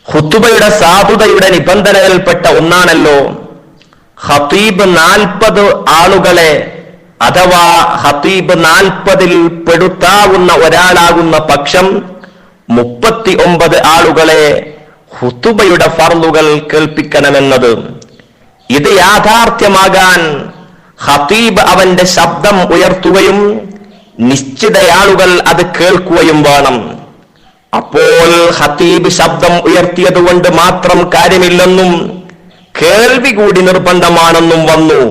ഖുതുബയുടെ സാധുതയുടെ നിബന്ധനകളിൽപ്പെട്ട ഒന്നാണല്ലോ ഖതീബ് 40 ആളുകളെ അഥവാ ഖതീബ് 40-ൽ പെടുത്താവുന്ന ഒരാളാകുന്ന പക്ഷം 39 ആളുകളെ ഖുതുബയുടെ ഫർളുകൾ കേൾപ്പിക്കണമെന്നത്. ഇത് യാഥാർത്ഥ്യമാകാൻ ഖതീബ് അവന്റെ ശബ്ദം ഉയർത്തുകയും നിശ്ചിത ആളുകൾ അത് കേൾക്കുകയും വേണം. അപ്പോൾ ഖതീബ് ശബ്ദം ഉയർത്തിയത് കൊണ്ട് മാത്രം കാര്യമില്ലെന്നും കേൾവി കൂടി നിർബന്ധമാണെന്നും വന്നു.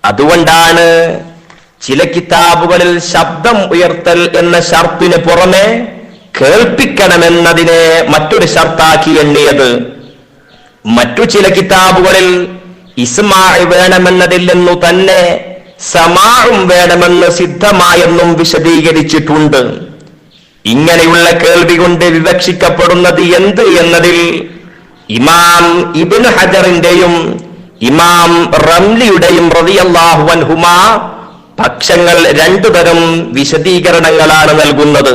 അതുകൊണ്ടാണ് ചില കിതാബുകളിൽ ശബ്ദം ഉയർത്തൽ എന്ന ഷർത്തിന് പുറമെ കേൾപ്പിക്കണമെന്നതിനെ മറ്റൊരു ഷർത്താക്കി എണ്ണിയത്. മറ്റു ചില കിതാബുകളിൽ ഇസ്മാഇ വേണമെന്നതില്ലെന്നു തന്നെ സമാഉം വേണമെന്ന് സിദ്ധമായെന്നും വിശദീകരിച്ചിട്ടുണ്ട്. ഇങ്ങനെയുള്ള കേൾവി കൊണ്ട് വിവക്ഷിക്കപ്പെടുന്നത് എന്ത് എന്നതിൽ ഇമാം ഇബ്നു ഹജറിന്റെയും ഇമാം റംലിയുടെയും റളിയല്ലാഹു അൻഹുമാ പക്ഷങ്ങൾ രണ്ടുതരം വിശദീകരണങ്ങളാണ് നൽകുന്നത്.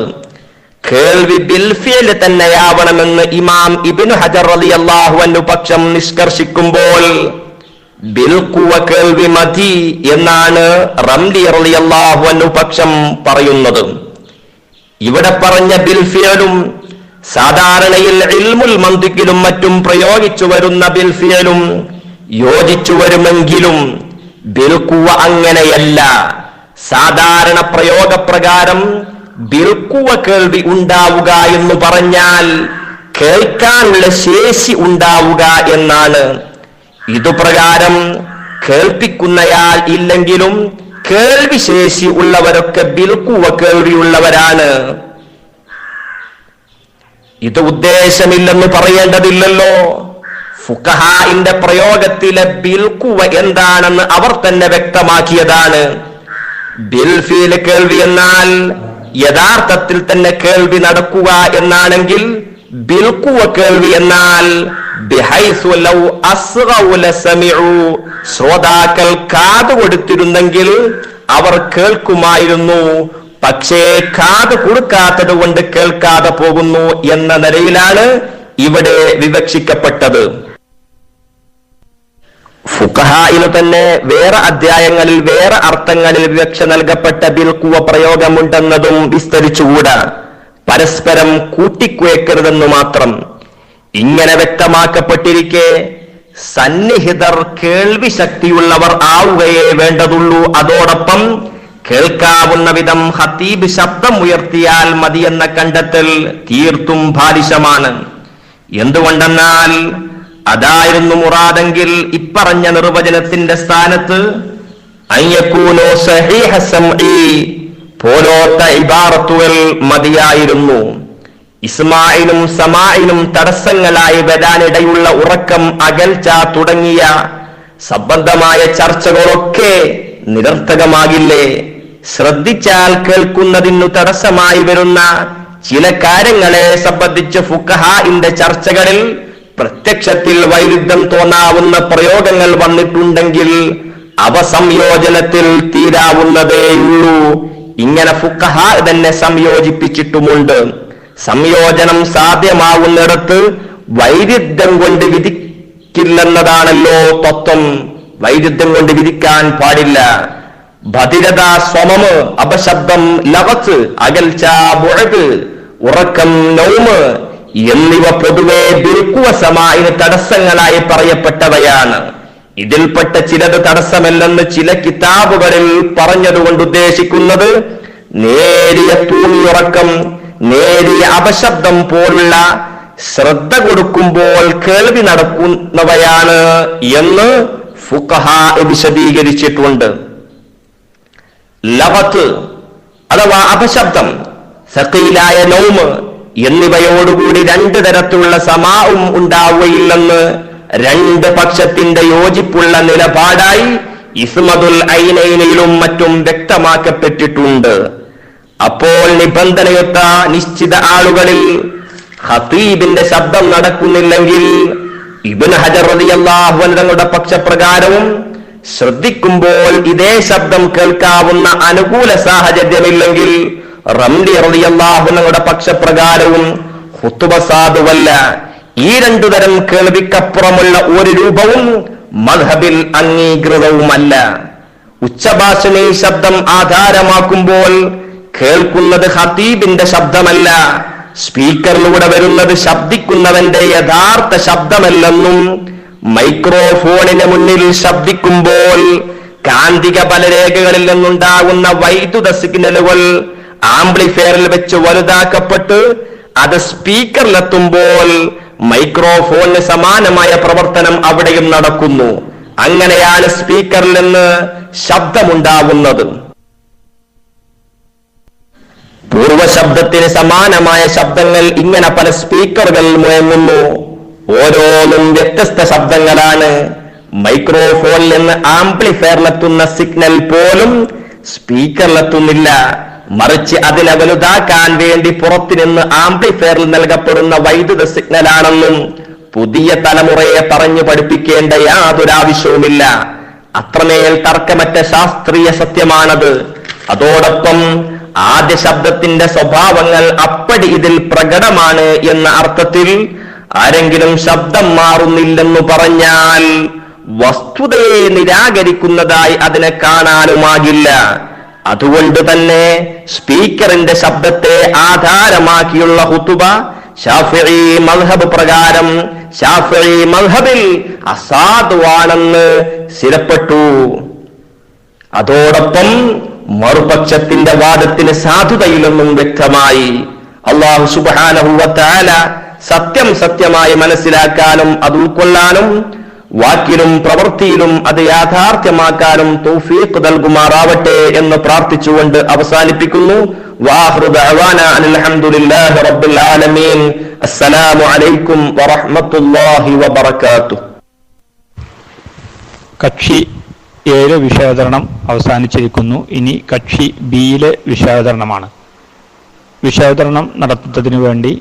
കേൾവി ബിൽഫിൽ തന്നെയാവണമെന്ന് ഇമാം ഇബ്നു ഹജർ റളിയല്ലാഹു അൻഹു പക്ഷം നിഷ്കർഷിക്കുമ്പോൾ ബിൽഖുവ കേൾവി മതി എന്നാണ് റംലി റളിയല്ലാഹു അൻഹു പക്ഷം പറയുന്നത്. ഇവിടെ പറഞ്ഞ ബിൽഫിയലും സാധാരണയിൽ ഇൽമുൽ മന്തിഖിലും മറ്റും പ്രയോഗിച്ചു വരുന്ന ബിൽഫിയലും യോജിച്ചു വരുമെങ്കിലും ബിൽഖുവ അങ്ങനെയല്ല. സാധാരണ പ്രയോഗപ്രകാരം ബിൽഖുവ കേൾവി ഉണ്ടാവുക എന്ന് പറഞ്ഞാൽ കേൾക്കാനുള്ള ശേഷി ഉണ്ടാവുക എന്നാണ്. ഇതുപ്രകാരം കേൾപ്പിക്കുന്നയാൾ ഇല്ലെങ്കിലും കേൾവി ശേഷി ഉള്ളവരൊക്കെ ബിൽഖുവ കേൾവിയുള്ളവരാണ്. ഇത് ഉദ്ദേശമില്ലെന്ന് പറയേണ്ടതില്ലല്ലോ. ഫുഖഹാഇന്റെ പ്രയോഗത്തിലെ ബിൽഖുവ എന്താണെന്ന് അവർ തന്നെ വ്യക്തമാക്കിയതാണ്. ബിൽഫീൽ കേൾവി എന്നാൽ യഥാർത്ഥത്തിൽ തന്നെ കേൾവി നടക്കുക എന്നാണെങ്കിൽ ബിൽഖുവ കേൾവി എന്നാൽ ബിഹൈസു ലൗ അസ്ഗൗ ലസമിഉ, ശ്രോതാക്കൾ കാത് കൊടുത്തിരുന്നെങ്കിൽ അവർ കേൾക്കുമായിരുന്നു, പക്ഷേ കാത് കൊടുക്കാത്തത് കൊണ്ട് കേൾക്കാതെ പോകുന്നു എന്ന നിലയിലാണ് ഇവിടെ വിവക്ഷിക്കപ്പെട്ടത്. ഫുഖഹായിന് തന്നെ വേറെ അധ്യായങ്ങളിൽ വേറെ അർത്ഥങ്ങളിൽ വിവക്ഷ നൽകപ്പെട്ട ബിൽഖുവ പ്രയോഗമുണ്ടെന്നതും വിസ്തരിച്ചുകൂടാ. പരസ്പരം കൂട്ടിക്കുഴക്കരുതെന്നു മാത്രം. ഇങ്ങനെ വ്യക്തമാക്കപ്പെട്ടിരിക്കെ സന്നിഹിതർ കേൾവി ശക്തിയുള്ളവർ ആവുകയേ വേണ്ടതുള്ളൂ. അതോടൊപ്പം കേൾക്കാവുന്ന വിധം ഖതീബ് ശബ്ദം ഉയർത്തിയാൽ മതിയെന്ന കണ്ടെത്തൽ തീർത്തും ബാലിശമാണ്. എന്തുകൊണ്ടെന്നാൽ അതായിരുന്നു മുറാദെങ്കിൽ ഇപ്പറഞ്ഞ നിർവചനത്തിന്റെ സ്ഥാനത്ത് അയ്യകൂനോ സഹീഹ സംഇ പോലോത്ത ഇബാറത്തുകൾ മതിയായിരുന്നു. ഇസ്മാഇലും സമാഇലും തടസ്സങ്ങളായി വരാനിടയുള്ള ഉറക്കം, അകൽച്ച തുടങ്ങിയ സംബന്ധമായ ചർച്ചകളൊക്കെ നിരർത്ഥകമാകില്ലേ? ശ്രദ്ധിച്ചാൽ കേൾക്കുന്നതിനു തടസ്സമായി വരുന്ന ചില കാര്യങ്ങളെ സംബന്ധിച്ച് ഫുഖഹാഇന്റെ ചർച്ചകളിൽ പ്രത്യക്ഷത്തിൽ വൈരുദ്ധ്യം തോന്നാവുന്ന പ്രയോഗങ്ങൾ വന്നിട്ടുണ്ടെങ്കിൽ അവ സംയോജനത്തിൽ തീരാവുന്നതേയുള്ളൂ. ഇങ്ങനെ ഫുഖഹാ തന്നെ സംയോജിപ്പിച്ചിട്ടുമുണ്ട്. സംയോജനം സാധ്യമാവുന്നിടത്ത് വൈരുദ്ധ്യം കൊണ്ട് വിധിക്കില്ലെന്നതാണല്ലോ തത്വം. വൈരുദ്ധ്യം കൊണ്ട് വിധിക്കാൻ പാടില്ല. ഭദ്രത, സ്വമമ്, അപശബ്ദം, ലവത്ത്, അകൽച്ച, ബുഅദ്, ഉറക്കം, നൗമ് എന്നിവ പൊതുവെ ബിൽഖുവ സമാഇന് തടസ്സങ്ങളായി പറയപ്പെട്ടവയാണ്. ഇതിൽപ്പെട്ട ചിലത് തടസ്സമല്ലെന്ന് ചില കിതാബുകളിൽ പറഞ്ഞതുകൊണ്ട് ഉദ്ദേശിക്കുന്നത് നേരിയ തൂങ്ങിയുറക്കം, നേരിയ അപശബ്ദം പോലുള്ള ശ്രദ്ധ കൊടുക്കുമ്പോൾ കേൾവി നടക്കുന്നവയാണ് എന്ന് ഫുഖഹാ വിശദീകരിച്ചിട്ടുണ്ട്. ലവത്ത് അഥവാ അപശബ്ദം, സഖീലായ നൗമ് എന്നിവയോടുകൂടി രണ്ട് തരത്തിലുള്ള സമാഉം ഉണ്ടാവുകയില്ലെന്ന് രണ്ട് പക്ഷത്തിന്റെ യോജിപ്പുള്ള നിലപാടായി ഇസ്മതുൽ ഐനൈനിലും മറ്റും വ്യക്തമാക്കപ്പെട്ടിട്ടുണ്ട്. അപ്പോൾ നിബന്ധനയൊത്ത നിശ്ചിത ആളുകളിൽ ഖതീബിന്റെ ശബ്ദം നടക്കുന്നില്ലെങ്കിൽ ഇബ്നു ഹജർ റളിയല്ലാഹു അൻഹു തങ്ങളുടെ പക്ഷപ്രകാരവും ശ്രദ്ധിക്കുമ്പോൾ ഇതേ ശബ്ദം കേൾക്കാവുന്ന അനുകൂല സാഹചര്യമില്ലെങ്കിൽ റംലി റളിയല്ലാഹു അൻഹുയുടെ പക്ഷപ്രകാരവും ഖുതുബ സാധുവല്ല. ഈ രണ്ടു തരം കേൾവിക്കപ്പുറമുള്ള ഒരു രൂപവും മദ്ഹബിൽ അംഗീകൃതവുമല്ല. ഉച്ചഭാഷണി ശബ്ദം ആധാരമാക്കുമ്പോൾ കേൾക്കുന്നത് ഖതീബിന്റെ ശബ്ദമല്ല, സ്പീക്കറിലൂടെ വരുന്നത് ശബ്ദിക്കുന്നവന്റെ യഥാർത്ഥ ശബ്ദമല്ലെന്നും മൈക്രോഫോണിന് മുന്നിൽ ശബ്ദിക്കുമ്പോൾ കാന്തിക ബലരേഖകളിൽ നിന്നുണ്ടാകുന്ന വൈദ്യുത സിഗ്നലുകൾ ആംപ്ലിഫയറിൽ വെച്ച് വലുതാക്കപ്പെട്ട് അത് സ്പീക്കറിലെത്തുമ്പോൾ മൈക്രോഫോണിന് സമാനമായ പ്രവർത്തനം അവിടെയും നടക്കുന്നു. അങ്ങനെയാണ് സ്പീക്കറിൽ നിന്ന് ശബ്ദമുണ്ടാവുന്നത്. പൂർവശബ്ദത്തിന് സമാനമായ ശബ്ദങ്ങൾ ഇങ്ങനെ പല സ്പീക്കറുകളിൽ മുഴങ്ങുന്നു. ഓരോന്നും വ്യത്യസ്ത ശബ്ദങ്ങളാണ്. മൈക്രോഫോണിൽ നിന്ന് ആംപ്ലിഫയറിലെത്തുന്ന സിഗ്നൽ പോലും സ്പീക്കറിലെത്തുന്നില്ല, മറിച്ച് അതിനെ വലുതാക്കാൻ വേണ്ടി പുറത്തുനിന്ന് ആംപ്ലിഫയറിൽ നൽകപ്പെടുന്ന വൈദ്യുത സിഗ്നലാണെന്നും പുതിയ തലമുറയെ പറഞ്ഞു പഠിപ്പിക്കേണ്ട യാതൊരാവശ്യവുമില്ല. അത്രമേൽ തർക്കമറ്റ ശാസ്ത്രീയ സത്യമാണത്. അതോടൊപ്പം ആദ്യ ശബ്ദത്തിന്റെ സ്വഭാവങ്ങൾ അപ്പടി ഇതിൽ പ്രകടമാണ് എന്ന അർത്ഥത്തിൽ ആരെങ്കിലും ശബ്ദം മാറുന്നില്ലെന്നു പറഞ്ഞാൽ വസ്തുതയെ നിരാകരിക്കുന്നതായി അതിനെ കാണാനുമാകില്ല. അതുകൊണ്ട് തന്നെ സ്പീക്കറിന്റെ ശബ്ദത്തെ ആധാരമാക്കിയുള്ള ഖുതുബ ശാഫിഈ മദ്ഹബ് പ്രകാരം ശാഫിഈ മദ്ഹബിൽ അസാധുവാണെന്ന് സ്ഥിരപ്പെട്ടു. അതോടൊപ്പം മറുപക്ഷത്തിന്റെ വാദത്തിന് സാധുതയിലൊന്നും വ്യക്തമായി. അല്ലാഹു സുബ്ഹാനഹു വ തആല സത്യം സത്യമായി മനസ്സിലാക്കാനും അത് ഉൾക്കൊള്ളാനും വാക്കിലും പ്രവൃത്തിയിലും അത് യാഥാർത്ഥ്യമാക്കാനും തൗഫീഖ് നൽകുമാറാവട്ടെ എന്ന് പ്രാർത്ഥിച്ചുകൊണ്ട് അവസാനിപ്പിക്കുന്നു. വാഖിറു ദഅവാനാ അനിൽ ഹംദുലില്ലാഹി റബ്ബിൽ ആലമീൻ. അസ്സലാമു അലൈക്കും വറഹ്മത്തുള്ളാഹി വബറകാതുഹു. കക്ഷി 7 വിഷയാവതരണം അവസാനിച്ചിരിക്കുന്നു. ഇനി കക്ഷി ബിയിലെ വിഷയാവതരണമാണ്. വിഷയാവതരണം നടത്തുന്നതിനു വേണ്ടി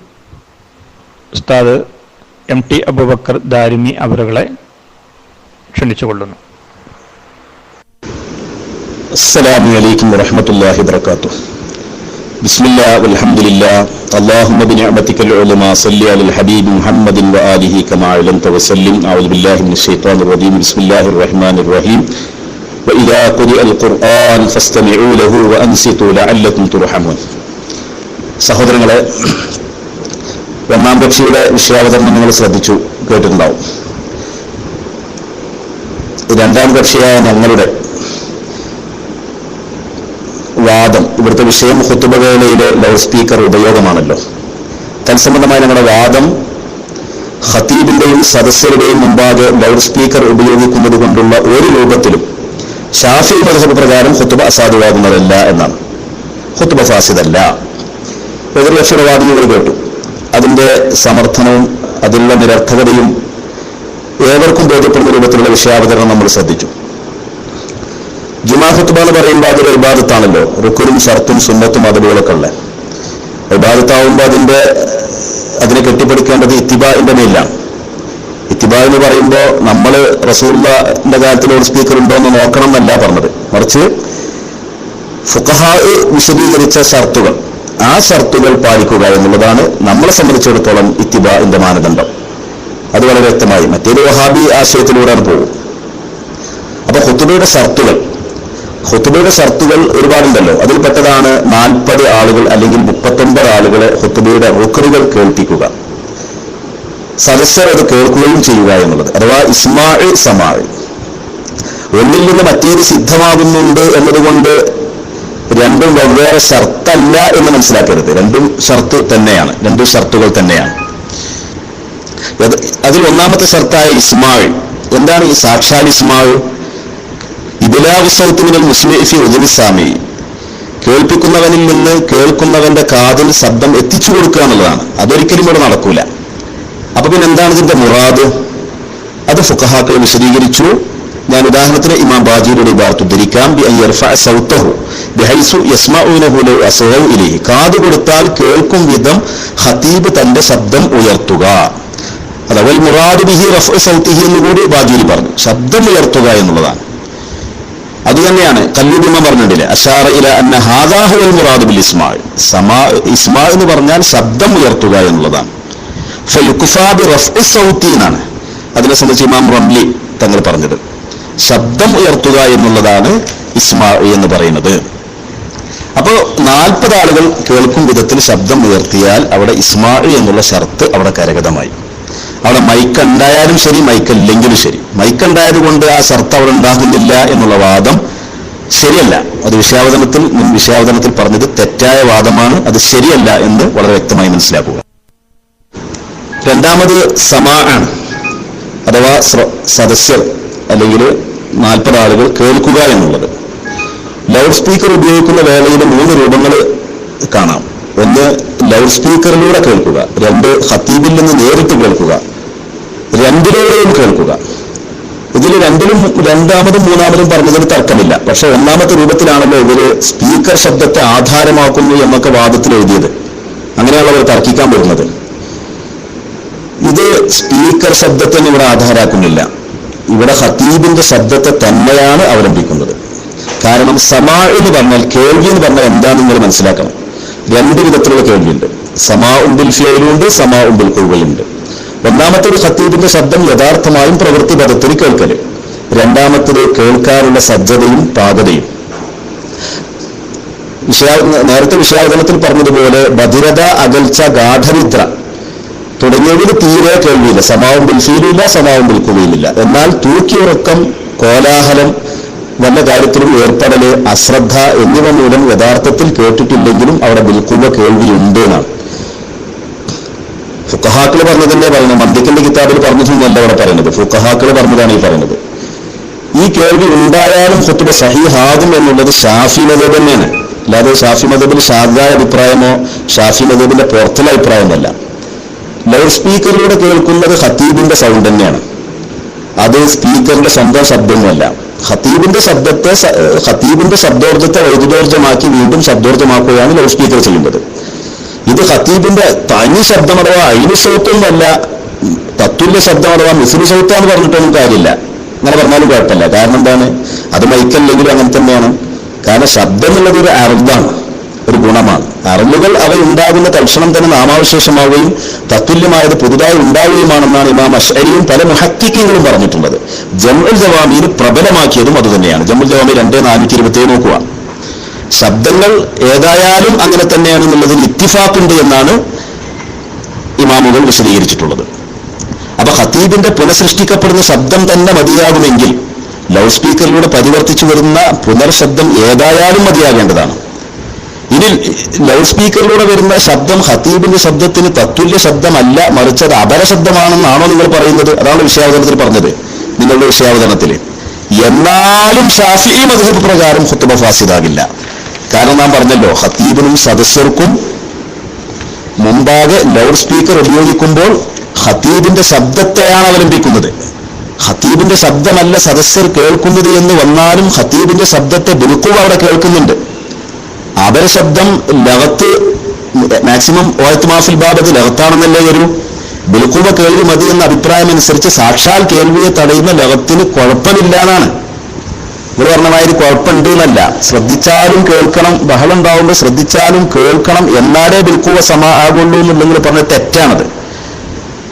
ഉസ്താദ് MT അബൂബക്കർ ദാരിമി അവരുകളെ ക്ഷണിച്ചുകൊള്ളുന്നു. അസ്സലാമു അലൈക്കും വറഹ്മത്തുള്ളാഹി വബറകാതുഹു. ബിസ്മില്ലാഹി വൽഹംദുലില്ലാഹ് അല്ലാഹുമ്മ ബിനിഅമതികൽ ഉലമാ സല്ലി അലൽ ഹബീബി മുഹമ്മദിൻ വആലിഹി കമാ അലംത വസല്ലിം. അഊദു ബില്ലാഹി മിനശ് ശൈത്വാനിർ റജീം. ബിസ്മില്ലാഹിർ റഹ്മാനിർ റഹീം. വഇദാ ഖുരിഅൽ ഖുർആൻ ഫസ്തമിഊ ലഹു വഅൻസിതു ലഅല്ലകും തുർഹമൂൻ. സഹോദരങ്ങളെ, ഒന്നാം കക്ഷിയുടെ വിഷയാവതരണം നിങ്ങൾ ശ്രദ്ധിച്ചു കേട്ടിട്ടുണ്ടാവും. രണ്ടാം കക്ഷിയായ ഞങ്ങളുടെ വാദം, ഇവിടുത്തെ വിഷയം ഖുതുബ വേളയിലെ ലൗഡ് സ്പീക്കർ ഉപയോഗമാണല്ലോ. തത്സംബന്ധമായ ഞങ്ങളുടെ വാദം ഖതീബിന്റെയും സദസ്യരുടെയും മുമ്പാകെ ലൗഡ് സ്പീക്കർ ഉപയോഗിക്കുന്നത് കൊണ്ടുള്ള ഒരു രൂപത്തിലും ശാഫിഈ മദ്ഹബ് പ്രകാരം ഖുതുബ അസാധുവാകുന്നതല്ല എന്നാണ്. ഖുതുബ ഫാസിദല്ല. എതിർകക്ഷിയുടെ വാദങ്ങൾ കേട്ടു. അതിന്റെ സമർത്ഥനവും അതിലുള്ള നിരർത്ഥകതയും ഏവർക്കും ബോധ്യപ്പെടുന്ന രൂപത്തിലുള്ള വിഷയാവതരണം നമ്മൾ ശ്രദ്ധിച്ചു. ജുമാ ഖുതുബ എന്ന് പറയുമ്പോൾ അതൊരു ഇബാദത്താണല്ലോ. റുക്നും ശർത്തും സുന്നത്തും അദബുകളൊക്കെ ഉള്ള ഇബാദത്താവുമ്പോൾ അതിനെ കെട്ടിപ്പടുക്കേണ്ടത് ഇത്തിബാഇന്റെ മേലാണ്. ഇത്തിബാ എന്ന് പറയുമ്പോൾ നമ്മൾ റസൂലുള്ളാഹിന്റെ കാലത്തിൽ ലൗഡ് സ്പീക്കർ ഉണ്ടോ എന്ന് നോക്കണം എന്നല്ല പറഞ്ഞത്, മറിച്ച് ഫുഖഹാ വിശദീകരിച്ച ഷർത്തുകൾ, ആ ഷർത്തുകൾ പാലിക്കുക എന്നുള്ളതാണ് നമ്മളെ സംബന്ധിച്ചിടത്തോളം ഇത്തിബാഇന്റെ മാനദണ്ഡം. അത് വളരെ വ്യക്തമായി മറ്റേത് വഹാബി ആശയത്തിലൂടെയാണ് പോകും. അപ്പൊ ഖുതുബയുടെ ഷർത്തുകൾ ഒരുപാടുണ്ടല്ലോ. അതിൽപ്പെട്ടതാണ് 40 ആളുകൾ അല്ലെങ്കിൽ 39 ആളുകളെ ഖുതുബയുടെ റുക്നുകൾ കേൾപ്പിക്കുക, സദസ്യർ അത് കേൾക്കുകയും ചെയ്യുക എന്നുള്ളത്, അഥവാ ഇസ്മാഇ സമാഇ. ഒന്നിൽ നിന്ന് മറ്റേത് സിദ്ധമാകുന്നുണ്ട് എന്നതുകൊണ്ട് രണ്ടും വെവ്വേറെ ഷർത്തല്ല എന്ന് മനസ്സിലാക്കരുത്. രണ്ടും ഷർത്ത് തന്നെയാണ്, രണ്ടും ഷർത്തുകൾ തന്നെയാണ്. അതിൽ ഒന്നാമത്തെ ഷർത്തായ ഇസ്മാഇ. എന്താണ് ഈ സാക്ഷാൽ ഇസ്മാഇ? ഇബ്ലാഗു സൗത്ത് മിനൽ മുസ്മിഇ ഫി ഉദുനി സാമി. കേൾപ്പിക്കുന്നവനിൽ നിന്ന് കേൾക്കുന്നവന്റെ കാതിൽ ശബ്ദം എത്തിച്ചു കൊടുക്കുക എന്നുള്ളതാണ്. അതൊരിക്കലും ഇവിടെ നടക്കൂല. അപ്പൊ പിന്നെ എന്താണ് ഇതിന്റെ മുറാദ്? അത് ഫുഖഹാക്കൾ വിശദീകരിച്ചു. ഞാൻ ഉദാഹരണത്തിന് ഇമാം ബാജിയുടെ ഇബാറത്ത് ഉദ്ധരിക്കാം. കാത് കൊടുത്താൽ കേൾക്കും വിധം ഖതീബ് തന്റെ ശബ്ദം ഉയർത്തുക. അതവൽ മുറാദ് ബിഹി റഫ്ഉ സൗതിഹി എന്നുകൂടി ബാജിയിൽ പറഞ്ഞു. ശബ്ദം ഉയർത്തുക എന്നുള്ളതാണ്. അത് തന്നെയാണ് കല്ലൂബിമ പറഞ്ഞിട്ടില്ലേ, അശാറ ഇല അന്ന ഹാദാ ഹുവൽ മുറാദ് ബിൽ ഇസ്മാ. ഇസ്മാ എന്ന് പറഞ്ഞാൽ ശബ്ദം ഉയർത്തുക എന്നുള്ളതാണ്. ഫയുക്ഫാ ബിറഫ്ഇ സൗതി എന്നാണ് അതിനെ സംബന്ധിച്ച് ഇമാം റംലി തങ്ങൾ പറഞ്ഞത്. ശബ്ദം ഉയർത്തുക എന്നുള്ളതാണ് ഇസ്മാഇ എന്ന് പറയുന്നത്. അപ്പോൾ 40 ആളുകൾ കേൾക്കും വിധത്തിൽ ശബ്ദം ഉയർത്തിയാൽ അവിടെ ഇസ്മാഇ എന്നുള്ള ഷർത്ത് അവിടെ കരഗതമായി. അവിടെ മൈക്ക് ഉണ്ടായാലും ശരി, മൈക്ക് ഇല്ലെങ്കിലും ശരി. മൈക്ക് ഉണ്ടായത് കൊണ്ട് ആ ഷർത്ത് അവിടെ ഉണ്ടാകുന്നില്ല എന്നുള്ള വാദം ശരിയല്ല. അത് വിഷയാവതരണത്തിൽ പറഞ്ഞത് തെറ്റായ വാദമാണ്. അത് ശരിയല്ല എന്ന് വളരെ വ്യക്തമായി മനസ്സിലാക്കുക. രണ്ടാമത് സമാഅാണ്, അഥവാ സദസ്യർ അല്ലെങ്കിൽ 40 ആളുകൾ കേൾക്കുക എന്നുള്ളത്. ലൗഡ് സ്പീക്കർ ഉപയോഗിക്കുന്ന വേളയിൽ 3 രൂപങ്ങൾ കാണാം. ഒന്ന് ലൗഡ് സ്പീക്കറിലൂടെ കേൾക്കുക, 2 ഖത്തീബിൽ നിന്ന് നേരിട്ട് കേൾക്കുക, 2ിലൂടെയും കേൾക്കുക. ഇതിൽ രണ്ടാമതും മൂന്നാമതും പറഞ്ഞതിന് തർക്കമില്ല. പക്ഷെ 1ാമത്തെ രൂപത്തിലാണല്ലോ ഇവര് സ്പീക്കർ ശബ്ദത്തെ ആധാരമാക്കുന്നു എന്നൊക്കെ വാദത്തിൽ എഴുതിയത്. അങ്ങനെയാണല്ലോ അവർ തർക്കിക്കാൻ വരുന്നത്. ഇത് സ്പീക്കർ ശബ്ദത്തിന് ഇവിടെ ആധാരാക്കുന്നില്ല. ഇവിടെ ഖത്തീബിന്റെ ശബ്ദത്തെ തന്നെയാണ് അവലംബിക്കുന്നത്. കാരണം സമാ എന്ന് പറഞ്ഞാൽ, കേൾവി എന്ന് പറഞ്ഞാൽ എന്താണെന്ന് നിങ്ങൾ മനസ്സിലാക്കണം. 2 വിധത്തിലുള്ള കേൾവിയുണ്ട്. സമാഉൻ ബിൽ ഫിഅലുണ്ട്, സമാഉൻ ബിൽ ഖുവയുണ്ട്. 1ാമത്തേത് ഖത്തീബിന്റെ ശബ്ദം യഥാർത്ഥമായും പ്രവൃത്തി പദത്തിൽ കേൾക്കല്. 2ാമത്തേത് കേൾക്കാനുള്ള സജ്ജതയും പാകതയും. നേരത്തെ വിഷയാവതരണത്തിൽ പറഞ്ഞതുപോലെ ബധിരത, അകൽച്ച, ഗാഠനിദ്ര തുടങ്ങിയതിന് തീരെ കേൾവിയില്ല. സമാവും ബിൽഫീലില്ല, സമാവും ബിൽക്കുവയിലില്ല. എന്നാൽ തൂക്കിയുറക്കം, കോലാഹലം, വല്ല കാര്യത്തിലും ഏർപ്പെടല്, അശ്രദ്ധ എന്നിവ മൂലം യഥാർത്ഥത്തിൽ കേട്ടിട്ടില്ലെങ്കിലും അവിടെ ബിൽക്കുവ കേൾവിയുണ്ട് എന്നാണ് ഫുഖഹാക്കൾ പറഞ്ഞതല്ലേ പറയുന്നത്. മന്ദിക്കിന്റെ കിതാബിൽ പറഞ്ഞിട്ടൊന്നുമല്ല അവിടെ പറയുന്നത്, ഫുഖഹാക്കൾ പറഞ്ഞതാണ് ഈ പറയുന്നത്. ഈ കേൾവി ഉണ്ടായാലും ഖുത്ബ സഹീഹാകും എന്നുള്ളത് ഷാഫി മദ്ഹബ് തന്നെയാണ്. അല്ലാതെ ഷാഫി മദ്ഹബിൽ ഷാദായ അഭിപ്രായമോ ഷാഫി മദ്ഹബിന്റെ പുറത്തുള്ള അഭിപ്രായമല്ല. ലൗഡ് സ്പീക്കറിലൂടെ കേൾക്കുന്നത് ഖത്തീബിന്റെ സൗണ്ട് തന്നെയാണ്. അത് സ്പീക്കറിന്റെ സ്വന്തം ശബ്ദമൊന്നുമല്ല. ഖത്തീബിന്റെ ശബ്ദോർജ്ജത്തെ വൈദ്യുതോർജ്ജമാക്കി വീണ്ടും ശബ്ദോർജ്ജമാക്കുകയാണ് ലൗഡ് സ്പീക്കർ ചെയ്യുന്നത്. ഇത് ഖത്തീബിന്റെ തനി ശബ്ദം അഥവാ ഐനി സൗത്തൊന്നുമല്ല, തത്തുല്യ ശബ്ദം അഥവാ മിസ്ലു സൗത്താന്ന് പറഞ്ഞിട്ടൊന്നും കാര്യമില്ല. അങ്ങനെ പറഞ്ഞാലും കുഴപ്പമില്ല. കാരണം എന്താണ്, അത് മൈക്കല്ലെങ്കിലും അങ്ങനെ തന്നെയാണ്. കാരണം ശബ്ദം എന്നുള്ളത് ഒരു അർദ്ദാണ്, ഒരു ഗുണമാണ്. അറലുകൾ അവ ഉണ്ടാകുന്ന തൽക്ഷണം തന്നെ നാമാവശേഷമാവുകയും തത്തുല്യമായത് പുതുതായി ഉണ്ടാവുകയുമാണെന്നാണ് ഇമാം അശ്അരിയും പല മുഹഖിഖീങ്ങളും പറഞ്ഞിട്ടുള്ളത്. ജംഉൽ ജവാമിയിൽ പ്രബലമാക്കിയതും അതുതന്നെയാണ്. ജംഉൽ ജവാമി 2:427 നോക്കുക. ശബ്ദങ്ങൾ ഏതായാലും അങ്ങനെ തന്നെയാണെന്നുള്ളതിൽ ഇത്തിഫാഖുണ്ട് എന്നാണ് ഇമാമുകൾ വിശദീകരിച്ചിട്ടുള്ളത്. അപ്പൊ ഖത്തീബിന്റെ പുനഃസൃഷ്ടിക്കപ്പെടുന്ന ശബ്ദം തന്നെ മതിയാകുമെങ്കിൽ ലൗഡ് സ്പീക്കറിലൂടെ പരിവർത്തിച്ചു വരുന്ന പുനർശബ്ദം ഏതായാലും മതിയാകേണ്ടതാണ്. ഇനി ലൗഡ് സ്പീക്കറിലൂടെ വരുന്ന ശബ്ദം ഖത്തീബിന്റെ ശബ്ദത്തിന് തത്തുല്യ ശബ്ദമല്ല, മറിച്ച് അത് അപരശബ്ദമാണെന്നാണോ നിങ്ങൾ പറയുന്നത്? അതാണ് വിഷയാവതരണത്തിൽ പറഞ്ഞത്, നിങ്ങളുടെ വിഷയാവതരണത്തിൽ. എന്നാലും ശാഫിഈ മദ്ഹബ് പ്രകാരം ഖുത്ബ ഫാസിദാകില്ല. കാരണം നാം പറഞ്ഞല്ലോ, ഖത്തീബിനും സദസ്യർക്കും മുമ്പാകെ ലൗഡ് സ്പീക്കർ ഉപയോഗിക്കുമ്പോൾ ഖത്തീബിന്റെ ശബ്ദത്തെയാണ് അവലംബിക്കുന്നത്. ഖത്തീബിന്റെ ശബ്ദമല്ല സദസ്യർ കേൾക്കുന്നത് എന്ന് വന്നാലും ഖത്തീബിന്റെ ശബ്ദത്തെ ബിൽക്കുവ അവിടെ കേൾക്കുന്നുണ്ട്. അപരശബ്ദം ലഗത്ത് മാക്സിമം ഓയത്മാഫിൽ ബാബത്ത് ലഗത്താണെന്നല്ലേ വരൂ. ബിൽക്കുവ കേൾവി മതി എന്ന അഭിപ്രായം അനുസരിച്ച് സാക്ഷാൽ കേൾവിയെ തടയുന്ന ലഗത്തിന് കുഴപ്പമില്ല എന്നാണ്. ഇവിടെ പറഞ്ഞമാതിരി കുഴപ്പമുണ്ട് എന്നല്ല, ശ്രദ്ധിച്ചാലും കേൾക്കണം, ബഹളം ഉണ്ടാവുമ്പോൾ ശ്രദ്ധിച്ചാലും കേൾക്കണം, എന്നാലേ ബിൽക്കുവ ആകുള്ളൂ എന്നുണ്ടെങ്കിൽ പറഞ്ഞ തെറ്റാണത്.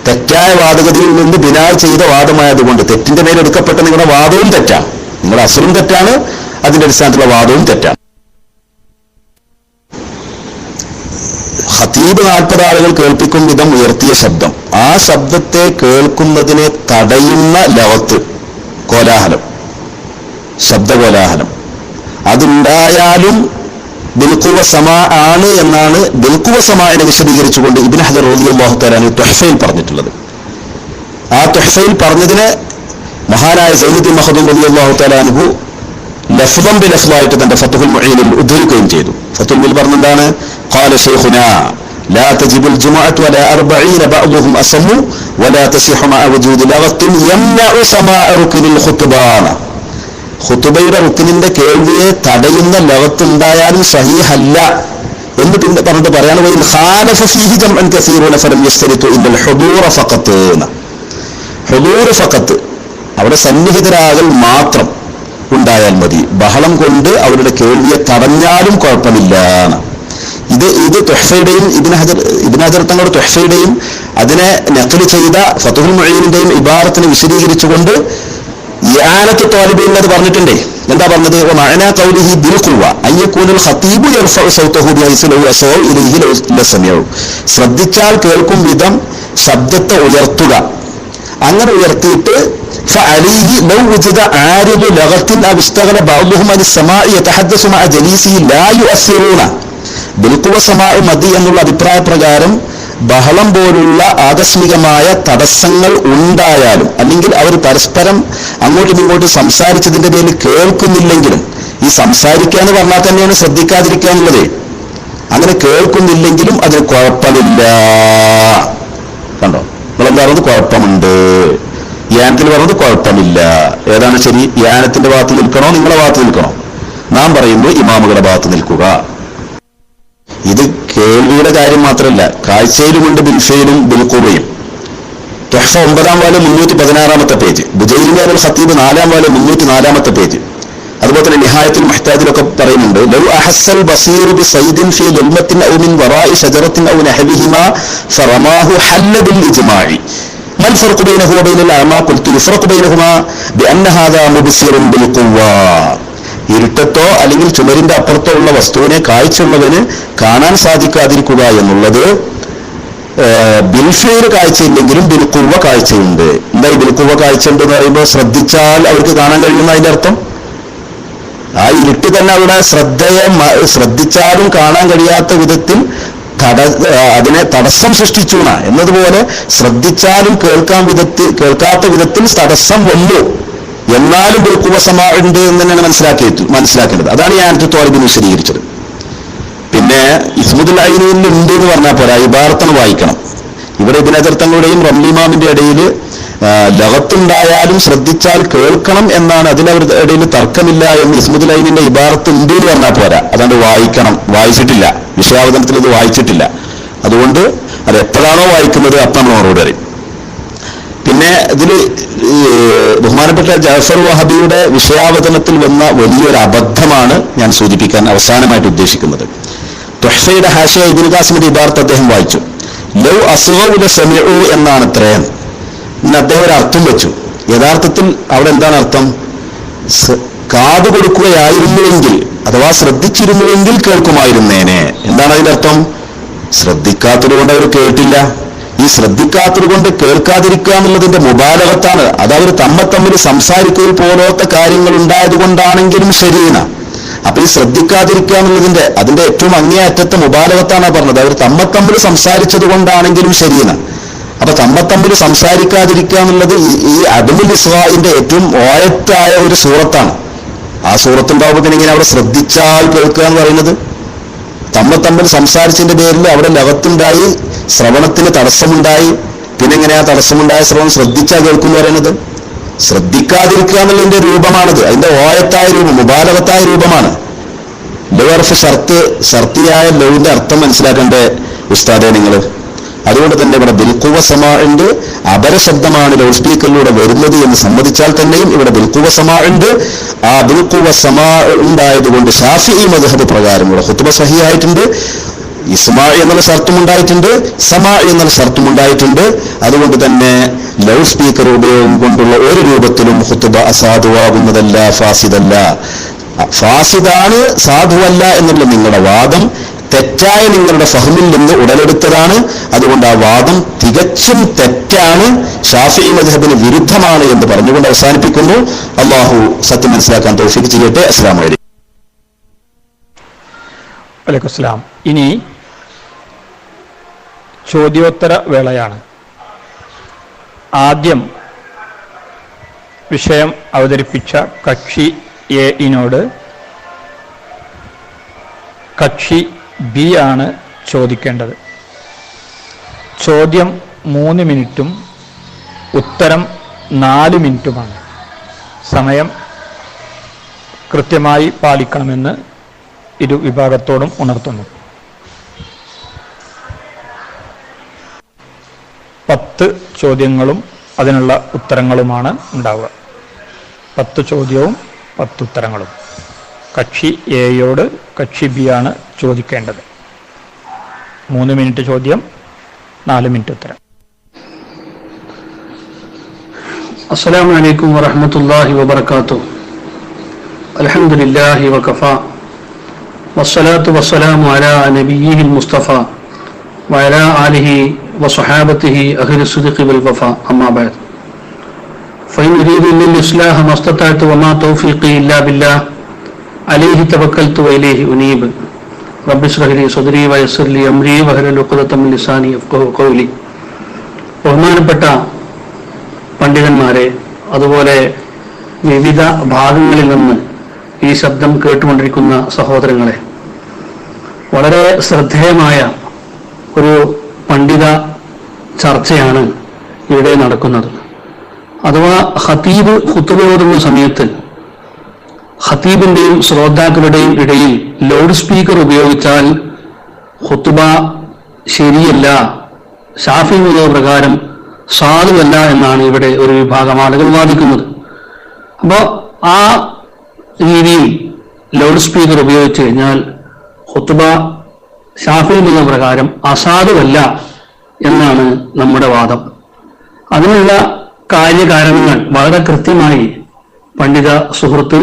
തെറ്റായ വാദഗതിയിൽ നിന്ന് ബിനാ ചെയ്ത വാദമായതുകൊണ്ട് തെറ്റിന്റെ മേലെടുക്കപ്പെട്ട നിങ്ങളുടെ വാദവും തെറ്റാണ്, നിങ്ങളുടെ അസലും തെറ്റാണ്, അതിന്റെ അടിസ്ഥാനത്തിലുള്ള വാദവും തെറ്റാണ്. ഖതീബ് 40 ആളുകൾ കേൾപ്പിക്കും വിധം ഉയർത്തിയ ശബ്ദം, ആ ശബ്ദത്തെ കേൾക്കുന്നതിനെ തടയുന്ന ലവത്ത്, കോലാഹലം, ശബ്ദകോലാഹലം, അതുണ്ടായാലും ബിൽക്കുവ സമാ ആണ് എന്നാണ് ബിൽക്കുവ സമാഇനെ വിശദീകരിച്ചുകൊണ്ട് ഇബ്നു ഹജർ റളിയല്ലാഹു തആല അൻഹു തുഹ്ഫയിൽ പറഞ്ഞിട്ടുള്ളത്. ആ തുഹ്ഫയിൽ പറഞ്ഞതിന് മഹാനായ സയ്യിദ് മഖ്ദൂം റളിയല്ലാഹു തആല അൻഹു ലഫ്ദൻ ബിലഫ്ദായിട്ട് തന്റെ ഫത്ഹുൽ മുഈനിൽ ഉദ്ധരിക്കുകയും ചെയ്തു. ഫത്ഹുൽ മുഈനിൽ പറഞ്ഞെന്താണ്, ഖാല ശൈഖുനാ ലാ തജിബുൽ ജുമുഅത്തു വലാ 40 ബഅ്ദുഹും അസമു വലാ തസിഹു മഅ വജൂദി ലഗത്തിൻ യംനഉ സമാഅ റുക്നിൽ ഖുത്ബാന. ഖുത്ബയുടെ റുക്നിന്റെ കേൾവിയെ തടയുന്ന ലഗത്തുണ്ടായാലും സഹീഹല്ല എന്ന് പിന്നെ പറഞ്ഞിട്ട് പറയാണ്, വൈൻ ഖാലഫ ഫീഹി ജംഅൻ കസീറുന ഫലം യസ്തരിതു ഇല്ലൽ ഹുദൂറ ഫഖത്ത്. ഹുദൂർ ഫഖത്ത്, അവിടെ സന്നിഹിതരാകൽ മാത്രം ഉണ്ടായാൽ മതി, ബഹളം കൊണ്ട് അവരുടെ കേൾവിയെ തടഞ്ഞാലും കുഴപ്പമില്ല. ഇത് തുഹ്ഫയുടെയും ഇബ്നു ഹജർ തങ്ങളുടെ തുഹ്ഫയുടെയും അതിനെ നഖൽ ചെയ്ത ഫതുഹുൽ മുഈനിന്റെയും ഇബാറത്തിനെ വിശദീകരിച്ചുകൊണ്ട് ഇആനത്തു ത്വാലിബീൻ അത് പറഞ്ഞിട്ടുണ്ട്. എന്താ പറഞ്ഞത്? വമഅനാ ഖൗലിഹി ബിൽ ഖുവ്വ അയ്യകൂനുൽ ഖതീബു യർഫഉ സൗതഹു ബിഹൈസു ലൗ അസൗ ഇലൈഹി ലസമിഉ. ശ്രദ്ധിച്ചാൽ കേൾക്കും വിധം ശബ്ദത്തെ ഉയർത്തുക. അങ്ങനെ ഉയർത്തിയിട്ട് فعليه لو وجد عارض لغة أو اشتغل بعضهم عن السماع يتحدث مع جليسه لا يؤثرون. ബിൽഖുവ സമാഅ മദി എന്നുള്ള അഭിപ്രായ പ്രകാരം ബഹളം പോലുള്ള ആകസ്മികമായ തടസ്സങ്ങൾ ഉണ്ടായാലും അല്ലെങ്കിൽ അവർ പരസ്പരം അങ്ങോട്ടും ഇങ്ങോട്ടും സംസാരിച്ചതിന്റെ പേരിൽ കേൾക്കുന്നില്ലെങ്കിലും, ഈ സംസാരിക്കുക എന്ന് പറഞ്ഞാൽ തന്നെയാണ് ശ്രദ്ധിക്കാതിരിക്കുക എന്നുള്ളത്. അങ്ങനെ കേൾക്കുന്നില്ലെങ്കിലും അതിന് കുഴപ്പമില്ല. കണ്ടോ, നിങ്ങളെന്താ പറഞ്ഞത്? കുഴപ്പമുണ്ട്. യാനത്തിൽ പറഞ്ഞത് കുഴപ്പമില്ല. ഏതാണ് ശരി? യാനത്തിന്റെ ഭാഗത്ത് നിൽക്കണോ നിങ്ങളെ ഭാഗത്ത് നിൽക്കണോ? നാം പറയുമ്പോൾ ഇമാമുകളുടെ ഭാഗത്ത് നിൽക്കുക. ഇത് കേൾവിയുടെ കാര്യം മാത്രമല്ല, കാഴ്ചയിലുമുണ്ട് ബിൽഫയിലും ബിൽഖുവയും. തുഹ്ഫ 9-ാം വാല്യം 316-ാമത്തെ പേജ്, ബുജൈലിമി അൽ ഖതീബ് 4-ാം വാല്യം 304-ാമത്തെ പേജ്. അതുപോലെ തന്നെ നിഹായത്തുൽ മുഹ്താജിലൊക്കെ പറയുന്നുണ്ട്, ലൗ അഹസ്സൽ ബസീറു ബിസൈദിൻ ഫീ ദുൽമത്തിൻ ഔ മിൻ വറാഇ ശജറത്തിൻ ഔ നഹവിഹിമാ ഫറമാഹു ഹല്ല ബിൽ ഇജ്മാഇ മൽ ഫർഖു ബൈനഹു വ ബൈനൽ അഅമാ ഖുൽതു യുഫറഖു ബൈനഹുമാ ബിഅന്ന ഹാദാ മുബ്സിറുൻ ബിൽ ഖുവ്വ. ഇരുട്ടത്തോ അല്ലെങ്കിൽ ചുമരിന്റെ അപ്പുറത്തോ ഉള്ള വസ്തുവിനെ കാഴ്ചയുള്ളവന് കാണാൻ സാധിക്കാതിരിക്കുക എന്നുള്ളത് ബിൽഫയിൽ കാഴ്ചയില്ലെങ്കിലും ബിൽഖുവ്വ കാഴ്ചയുണ്ട്. എന്താ ഈ ബിൽഖുവ്വ കാഴ്ചയുണ്ട് എന്ന് പറയുമ്പോൾ ശ്രദ്ധിച്ചാൽ അവർക്ക് കാണാൻ കഴിയുന്ന അതിന്റെ അർത്ഥം ആ ഇരുട്ട് തന്നെ അവിടെ ശ്രദ്ധിച്ചാലും കാണാൻ കഴിയാത്ത വിധത്തിൽ അതിനെ തടസ്സം സൃഷ്ടിച്ചു എന്നതുപോലെ ശ്രദ്ധിച്ചാലും കേൾക്കാത്ത വിധത്തിൽ തടസ്സം വന്നു. എന്നാലും ബിൽഖുവ സമാഅ ഉണ്ട് എന്ന് തന്നെയാണ് മനസ്സിലാക്കേണ്ടത്. അതാണ് ഈ ആനത്തു ത്വാലിബിന് വിശദീകരിച്ചത്. പിന്നെ ഇസ്മുൽ ഐനിൽ ഉണ്ട് എന്ന് പറഞ്ഞാൽ പോരാ, ഇബാറത്താണ് വായിക്കണം. ഇവിടെ ഇബ്നു ഹജർ തങ്ങളുടെയും റംലി ഇമാമിന്റെ ഇടയിൽ ലഗത്തുണ്ടായാലും ശ്രദ്ധിച്ചാൽ കേൾക്കണം എന്നാണ്. അതിലവരുടെ ഇടയിൽ തർക്കമില്ല എന്ന് ഇസ്മുൽ ഐനിന്റെ ഇബാറത്ത് ഉണ്ട് എന്ന് പറഞ്ഞാൽ പോരാ, അതുകൊണ്ട് വായിക്കണം. വായിച്ചിട്ടില്ല, വിഷയാവതരണത്തിൽ ഇത് വായിച്ചിട്ടില്ല. അതുകൊണ്ട് അത് എപ്പോഴാണോ വായിക്കുന്നത് അപ്പം നമ്മൾ മറുപടി അറിയും. പിന്നെ ഇതിൽ ബഹുമാനപ്പെട്ട ജഅഫർ വഹബിയുടെ വിഷയാവതരണത്തിൽ വന്ന വലിയൊരു അബദ്ധമാണ് ഞാൻ സൂചിപ്പിക്കാൻ അവസാനമായിട്ട് ഉദ്ദേശിക്കുന്നത്. തുഹ്ഫയുടെ ഹാഷിയ ഇബ്നു ഖാസിമിന്റെ ഇബാറത്ത് അദ്ദേഹം വായിച്ചു. ലൗ അസ്ഗഉ ലസമിഉ എന്നാണ് അത്രയും. ഇന്ന് അദ്ദേഹം ഒരു അർത്ഥം വെച്ചു. യഥാർത്ഥത്തിൽ അവിടെ എന്താണ് അർത്ഥം? കാത് കൊടുക്കുകയായിരുന്നുവെങ്കിൽ അഥവാ ശ്രദ്ധിച്ചിരുന്നുവെങ്കിൽ കേൾക്കുമായിരുന്നേനെ. എന്താണ് അതിന്റെ അർത്ഥം? ശ്രദ്ധിക്കാത്തത് കൊണ്ട് അവർ കേട്ടില്ല. ഈ ശ്രദ്ധിക്കാത്തത് കൊണ്ട് കേൾക്കാതിരിക്കുക എന്നുള്ളതിന്റെ മുബാലഗത്താണ്. അത് അവർ തമ്മിൽ സംസാരിക്കുക പോലത്തെ കാര്യങ്ങൾ ഉണ്ടായത് കൊണ്ടാണെങ്കിലും ശരിയാണ്. അപ്പൊ ഈ ശ്രദ്ധിക്കാതിരിക്കുക എന്നുള്ളതിന്റെ അതിന്റെ ഏറ്റവും അങ്ങേയറ്റത്തെ മുബാലഗത്താണ് പറഞ്ഞത്. അവർ തമ്മിൽ സംസാരിച്ചത് കൊണ്ടാണെങ്കിലും ശരിയാണ്. അപ്പൊ തമ്മിൽ സംസാരിക്കാതിരിക്കുക എന്നുള്ളത് ഈ അദമുൽ ഇസ്റാഇന്റെ ഏറ്റവും ഓയത്തായ ഒരു സൂറത്താണ്. ആ സൂറത്തുണ്ടാവുമ്പോൾ പിന്നെ ഇങ്ങനെ അവിടെ ശ്രദ്ധിച്ചാൽ കേൾക്കുക എന്ന് പറയുന്നത്, തമ്മിൽ സംസാരിച്ചതിന്റെ പേരിൽ അവിടെ ലഗത്തുണ്ടായി, ശ്രവണത്തിന് തടസ്സമുണ്ടായി. പിന്നെ എങ്ങനെയാ തടസ്സമുണ്ടായ ശ്രവണം ശ്രദ്ധിച്ചാൽ കേൾക്കും എന്ന് പറയുന്നത്? ശ്രദ്ധിക്കാതിരിക്കുക എന്നുള്ളതിന്റെ രൂപമാണത്. അതിന്റെ ഓയത്തായ രൂപം, മുബാലഗത്തായ രൂപമാണ്. ലൗർഫ് ഷർത്തിയായ ലൗവിന്റെ അർത്ഥം മനസ്സിലാക്കേണ്ട ഉസ്താദെ നിങ്ങൾ. അതുകൊണ്ട് തന്നെ ഇവിടെ ബിൽഖുവ സമാഅുണ്ട്, അപരശബ്ദമാണ് ലൗഡ് സ്പീക്കറിലൂടെ വരുന്നത് എന്ന് സമ്മതിച്ചാൽ തന്നെയും ഇവിടെ ബിൽഖുവ സമാഅുണ്ട്. ആ ബിൽഖുവ സമാഅ ഉണ്ടായതുകൊണ്ട് ശാഫിഈ മദ്ഹബ് പ്രകാരം ഇവിടെ ഖുത്ബ സഹിഹായിട്ടുണ്ട്. ഇസ്മാഇ എന്നുള്ള ഷർത്തും ഉണ്ടായിട്ടുണ്ട്, സമാഇ എന്നുള്ള ഷർത്തും ഉണ്ടായിട്ടുണ്ട്. അതുകൊണ്ട് തന്നെ ലൗഡ് സ്പീക്കർ ഉപയോഗം കൊണ്ടുള്ള ഒരു രൂപത്തിലും ഖുത്ബ അസാധുവാകുന്നതല്ല, ഫാസിദല്ല. ഫാസിദാണ്, സാധുവല്ല എന്നുള്ള നിങ്ങളുടെ വാദം തെറ്റായ നിങ്ങളുടെ ഫഹ്മിൽ നിന്ന് ഉടലെടുത്തതാണ്. അതുകൊണ്ട് ആ വാദം തികച്ചും തെറ്റാണ്, ശാഫിഈ മദ്ഹബിന് വിരുദ്ധമാണ് എന്ന് പറഞ്ഞുകൊണ്ട് അവസാനിപ്പിക്കുന്നു. അല്ലാഹു സത്യം മനസ്സിലാക്കാൻ തൗഫീഖ് ചെയ്യട്ടെ. അസ്സലാമു അലൈക്കും. വലൈക്കും അസ്സലാം. ഇനി ചോദ്യോത്തര വേളയാണ്. ആദ്യം വിഷയം അവതരിപ്പിച്ച കക്ഷി എയിനോട് കക്ഷി ബി ആണ് ചോദിക്കേണ്ടത്. ചോദ്യം 3 മിനിറ്റും ഉത്തരം 4 മിനിറ്റുമാണ്. സമയം കൃത്യമായി പാലിക്കണമെന്ന് ഇരു വിഭാഗത്തോടും ഉണർത്തുന്നു. 10 ചോദ്യങ്ങളും അതിനുള്ള ഉത്തരങ്ങളുമാണ് ഉണ്ടാവുക. 10 ചോദ്യവും 10 ഉത്തരങ്ങളും. കക്ഷി എയോട് കക്ഷി ബി ആണ് ചോദിക്കേണ്ടത്. 3 മിനിറ്റ് ചോദ്യം, 4 മിനിറ്റ് ഉത്തരം. അസ്സലാമു അലൈക്കും വറഹ്മത്തുള്ളാഹി വബറകാതുഹു. അൽഹംദുലില്ലാഹി വകഫാ വസ്സലാത്തു വസ്സലാമു അലാ നബിയ്യിഹിൽ മുസ്തഫ വഅലാ ആലിഹി വസ്വഹാബത്തിഹി അഹ്ലി സ്ദിഖി വൽ വഫാ. അമ്മാ ബഅദ്. ഫഇൻ ഉരീദു ഇല്ലൽ ഇസ്ലാഹ മസ്തതഅതു വമാ തൗഫീഖി ഇല്ലാ ബില്ലാഹ് അലൈഹി തവക്കൽതു വഇലൈഹി ഉനീബ്. റബ്ബി ഇശ്റഹ് ലി സദ്രി വയസ്സിർ ലി അംരി വഹ്ലുൽ ഉഖ്ദതം മിൻ ലിസാനി യഫ്ഖഹു ഖൗലി. ബഹുമാനപ്പെട്ട പണ്ഡിതന്മാരെ, അതുപോലെ വിവിധ ഭാഗങ്ങളിൽ നിന്ന് ഈ ശബ്ദം കേട്ടുകൊണ്ടിരിക്കുന്ന സഹോദരങ്ങളെ, വളരെ ശ്രദ്ധേയമായ ഒരു പണ്ഡിത ചർച്ചയാണ് ഇവിടെ നടക്കുന്നത്. അഥവാ ഖതീബ് ഖുത്ബ ഓതുന്ന സമയത്ത് ഖതീബിന്റെയും ശ്രോതാക്കളുടെയും ഇടയിൽ ലൗഡ് സ്പീക്കർ ഉപയോഗിച്ചാൽ ഖുത്ബ ശരിയല്ല, ശാഫി മദ്ഹബ് പ്രകാരം സാധുവല്ല എന്നാണ് ഇവിടെ ഒരു വിഭാഗം ആളുകൾ വാദിക്കുന്നത്. അപ്പോൾ ആ രീതിയിൽ ലൗഡ് സ്പീക്കർ ഉപയോഗിച്ച് കഴിഞ്ഞാൽ ഖുത്ബ ശാഫി മദ്ഹബ് പ്രകാരം അസാധുവല്ല എന്നാണ് നമ്മുടെ വാദം. അതിനുള്ള കാര്യകാരണങ്ങൾ വളരെ കൃത്യമായി പണ്ഡിത സുഹൃത്ത്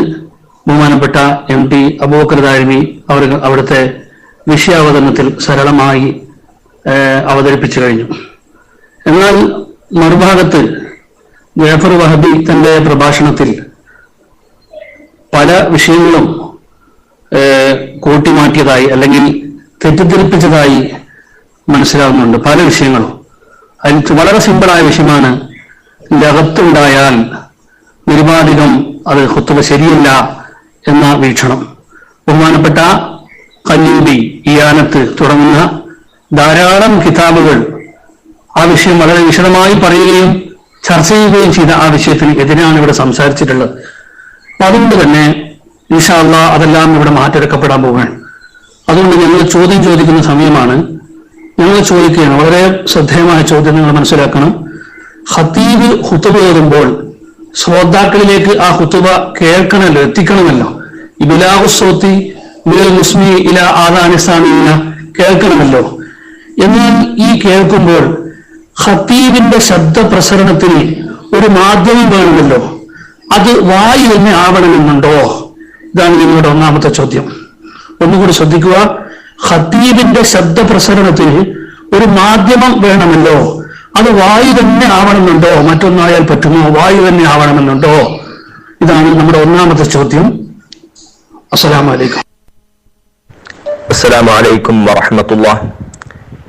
ബഹുമാനപ്പെട്ട MT അബൂബക്കർ ദാരിമി അവർ അവിടുത്തെ വിഷയാവതരണത്തിൽ സരളമായി അവതരിപ്പിച്ചു കഴിഞ്ഞു. എന്നാൽ മറുഭാഗത്ത് ജാഫർ വഹബി തന്റെ പ്രഭാഷണത്തിൽ പല വിഷയങ്ങളും കൂട്ടിമാറ്റിയതായി അല്ലെങ്കിൽ തെറ്റിദ്ധരിപ്പിച്ചതായി മനസ്സിലാവുന്നുണ്ട്. പല വിഷയങ്ങളും അതിൽ വളരെ സിമ്പിളായ വിഷയമാണ്, ലഗത്തുണ്ടായാൽ നിരുപാധികം അത് ഖുത്ബ ശരിയല്ല എന്ന വീക്ഷണം. ബഹുമാനപ്പെട്ട ഖല്ലൂബി, ഇയാനത്ത് തുടങ്ങുന്ന ധാരാളം കിതാബുകൾ ആ വിഷയം വളരെ വിശദമായി പറയുകയും ചർച്ച ചെയ്യുകയും ചെയ്ത ആ വിഷയത്തിന് എതിരാണ് ഇവിടെ സംസാരിച്ചിട്ടുള്ളത്. അപ്പൊ അതുകൊണ്ട് തന്നെ ഇൻഷാ അല്ലാഹ് അതെല്ലാം ഇവിടെ മാറ്റിയെടുക്കപ്പെടാൻ പോവുകയാണ്. അതുകൊണ്ട് ഞങ്ങൾ ചോദ്യം ചോദിക്കുന്ന സമയമാണ്. ഞങ്ങൾ ചോദിക്കുകയാണ്, വളരെ ശ്രദ്ധേയമായ ചോദ്യം നിങ്ങൾ മനസ്സിലാക്കണം. ഖതീബ് ഖുത്ബ ഓതുമ്പോൾ ശ്രോതാക്കളിലേക്ക് ആ ഖുത്ബ കേൾക്കണമല്ലോ, എത്തിക്കണമല്ലോ. ഇബ്ലാഗു സ്വൗതി മിനൽ മുസ്മി ഇലാ ആദാനി സാമിഈന കേൾക്കണമല്ലോ. എന്നാൽ ഈ കേൾക്കുമ്പോൾ ഖതീബിന്റെ ശബ്ദ പ്രസരണത്തിന് ഒരു മാധ്യമം വേണമല്ലോ, അത് വായു തന്നെ ആവണമെന്നുണ്ടോ? ഇതാണ് നിങ്ങളുടെ ഒന്നാമത്തെ ചോദ്യം. ഒന്നുകൂടി ശ്രദ്ധിക്കുക. ഖതീബിന്റെ ശബ്ദ പ്രസരണത്തിന് ഒരു മാധ്യമം വേണമല്ലോ, അത് വായു തന്നെ ആവണമെന്നുണ്ടോ? മറ്റൊന്നായാൽ പറ്റുമോ? വായു തന്നെ ആവണമെന്നുണ്ടോ? ഇതാണ് നമ്മുടെ ഒന്നാമത്തെ ചോദ്യം. അസ്സലാമു അലൈക്കും. അസ്സലാമു അലൈക്കും വറഹ്മത്തുള്ളാഹി.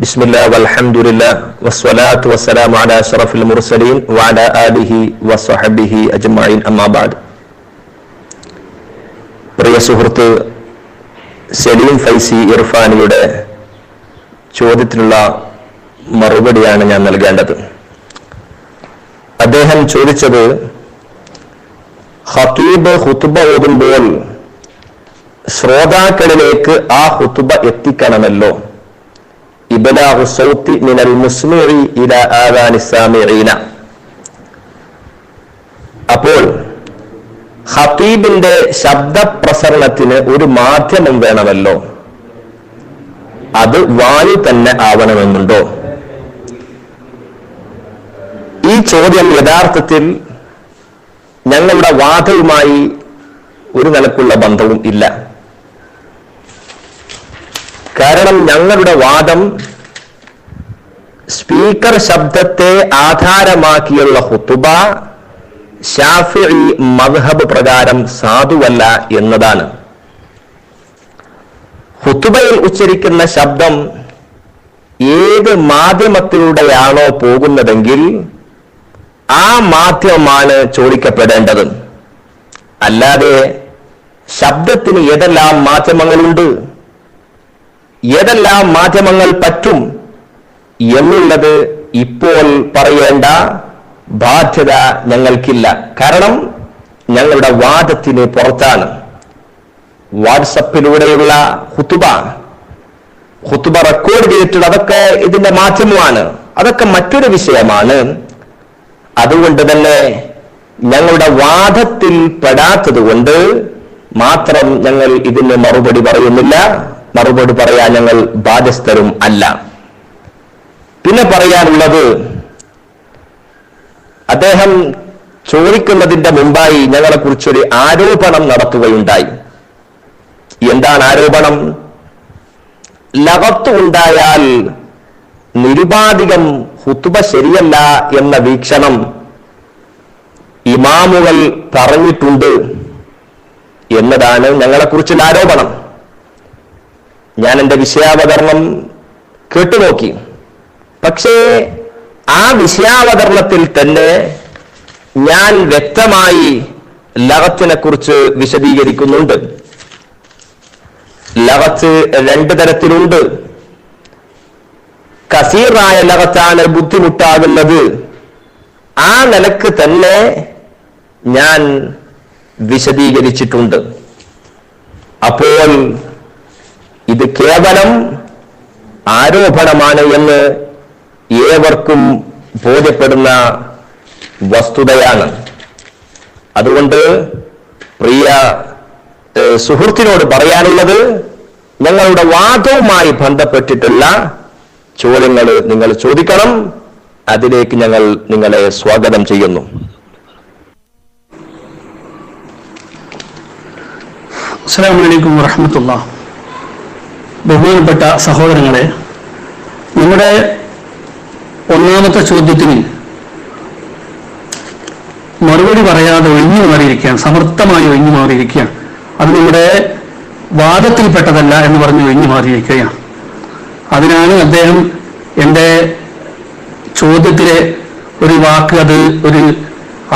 ബിസ്മില്ലാഹി വൽഹംദുലില്ലാഹി വസ്സലാത്തു വസ്സലാമു അലാ അശ്റഫിൽ മുർസലീൻ വഅലാ ആലിഹി വസ്വഹബിഹി അജ്മഈൻ. അമ്മാ ബഅദ്. പ്രിയ സുഹൃത്ത് സലീം ഫൈസി ഇർഫാനിയുടെ ചോദ്യത്തിനുള്ള മറുപടിയാണ് ഞാൻ നൽകേണ്ടത്. അദ്ദേഹം ചോദിച്ചത്, ഖതീബ് ഖുത്ബ ഓതുമ്പോൾ ശ്രോതാക്കളിലേക്ക് ആ ഖുത്ബ എത്തിക്കണമല്ലോ. ഇബ്ലാഗു സൗതി മിനൽ മുസ്മിഇ ഇലാ ആദാനി സാമിഈന. അപ്പോൾ ഖതീബിന്റെ ശബ്ദപ്രസരണത്തിന് ഒരു മാധ്യമം വേണമല്ലോ, അത് വായു തന്നെ ആവണമെന്നുണ്ടോ? ഈ ചോദ്യം യഥാർത്ഥത്തിൽ ഞങ്ങളുടെ വാദവുമായി ഒരു നിലക്കുള്ള ബന്ധവും ഇല്ല. കാരണം ഞങ്ങളുടെ വാദം സ്പീക്കർ ശബ്ദത്തെ ആധാരമാക്കിയുള്ള ഖുത്ബ ശാഫിഈ മദ്ഹബ് പ്രകാരം സാധുവല്ല എന്നതാണ്. ഖുത്ബയിൽ ഉച്ചരിക്കുന്ന ശബ്ദം ഏത് മാധ്യമത്തിലൂടെയാണോ പോകുന്നതെങ്കിൽ ആ മാധ്യമമാണ് ചോദിക്കപ്പെടേണ്ടത്. അല്ലാതെ ശബ്ദത്തിന് ഏതെല്ലാം മാധ്യമങ്ങളുണ്ട്, ഏതെല്ലാം മാധ്യമങ്ങൾ പറ്റും എന്നുള്ളത് ഇപ്പോൾ പറയേണ്ട ബാധ്യത ഞങ്ങൾക്കില്ല. കാരണം ഞങ്ങളുടെ വാദത്തിന് പുറത്താണ്. വാട്സപ്പിലൂടെയുള്ള ഖുത്ബ റെക്കോർഡ് ചെയ്തിട്ടുള്ള അതൊക്കെ ഇതിന്റെ മാധ്യമമാണ്, അതൊക്കെ മറ്റൊരു വിഷയമാണ്. അതുകൊണ്ട് തന്നെ ഞങ്ങളുടെ വാദത്തിൽ പെടാത്തത് കൊണ്ട് മാത്രം ഞങ്ങൾ ഇതിന് മറുപടി പറയുന്നില്ല. മറുപടി പറയാൻ ഞങ്ങൾ ബാധ്യസ്ഥരും അല്ല. പിന്നെ പറയാനുള്ളത്, അദ്ദേഹം ചോദിക്കുന്നതിന്റെ മുമ്പായി ഞങ്ങളെക്കുറിച്ചൊരു ആരോപണം നടത്തുകയുണ്ടായി. എന്താണ് ആരോപണം? ലഗത്ത് ഉണ്ടായാൽ നിരുപാധികം ഖുത്ബ ശരിയല്ല എന്ന വീക്ഷണം ഇമാമുകൾ പറഞ്ഞിട്ടുണ്ട് എന്നതാണ് ഞങ്ങളെക്കുറിച്ചുള്ള ആരോപണം. ഞാൻ എൻ്റെ വിഷയാവതരണം കേട്ടുനോക്കി. പക്ഷേ ആ വിഷയാവതരണത്തിൽ തന്നെ ഞാൻ വ്യക്തമായി ലഗത്തിനെ കുറിച്ച് വിശദീകരിക്കുന്നുണ്ട്. ലഗത്ത് രണ്ട് തരത്തിലുണ്ട്. കസീറായ ലഗത്താണ് ബുദ്ധിമുട്ടാകുന്നത്. ആ നിലക്ക് തന്നെ ഞാൻ വിശദീകരിച്ചിട്ടുണ്ട്. അപ്പോൾ ഇത് കേവലം ആരോപണമാണ് എന്ന് ഏവർക്കും ബോധ്യപ്പെടുന്ന വസ്തുതയാണ്. അതുകൊണ്ട് പ്രിയ സുഹൃത്തിനോട് പറയാനുള്ളത്, ഞങ്ങളുടെ വാദവുമായി ബന്ധപ്പെട്ടിട്ടുള്ള ചോദ്യങ്ങൾ നിങ്ങൾ ചോദിക്കണം. അതിലേക്ക് ഞങ്ങൾ നിങ്ങളെ സ്വാഗതം ചെയ്യുന്നു. അസ്സലാമു അലൈക്കും വറഹ്മത്തുള്ളാഹി. ബഹുമാനപ്പെട്ട സഹോദരങ്ങളെ, നമ്മുടെ ഒന്നാമത്തെ ചോദ്യത്തിന് മറുപടി പറയാതെ ഒഴിഞ്ഞു മാറിയിരിക്കുകയാണ്, സമർത്ഥമായി ഒഴിഞ്ഞു മാറിയിരിക്കുകയാണ്. അത് നമ്മുടെ വാദത്തിൽപ്പെട്ടതല്ല എന്ന് പറഞ്ഞ് ഒഴിഞ്ഞു മാറിയിരിക്കുകയാണ്. അതിനാണ് അദ്ദേഹം എൻ്റെ ചോദ്യത്തിലെ ഒരു വാക്ക് അത് ഒരു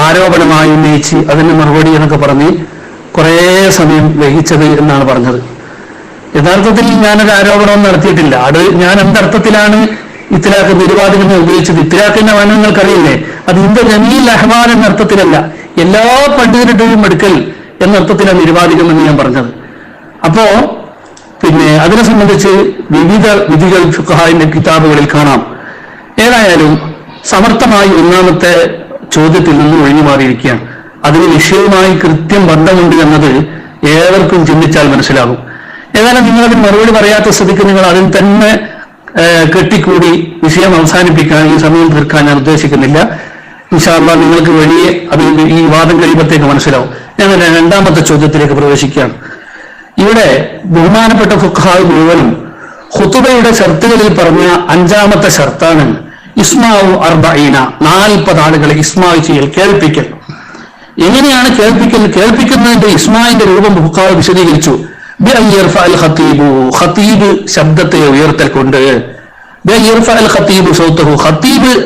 ആരോപണമായി ഉന്നയിച്ച് അതിന് മറുപടി എന്നൊക്കെ പറഞ്ഞ് കുറേ സമയം വഹിച്ചത് എന്നാണ് പറഞ്ഞത്. യഥാർത്ഥത്തിൽ ഞാനൊരു ആരോപണവും നടത്തിയിട്ടില്ല. അത് ഞാൻ എന്തർത്ഥത്തിലാണ് ഇത്തിലാഖ് നിരുപാധികം ഉപയോഗിച്ചത്? ഇത്തിലാഖിന്റെ വേണം നിങ്ങൾക്കറിയില്ലേ? അത് ഇന്ത്യ ജമീൽ അഹ്മാൻ എന്ന അർത്ഥത്തിലല്ല, എല്ലാ പണ്ഡിതരുടെയും എടുക്കൽ എന്നർത്ഥത്തിലാണ് നിരുപാധികം എന്ന് ഞാൻ പറഞ്ഞത്. അപ്പോ പിന്നെ അതിനെ സംബന്ധിച്ച് വിവിധ വിധികൾ ഫുഖഹായിന്റെ കിതാബുകളിൽ കാണാം. ഏതായാലും സമർത്ഥമായി ഒന്നാമത്തെ ചോദ്യത്തിൽ നിന്ന് ഒഴിഞ്ഞു മാറിയിരിക്കുകയാണ്. അതിന് വിഷയവുമായി കൃത്യം ബന്ധമുണ്ട് എന്നത് ഏവർക്കും ചിന്തിച്ചാൽ മനസ്സിലാകും. ഏതായാലും നിങ്ങളതിന് മറുപടി പറയാത്ത സ്ഥിതിക്ക് നിങ്ങൾ അതിൽ തന്നെ കെട്ടിക്കൂടി വിഷയം അവസാനിപ്പിക്കാൻ, ഈ സമയം തീർക്കാൻ ഞാൻ ഉദ്ദേശിക്കുന്നില്ല. ഇൻഷാ അല്ലാഹ് നിങ്ങൾക്ക് വലിയ അത് ഈ വാദം കഴിയുമ്പോഴത്തേക്ക് മനസ്സിലാവും. ഞാൻ രണ്ടാമത്തെ ചോദ്യത്തിലേക്ക് പ്രവേശിക്കുകയാണ്. ഇവിടെ ബഹുമാനപ്പെട്ട ഫുഖഹാവ് മുഴുവനും ഖുതുബയുടെ ഷർത്തുകളിൽ പറഞ്ഞ അഞ്ചാമത്തെ ഷർത്താണ് ഇസ്മാഉ അർബഈന, 40 ആളുകളെ ഇസ്മാഉ ചെയ്യൽ, കേൾപ്പിക്കൽ. എങ്ങനെയാണ് കേൾപ്പിക്കുന്നതിന്റെ ഇസ്മാഇന്റെ രൂപം ഫുഖഹാവ് വിശദീകരിച്ചു. ഖതീബ് ശബ്ദത്തെ ഉയർത്തൽ കൊണ്ട്,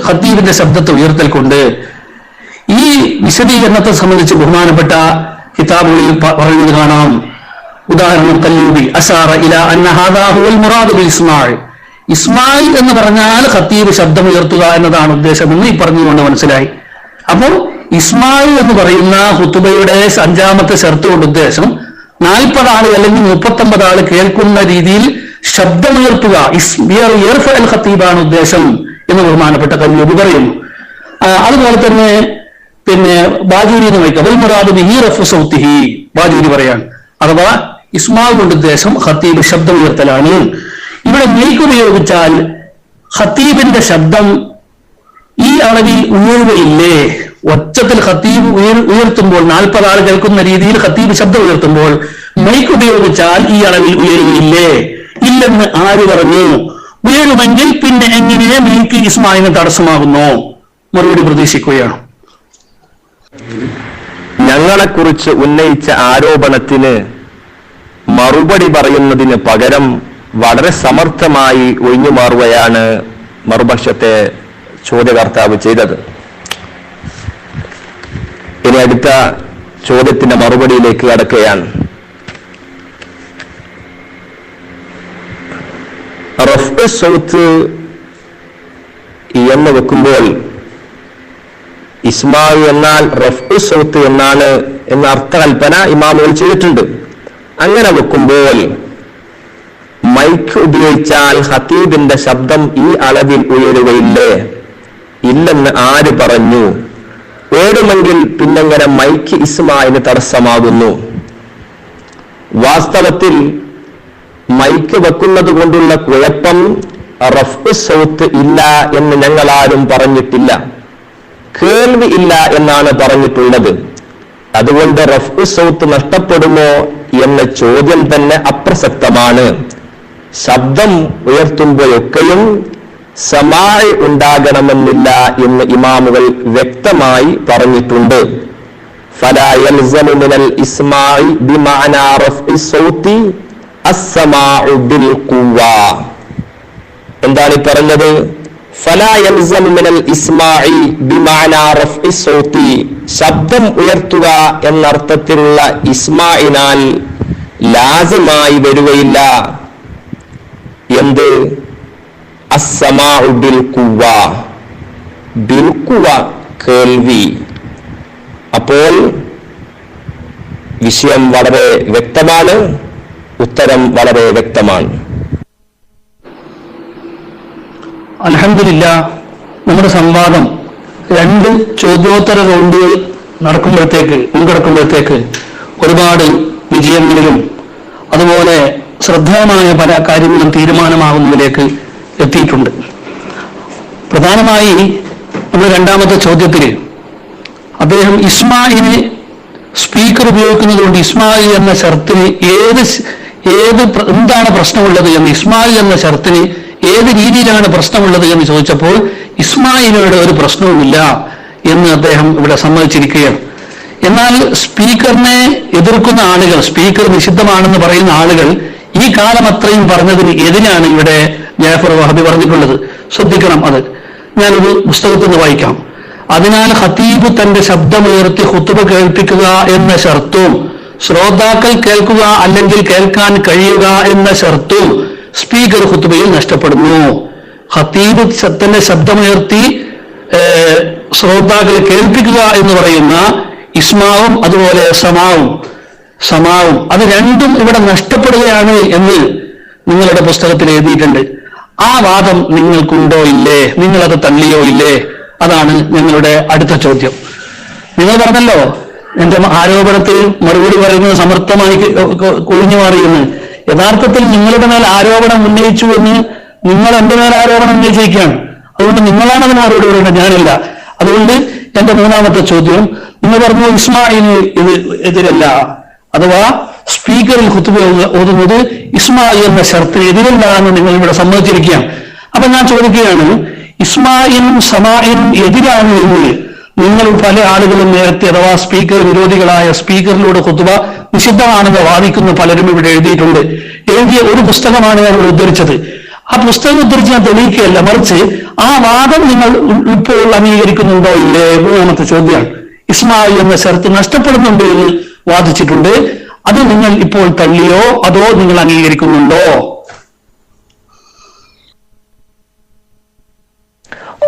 ഖതീബിന്റെ ശബ്ദത്തെ ഉയർത്തൽ കൊണ്ട്. ഈ വിശദീകരണത്തെ സംബന്ധിച്ച് ബഹുമാനപ്പെട്ട കിതാബുകളിൽ പറയുന്നത് കാണാം. ഉദാഹരണം കല്ലൂബി അശാറ ഇലാ അന്ന ഹാദാ ഹുവൽ മുറാദു ബിൽ ഇസ്മാഇ. ഇസ്മാഇൽ എന്ന് പറഞ്ഞാൽ ഖതീബ് ശബ്ദം ഉയർത്തുക എന്നതാണ് ഉദ്ദേശമെന്ന് ഈ പറഞ്ഞുകൊണ്ട് മനസ്സിലായി. അപ്പോൾ ഇസ്മാഇൽ എന്ന് പറയുന്ന ഖുതുബയുടെ അഞ്ചാമത്തെ ഷർത്ത് കൊണ്ട് ഉദ്ദേശം 40 ആള് അല്ലെങ്കിൽ 39 ആള് കേൾക്കുന്ന രീതിയിൽ ശബ്ദമുയർത്തുക, ഖതീബാണ് ഉദ്ദേശം എന്ന് ബഹുമാനപ്പെട്ട കല്ലൂബി പറയുന്നു. അതുപോലെ തന്നെ പിന്നെ ബാജൂരി എന്ന് വായിക്കാം, ബാജൂരി പറയാണ്, അഥവാ ഇസ്മാ കൊണ്ട് ഉദ്ദേശം ഖതീബ് ശബ്ദം ഉയർത്തലാണ്. ഇവിടെ മൈക്ക് ഉപയോഗിച്ചാൽ ഖതീബിന്റെ ശബ്ദം ഈ അളവിൽ ഉയരുകയില്ലേ? ഒച്ചത്തിൽ ഖതീബ് ഉയർത്തുമ്പോൾ 40 ആൾ കേൾക്കുന്ന രീതിയിൽ ഖതീബ് ശബ്ദം ഉയർത്തുമ്പോൾ മൈക്ക് ഉപയോഗിച്ചാൽ ഈ അളവിൽ ഉയരുകയില്ലേ? ഇല്ലെന്ന് ആര് പറഞ്ഞു? ഉയരുമെങ്കിൽ പിന്നെ എങ്ങനെ മൈക്ക് ഇസ്മായിന് തടസ്സമാകുന്നു? മറുപടി പ്രതീക്ഷിക്കുകയാണ്. ഞങ്ങളെക്കുറിച്ച് ഉന്നയിച്ച ആരോപണത്തിന് മറുപടി പറയുന്നതിന് പകരം വളരെ സമർത്ഥമായി ഒഴിഞ്ഞുമാറുകയാണ് മറുപക്ഷത്തെ ചോദ്യകർത്താവ് ചെയ്തത്. ഇനി അടുത്ത ചോദ്യത്തിന്റെ മറുപടിയിലേക്ക് കടക്കുകയാണ്. റഫ്ഉ സൗത്ത് എന്ന് വെക്കുമ്പോൾ ഇസ്മാഉ എന്നാൽ റഫ്ഉ സൗത്ത് എന്നാണ് എന്ന അർത്ഥകൽപ്പന ഇമാമുകൾ ചെയ്തിട്ടുണ്ട്. അങ്ങനെ വെക്കുമ്പോൾ മൈക്ക് ഉപയോഗിച്ചാൽ ഖതീബിന്റെ ശബ്ദം ഈ അളവിൽ ഉയരുകയില്ലേ? ഇല്ലെന്ന് ആര് പറഞ്ഞു? ഉയരുമെങ്കിൽ പിന്നെങ്ങനെ മൈക്ക് ഇസ്മായിന് തടസ്സമാകുന്നു? വാസ്തവത്തിൽ മൈക്ക് വെക്കുന്നത് കൊണ്ടുള്ള കുഴപ്പം റഫ്ഉ സൗത്ത് ഇല്ല എന്ന് ഞങ്ങളാരും പറഞ്ഞിട്ടില്ല. കേൾവി ഇല്ല എന്നാണ് പറഞ്ഞിട്ടുള്ളത്. അതുകൊണ്ട് റഫ്ഉ സൗത്ത് നഷ്ടപ്പെടുമോ എന്ന ചോദ്യം തന്നെ അപ്രസക്തമാണ്. ശബ്ദം ഉയർത്തുമ്പോഴൊക്കെയും സമാഇ ഉണ്ടാകണമെന്നില്ല എന്ന് ഇമാമുകൾ വ്യക്തമായി പറഞ്ഞിട്ടുണ്ട്. ഫലാ യൽസമു മിനൽ ഇസ്മാഇ ബിമഅനാ റഫ്ഇ സൗതി അസ്സമാഉ ബിൽ ഖുവ്വ. എന്താണ് പറഞ്ഞത്? ഫലാ യൽസമു മിനൽ ഇസ്മാഇ ബിമഅനാ റഫ്ഇ സൗതി, ശബ്ദം ഉയർത്തുക എന്നർത്ഥത്തിലുള്ള ഇസ്മാഇനാൽ ലാസിമായി വരികയില്ല. എന്ത്? അസ്സമാഉ ബിൽ ഖുവ്വ, ബിൽ ഖുവ്വ കേൾവി. അപ്പോൾ വിഷയം വളരെ വ്യക്തമാണ്, ഉത്തരം വളരെ വ്യക്തമാണ്. അൽഹംദുലില്ലാഹ്, നമ്മുടെ സംവാദം 2 ചോദ്യോത്തര റൗണ്ടുകൾ മുൻകടക്കുമ്പോഴത്തേക്ക് ഒരുപാട് വിജയങ്ങളിലും അതുപോലെ ശ്രദ്ധേയമായ പല കാര്യങ്ങളും തീരുമാനമാകുന്നതിലേക്ക് എത്തിയിട്ടുണ്ട്. പ്രധാനമായി നമ്മുടെ 2ാമത്തെ ചോദ്യത്തിൽ അദ്ദേഹം ഇസ്മാഇന് സ്പീക്കർ ഉപയോഗിക്കുന്നത് കൊണ്ട് ഇസ്മാഇ എന്ന ഷർത്തിന് എന്താണ് പ്രശ്നമുള്ളത് എന്ന്, ഇസ്മാഇ എന്ന ഷർത്തിന് ഏത് രീതിയിലാണ് പ്രശ്നമുള്ളത് എന്ന് ചോദിച്ചപ്പോൾ ഇസ്മായിലിനോട് ഒരു പ്രശ്നവുമില്ല എന്ന് അദ്ദേഹം ഇവിടെ സമ്മതിച്ചിരിക്കുകയാണ്. എന്നാൽ സ്പീക്കറിനെ എതിർക്കുന്ന ആളുകൾ, സ്പീക്കർ നിഷിദ്ധമാണെന്ന് പറയുന്ന ആളുകൾ ഈ കാലം അത്രയും പറഞ്ഞതിന് എതിരാണ് ഇവിടെ ജാഫർ വഹബി പറഞ്ഞിട്ടുള്ളത്. ശ്രദ്ധിക്കണം, അത് ഞാനൊരു പുസ്തകത്തിൽ നിന്ന് വായിക്കാം. അതിനാൽ ഖതീബ് തന്റെ ശബ്ദമുയർത്തി ഖുതുബ കേൾപ്പിക്കുക എന്ന ഷർത്തും ശ്രോതാക്കൾ കേൾക്കുക അല്ലെങ്കിൽ കേൾക്കാൻ കഴിയുക എന്ന ഷർത്തും സ്പീക്കർ ഖുതുബയിൽ നഷ്ടപ്പെടുന്നു. ഖതീബ് തന്റെ ശബ്ദമുയർത്തി ശ്രോതാക്കളെ കേൾപ്പിക്കുക എന്ന് പറയുന്ന ഇസ്മാവും അതുപോലെ സമാവും അത് രണ്ടും ഇവിടെ നഷ്ടപ്പെടുകയാണ് എന്ന് നിങ്ങളുടെ പുസ്തകത്തിൽ എഴുതിയിട്ടുണ്ട്. ആ വാദം നിങ്ങൾക്കുണ്ടോ ഇല്ലേ? നിങ്ങളത് തള്ളിയോ ഇല്ലേ? അതാണ് ഞങ്ങളുടെ അടുത്ത ചോദ്യം. നിങ്ങൾ പറഞ്ഞല്ലോ എന്റെ ആരോപണത്തിൽ മറുപടി പറയുന്നത് സമർത്ഥമായി കൊഴിഞ്ഞു മാറിയെന്ന്. യഥാർത്ഥത്തിൽ നിങ്ങളുടെ മേൽ ആരോപണം ഉന്നയിച്ചു എന്ന് നിങ്ങൾ എന്റെ മേൽ ആരോപണം ഉന്നയിച്ചിരിക്കുകയാണ്. അതുകൊണ്ട് നിങ്ങളാണ് അതിന് മറുപടി പറയേണ്ടത്, ഞാനല്ല. അതുകൊണ്ട് എന്റെ 3ാമത്തെ ചോദ്യം, നിങ്ങൾ പറഞ്ഞു ഇസ്മായിലിന് ഇത് എതിരല്ല, അഥവാ സ്പീക്കറിൽ ഖുതുബ ഓതുന്നത് ഇസ്മായിൽ എന്ന ഷർത്തിന് എതിരല്ല എന്ന് നിങ്ങൾ ഇവിടെ സമ്മതിച്ചിരിക്കുകയാണ്. അപ്പൊ ഞാൻ ചോദിക്കുകയാണ്, ഇസ്മായിലും സമായിലും എതിരാണ് എന്ന് നിങ്ങൾ പല ആളുകളും നേരത്തെ, അഥവാ സ്പീക്കർ വിരോധികളായ സ്പീക്കറിലൂടെ ഖുതുബ നിഷിദ്ധമാണെന്ന് വാദിക്കുന്ന പലരും ഇവിടെ എഴുതിയിട്ടുണ്ട്. എഴുതിയ ഒരു പുസ്തകമാണ് ഞാൻ ഇവിടെ ഉദ്ധരിച്ചത്. ആ പുസ്തകം ഉദ്ധരിച്ച് ഞാൻ തെളിയിക്കുകയല്ല, മറിച്ച് ആ വാദം നിങ്ങൾ ഇപ്പോൾ അംഗീകരിക്കുന്നുണ്ടോ ഇല്ലേ? 3ാമത്തെ ചോദ്യമാണ്. ഇസ്മായിൽ എന്ന ഷർത്ത് നഷ്ടപ്പെടുന്നുണ്ട് എന്ന് വാദിച്ചിട്ടുണ്ട്. അത് നിങ്ങൾ ഇപ്പോൾ തള്ളിയോ അതോ നിങ്ങൾ അംഗീകരിക്കുന്നുണ്ടോ?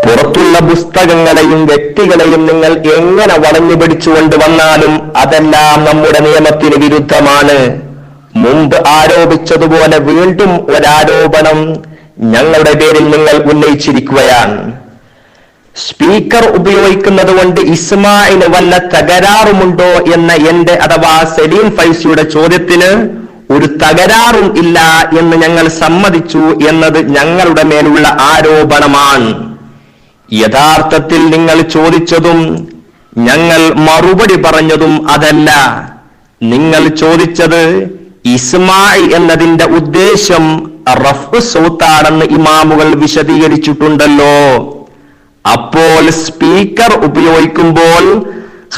പുറത്തുള്ള പുസ്തകങ്ങളെയും വ്യക്തികളെയും നിങ്ങൾ എങ്ങനെ വളഞ്ഞു പിടിച്ചുകൊണ്ട് വന്നാലും അതെല്ലാം നമ്മുടെ നിയമത്തിന് വിരുദ്ധമാണ്. മുമ്പ് ആരോപിച്ചതുപോലെ വീണ്ടും ഒരാരോപണം ഞങ്ങളുടെ പേരിൽ നിങ്ങൾ ഉന്നയിച്ചിരിക്കുകയാണ്. സ്പീക്കർ ഉപയോഗിക്കുന്നത് കൊണ്ട് ഇസ്മായിന് വല്ല തകരാറുമുണ്ടോ എന്ന എന്റെ അഥവാ സലീം ഫൈസിയുടെ ചോദ്യത്തിന് ഒരു തകരാറും ഇല്ല എന്ന് ഞങ്ങൾ സമ്മതിച്ചു എന്നത് ഞങ്ങളുടെ മേലുള്ള ആരോപണമാണ്. യഥാർത്ഥത്തിൽ നിങ്ങൾ ചോദിച്ചതും ഞങ്ങൾ മറുപടി പറഞ്ഞതും അതല്ല. നിങ്ങൾ ചോദിച്ചത് ഇസ്മാഇ എന്നതിന്റെ ഉദ്ദേശം റഫ്ഉ സൗത്താണെന്ന് ഇമാമുകൾ വിശദീകരിച്ചിട്ടുണ്ടല്ലോ. അപ്പോൾ സ്പീക്കർ ഉപയോഗിക്കുമ്പോൾ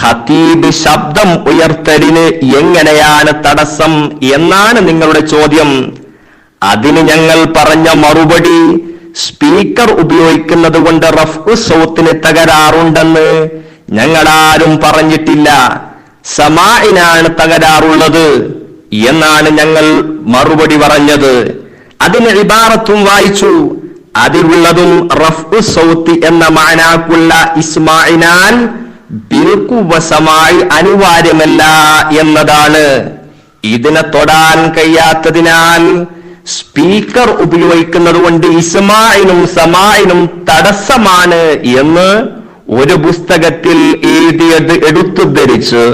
ഖതീബ് ശബ്ദം ഉയർത്തലിന് എങ്ങനെയാണ് തടസ്സം എന്നാണ് നിങ്ങളുടെ ചോദ്യം. അതിന് ഞങ്ങൾ പറഞ്ഞ മറുപടി, സ്പീക്കർ ഉപയോഗിക്കുന്നത് കൊണ്ട് റഫ്ഉ സൗത്തിന് തകരാറുണ്ടെന്ന് ഞങ്ങളാരും പറഞ്ഞിട്ടില്ല. സമാഇനാണ് തകരാറുള്ളത് എന്നാണ് ഞങ്ങൾ മറുപടി പറഞ്ഞത്. അതിന് ഇബാറത്തും വായിച്ചു. അതിലുള്ളതും റഫ്ഉ സൗത്തി എന്ന മാനാക്കുള്ള ഇസ്മാഇനാൽ ബിൽഖുവ സമാഇ അനിവാര്യമല്ല എന്നതാണ്. ഇതിനെ തൊടാൻ കഴിയാത്തതിനാൽ സ്പീക്കർ ഉപയോഗിക്കുന്നത് കൊണ്ട് ഇസ്മാഇനും സമാഇനും തടസ്സമാണ് എന്ന് ഒരു പുസ്തകത്തിൽ എഴുതിയത് എടുത്തുദ്ധരിച്ച്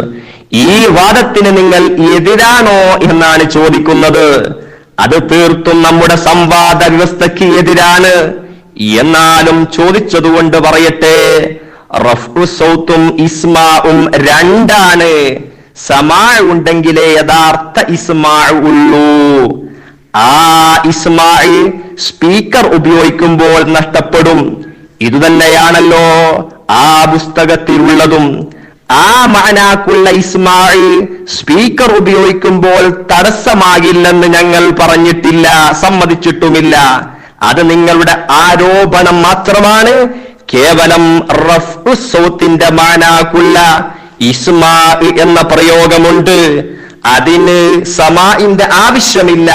ഈ വാദത്തിന് നിങ്ങൾ എതിരാണോ എന്നാണ് ചോദിക്കുന്നത്. അത് തീർത്തും നമ്മുടെ സംവാദ വ്യവസ്ഥയ്ക്ക് എതിരാണ്. എന്നാലും ചോദിച്ചതുകൊണ്ട് പറയട്ടെ, റഫ്ഉ സൗത്തും ഇസ്മാഉം രണ്ടാണ്. സമാ ഉണ്ടെങ്കിലേ യഥാർത്ഥ ഇസ്മാ ഉള്ളൂ. ആ ഇസ്മാ സ്പീക്കർ ഉപയോഗിക്കുമ്പോൾ നഷ്ടപ്പെടും. ഇതുതന്നെയാണല്ലോ ആ പുസ്തകത്തിലുള്ളതും. ആ മഅനാക്കുള്ള ഇസ്മാ സ്പീക്കർ ഉപയോഗിക്കുമ്പോൾ തടസ്സമാകില്ലെന്ന് ഞങ്ങൾ പറഞ്ഞിട്ടില്ല, സമ്മതിച്ചിട്ടുമില്ല. അത് നിങ്ങളുടെ ആരോപണം മാത്രമാണ്. കേവലം റഫ്ഉ സൗത്തിന്റെ മഅനാക്കുള്ള ഇസ്മാ എന്ന പ്രയോഗമുണ്ട്, അതിന് സമാഇന്റെ ആവശ്യമില്ല.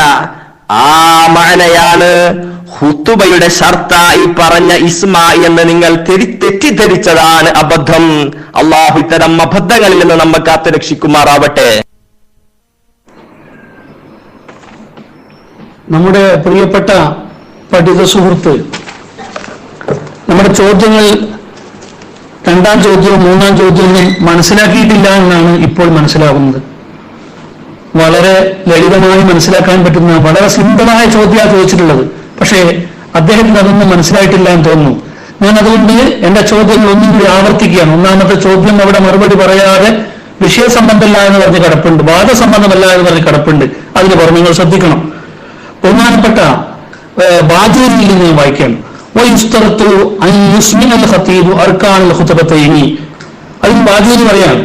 ആ മഅനയാണ് ഖുതുബയുടെ ഷർത്തായി പറഞ്ഞ ഇസ്മാ എന്ന് നിങ്ങൾ തെറ്റിദ്ധരിച്ചതാണ് അബദ്ധം. അല്ലാഹു ഇത്തരം അബദ്ധങ്ങളിൽ നിന്ന് നമ്മെ കാത്തു രക്ഷിക്കുമാറാവട്ടെ. നമ്മുടെ പ്രിയപ്പെട്ട പഠിത സുഹൃത്ത് നമ്മുടെ ചോദ്യങ്ങൾ രണ്ടാം ചോദ്യവും മൂന്നാം ചോദ്യവും മനസ്സിലാക്കിയിട്ടില്ല എന്നാണ് ഇപ്പോൾ മനസ്സിലാകുന്നത്. വളരെ ലളിതമായി മനസ്സിലാക്കാൻ പറ്റുന്ന വളരെ സിമ്പിളായ ചോദ്യമാണ് ചോദിച്ചിട്ടുള്ളത്. പക്ഷേ അദ്ദേഹത്തിന് അതൊന്നും മനസ്സിലായിട്ടില്ല എന്ന് തോന്നുന്നു. ഞാൻ അതുകൊണ്ട് എന്റെ ചോദ്യങ്ങൾ ഒന്നും കൂടി ആവർത്തിക്കുകയാണ്. ഒന്നാമത്തെ ചോദ്യം അവിടെ മറുപടി പറയാതെ വിഷയസംബന്ധമല്ല എന്ന് പറഞ്ഞ് കിടപ്പുണ്ട്, വാദസംബന്ധമല്ല എന്ന് പറഞ്ഞ് കിടപ്പുണ്ട്. അതിന് പുറമെ നിങ്ങൾ ശ്രദ്ധിക്കണം. ബഹുമാനപ്പെട്ട ബാജൂരിയിൽ നിന്ന് ഞാൻ വായിക്കാം. അതിന് ബാജൂരി പറയാം,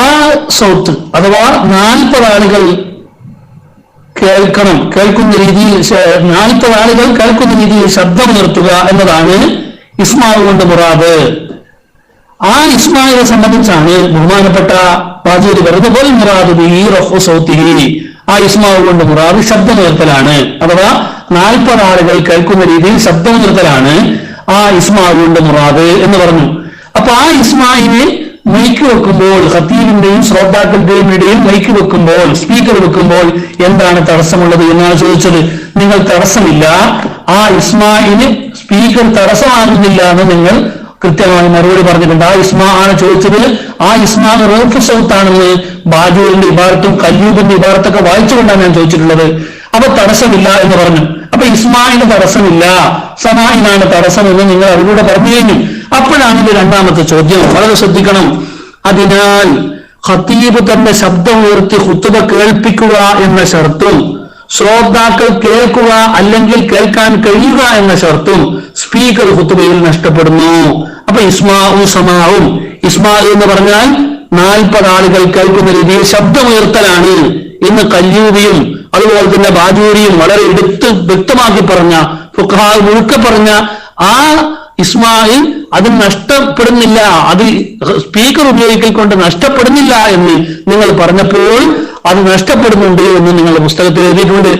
ആ സൗത്ത് അഥവാ 40 ആളുകൾ കേൾക്കുന്ന രീതിയിൽ 40 ആളുകൾ കേൾക്കുന്ന രീതിയിൽ ശബ്ദമുയർത്തുക എന്നതാണ് ഇസ്മാവ് കൊണ്ട് മുറാദ്. ആ ഇസ്മായിലെ സംബന്ധിച്ചാണ് ബഹുമാനപ്പെട്ട ബാജൂരി വെറുതെ മുറാദ് ആ ഇസ്മാവ് കൊണ്ട് മുറാദ് ശബ്ദമുയർത്തലാണ്. അഥവാ 40 ആളുകൾ കേൾക്കുന്ന രീതിയിൽ ശബ്ദമുയർത്തലാണ് ആ ഇസ്മാവ് കൊണ്ട് മുറാദ് എന്ന് പറഞ്ഞു. അപ്പൊ ആ ഇസ്മായിനെ മൈക്ക് വെക്കുമ്പോൾ, ഖതീബിന്റെയും ശ്രോതാക്കളുടെയും ഇടയിൽ മൈക്ക് വെക്കുമ്പോൾ, സ്പീക്കർ വെക്കുമ്പോൾ എന്താണ് തടസ്സമുള്ളത് എന്നാണ് ചോദിച്ചത്. നിങ്ങൾ തടസ്സമില്ല, ആ ഇസ്മായിന് സ്പീക്കർ തടസ്സമാകുന്നില്ല എന്ന് നിങ്ങൾ കൃത്യമായി മറുപടി പറഞ്ഞിട്ടുണ്ട്. ആ ഇസ്മാ ആണ് ചോദിച്ചത്. ആ ഇസ്മാ റൂഫ് സൗത്താണെന്ന് ബാജൂരിന്റെ ഇബാറത്തും കല്ലൂബിന്റെ ഇബാറത്തൊക്കെ വായിച്ചുകൊണ്ടാണ് ഞാൻ ചോദിച്ചിട്ടുള്ളത്. അപ്പൊ തടസ്സമില്ല എന്ന് പറഞ്ഞു. അപ്പൊ ഇസ്മായിന് തടസ്സമില്ല, സമായിനാണ് തടസ്സം എന്ന് നിങ്ങൾ അവരോട് പറഞ്ഞു കഴിഞ്ഞു. അപ്പോഴാണ് ഇത് രണ്ടാമത്തെ ചോദ്യം. വളരെ ശ്രദ്ധിക്കണം. അതിനാൽ ഖതീബ് തന്റെ ശബ്ദം ഉയർത്തി ഖുതുബ കേൾപ്പിക്കുക എന്ന ഷർത്തും ശ്രോതാക്കൾ കേൾക്കുക അല്ലെങ്കിൽ കേൾക്കാൻ കഴിയുക എന്ന ഷർത്തും സ്പീക്കർ ഖുതുബയിൽ നഷ്ടപ്പെടുന്നു. അപ്പൊ ഇസ്മാവും സമാവും, ഇസ്മാ എന്ന് പറഞ്ഞാൽ 40 ആളുകൾ കേൾക്കുന്ന രീതിയിൽ ശബ്ദമുയർത്തലാണ് എന്ന് കല്ലൂബിയും അതുപോലെ തന്നെ ബാജൂരിയും വളരെ വ്യക്തമാക്കി പറഞ്ഞ, ഫുഖഹാ മുഴുക്കെ പറഞ്ഞ ആ ഇസ്മായിൽ അത് നഷ്ടപ്പെടുന്നില്ല, അത് സ്പീക്കർ ഉപയോഗിക്കൽ കൊണ്ട് നഷ്ടപ്പെടുന്നില്ല എന്ന് നിങ്ങൾ പറഞ്ഞപ്പോൾ അത് നഷ്ടപ്പെടുന്നുണ്ട് എന്ന് നിങ്ങളുടെ പുസ്തകത്തിൽ എഴുതിയിട്ടുണ്ട്.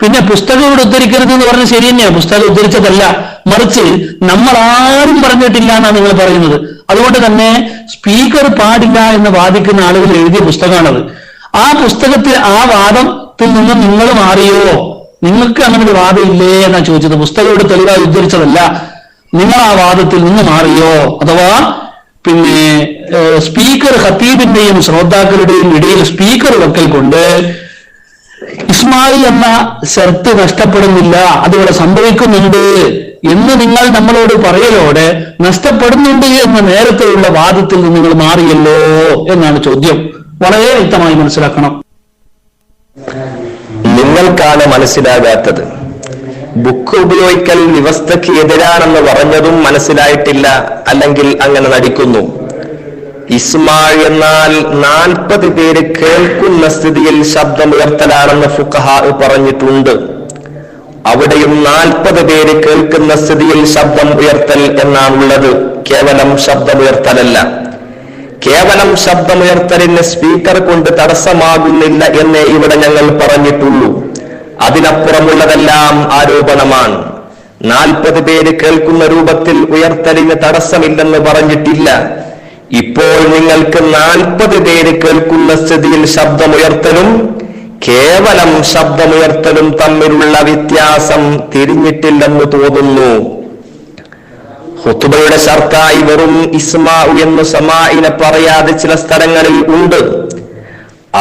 പിന്നെ പുസ്തകം ഇവിടെ ഉദ്ധരിക്കരുത് എന്ന് പറഞ്ഞാൽ ശരി തന്നെയാണ്, പുസ്തകം ഉദ്ധരിച്ചതല്ല, മറിച്ച് നമ്മൾ ആരും പറഞ്ഞിട്ടില്ല എന്നാണ് നിങ്ങൾ പറയുന്നത്. അതുകൊണ്ട് തന്നെ സ്പീക്കർ പാടില്ല എന്ന് വാദിക്കുന്ന ആളുകൾ എഴുതിയ പുസ്തകമാണത്. ആ പുസ്തകത്തിൽ ആ വാദത്തിൽ നിന്ന് നിങ്ങൾ മാറിയോ? നിങ്ങൾക്ക് അങ്ങനെ ഒരു വാദം ഇല്ലേ എന്നാണ് ചോദിച്ചത്. പുസ്തകം ഇവിടെ തെളിവായി ഉദ്ധരിച്ചതല്ല. നിങ്ങൾ ആ വാദത്തിൽ നിന്ന് മാറിയോ? അഥവാ പിന്നെ സ്പീക്കർ ഖതീബിന്റെയും ശ്രോതാക്കളുടെയും ഇടയിൽ സ്പീക്കർ വെക്കൽ കൊണ്ട് ഇസ്മായിൽ എന്ന ഷർത്ത് നഷ്ടപ്പെടുന്നില്ല, അതിവിടെ സംഭവിക്കുന്നുണ്ട് എന്ന് നിങ്ങൾ നമ്മളോട് പറയലോടെ നഷ്ടപ്പെടുന്നുണ്ട് എന്ന നേരത്തെയുള്ള വാദത്തിൽ നിന്ന് നിങ്ങൾ മാറിയല്ലോ എന്നാണ് ചോദ്യം. വളരെ വ്യക്തമായി മനസ്സിലാക്കണം. നിങ്ങൾക്കാണ് മനസ്സിലാകാത്തത്. ബുക്ക് ഉപയോഗിക്കൽ വ്യവസ്ഥയ്ക്ക് എതിരാണെന്ന് പറഞ്ഞതും മനസ്സിലായിട്ടില്ല, അല്ലെങ്കിൽ അങ്ങനെ നടിക്കുന്നു. ഇസ്മാ എന്നാൽ 40 പേര് കേൾക്കുന്ന സ്ഥിതിയിൽ ശബ്ദമുയർത്തലാണെന്ന് ഫുഖഹാ പറഞ്ഞിട്ടുണ്ട്. അവിടെയും 40 പേര് കേൾക്കുന്ന സ്ഥിതിയിൽ ശബ്ദം ഉയർത്തൽ എന്നാണുള്ളത്. കേവലം ശബ്ദമുയർത്തലല്ല. കേവലം ശബ്ദമുയർത്തലിന് സ്പീക്കർ കൊണ്ട് തടസ്സമാകുന്നില്ല എന്നേ ഇവിടെ ഞങ്ങൾ പറഞ്ഞിട്ടുള്ളൂ. അതിനപ്പുറമുള്ളതെല്ലാം ആരോപണമാണ്. 40 പേര് കേൾക്കുന്ന രൂപത്തിൽ ഉയർത്തലിന് തടസ്സമില്ലെന്ന് പറഞ്ഞിട്ടില്ല. ഇപ്പോൾ നിങ്ങൾക്ക് 40 പേര് കേൾക്കുന്ന സ്ഥിതിയിൽ ശബ്ദമുയർത്തലും കേവലം ശബ്ദമുയർത്തലും തമ്മിലുള്ള വ്യത്യാസം തിരിഞ്ഞിട്ടില്ലെന്ന് തോന്നുന്നു. ഖുതുബയുടെ ശർത്തായി വെറും ഇസ്മാ എന്ന് സമാഇനെ പറയാതെ ചില സ്ഥലങ്ങളിൽ ഉണ്ട്.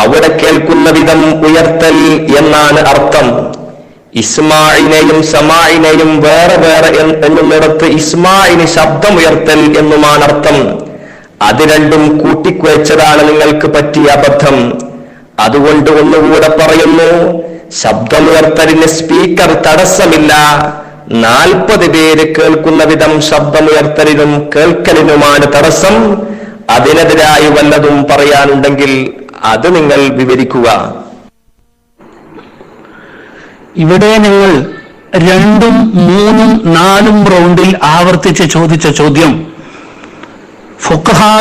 അവിടെ കേൾക്കുന്ന വിധം ഉയർത്തൽ എന്നാണ് അർത്ഥം. ഇസ്മാഇനെയും സമാഇനെയും വേറെ വേറെ എന്നുള്ളിടത്ത് ഇസ്മാഇന് ശബ്ദം ഉയർത്തൽ എന്നുമാണ് അർത്ഥം. അത് രണ്ടും കൂട്ടിക്കുവച്ചതാണ് നിങ്ങൾക്ക് പറ്റിയ അബദ്ധം. അതുകൊണ്ട് ഒന്നുകൂടെ പറയുന്നു, ശബ്ദമുയർത്തലിന് സ്പീക്കർ തടസ്സമില്ല. 40 പേര് കേൾക്കുന്ന വിധം ശബ്ദമുയർത്തലിനും കേൾക്കലിനുമാണ് തടസ്സം. അതിനെതിരായി വല്ലതും പറയാനുണ്ടെങ്കിൽ അത് നിങ്ങൾ വിവരിക്കുക. ഇവിടെ നിങ്ങൾ 2, 3, 4 റൗണ്ടിൽ ആവർത്തിച്ച് ചോദിച്ച ചോദ്യം ഫുഖഹാ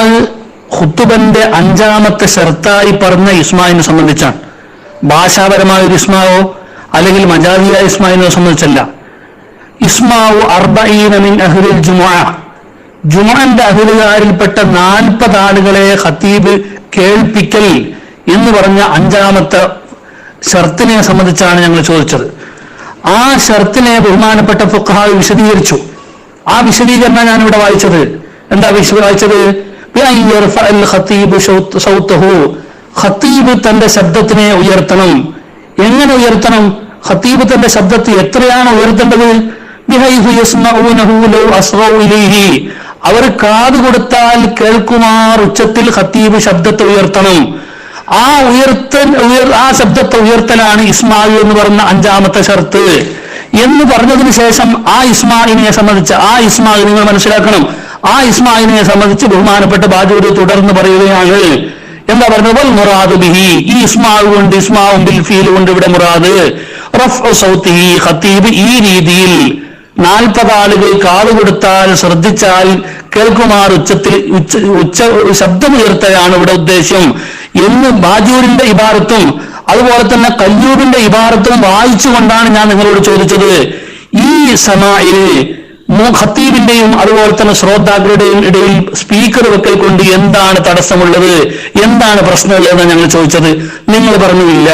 ഖുതുബന്റെ 5ാമത്തെ ഷർത്തായി പറഞ്ഞ ഇസ്മായിനെ സംബന്ധിച്ചാണ്. ഭാഷാപരമായ ഒരു ഇസ്മാവോ അല്ലെങ്കിൽ മജാദിയ ഇസ്മായിനെ സംബന്ധിച്ചല്ല. ഇസ്മാവു 40 മിൻ അഹ്ലിൽ ജുമുഅ, ജുമുഅന്റെ അഹ്ലുകാരിൽപ്പെട്ട 40 ആളുകളെ ഖതീബ് കേൾപ്പിക്കൽ എന്ന് പറഞ്ഞ 5ാമത്തെ ഷർത്തിനെ സംബന്ധിച്ചാണ് ഞങ്ങൾ ചോദിച്ചത്. ആ ഷർത്തിനെ ബഹുമാനപ്പെട്ട ഫുഖഹാ വിശദീകരിച്ചു. ആ വിശദീകരണം ഞാനിവിടെ വായിച്ചത്. എന്താ വായിച്ചത്? ഖതീബ് തന്റെ ശബ്ദത്തിനെ ഉയർത്തണം. എങ്ങനെ ഉയർത്തണം? ഖതീബ് തന്റെ ശബ്ദത്തെ എത്രയാണ് ഉയർത്തേണ്ടത്? അവർ കാത് കൊടുത്താൽ കേൾക്കുമാർ ഉച്ചത്തിൽ ഖതീബ് ശബ്ദത്തെ ഉയർത്തണം. ആ ശബ്ദത്തെ ഉയർത്തലാണ് ഇസ്മാഇ എന്ന് പറഞ്ഞ 5ാമത്തെ ഷർത്ത് എന്ന് പറഞ്ഞതിന് ശേഷം ആ ഇസ്മാഇനെ നിങ്ങൾ മനസ്സിലാക്കണം. ആ ഇസ്മാഇനെ സംബന്ധിച്ച് ബഹുമാനപ്പെട്ട ബാജൂരി തുടർന്ന് പറയുകയാണ്. എന്താ പറഞ്ഞത്? മുറാദ് ബിഹി, ഈ ഇസ്മാവും ബിൽ ഫീൽ കൊണ്ട് ഇവിടെ മുറാദ് റഫ്ഉ സൗതിഹി, ഖതീബ് ഈ രീതിയിൽ 40 ആളുകൾ കാത് കൊടുത്താൽ ശ്രദ്ധിച്ചാൽ കേൾക്കുമാർ ഉച്ചത്തിൽ ശബ്ദമുയർത്തലാണ് ഇവിടെ ഉദ്ദേശം എന്ന് ബാജൂരിന്റെ ഇബാറത്തും അതുപോലെ തന്നെ കല്ലൂബിന്റെ ഇബാറത്തും വായിച്ചുകൊണ്ടാണ് ഞാൻ നിങ്ങളോട് ചോദിച്ചത്. ഈ സമാഇൽ ഖതീബിന്റെയും അതുപോലെ തന്നെ ശ്രോതാക്കളുടെയും ഇടയിൽ സ്പീക്കർ വെക്കൽ കൊണ്ട് എന്താണ് തടസ്സമുള്ളത്, എന്താണ് പ്രശ്നമുള്ളതെന്ന് ഞങ്ങൾ ചോദിച്ചത്. നിങ്ങൾ പറഞ്ഞില്ല.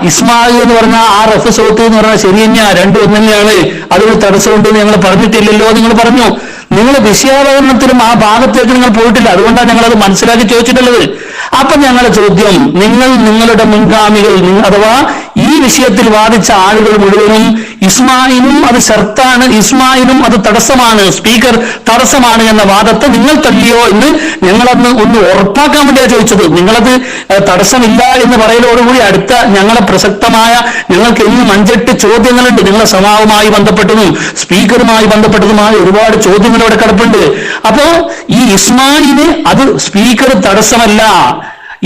ഇസ്മാഇൽ എന്ന് പറഞ്ഞാൽ ആ റഫ് സൗത്ത് എന്ന് പറഞ്ഞാൽ ശരി തന്നെയാ, രണ്ടും ഒന്ന് തന്നെയാണ്, അതിന് തടസ്സമുണ്ടെന്ന് ഞങ്ങൾ പറഞ്ഞിട്ടില്ലല്ലോ. നിങ്ങൾ പറഞ്ഞു. നിങ്ങൾ വിഷയാവതരണത്തിലും ആ ഭാഗത്തേക്ക് നിങ്ങൾ പോയിട്ടില്ല. അതുകൊണ്ടാണ് ഞങ്ങളത് മനസ്സിലാക്കി ചോദിച്ചിട്ടുള്ളത്. അപ്പൊ ഞങ്ങളുടെ ചോദ്യം, നിങ്ങളുടെ മുൻഗാമികൾ അഥവാ ഈ വിഷയത്തിൽ വാദിച്ച ആളുകൾ മുഴുവനും ഇസ്മായിലും അത് ഷർത്താണ്, ഇസ്മായിലും അത് തടസ്സമാണ്, സ്പീക്കർ തടസ്സമാണ് എന്ന വാദത്തെ നിങ്ങൾ തള്ളിയോ എന്ന് ഞങ്ങളന്ന് ഒന്ന് ഉറപ്പാക്കാൻ വേണ്ടിയാണ് ചോദിച്ചത്. നിങ്ങളത് തടസ്സമില്ല എന്ന് പറയലോടുകൂടി അടുത്ത ഞങ്ങളെ പ്രസക്തമായ ഞങ്ങൾക്ക് ഇന്നും 5-8 ചോദ്യങ്ങളുണ്ട്. നിങ്ങളെ സമാവുമായി ബന്ധപ്പെട്ടതും സ്പീക്കറുമായി ബന്ധപ്പെട്ടതുമായ ഒരുപാട് ചോദ്യങ്ങൾ ഇവിടെ കിടപ്പുണ്ട്. അപ്പോ ഈ ഇസ്മായിലിന് അത് സ്പീക്കർ തടസ്സമല്ല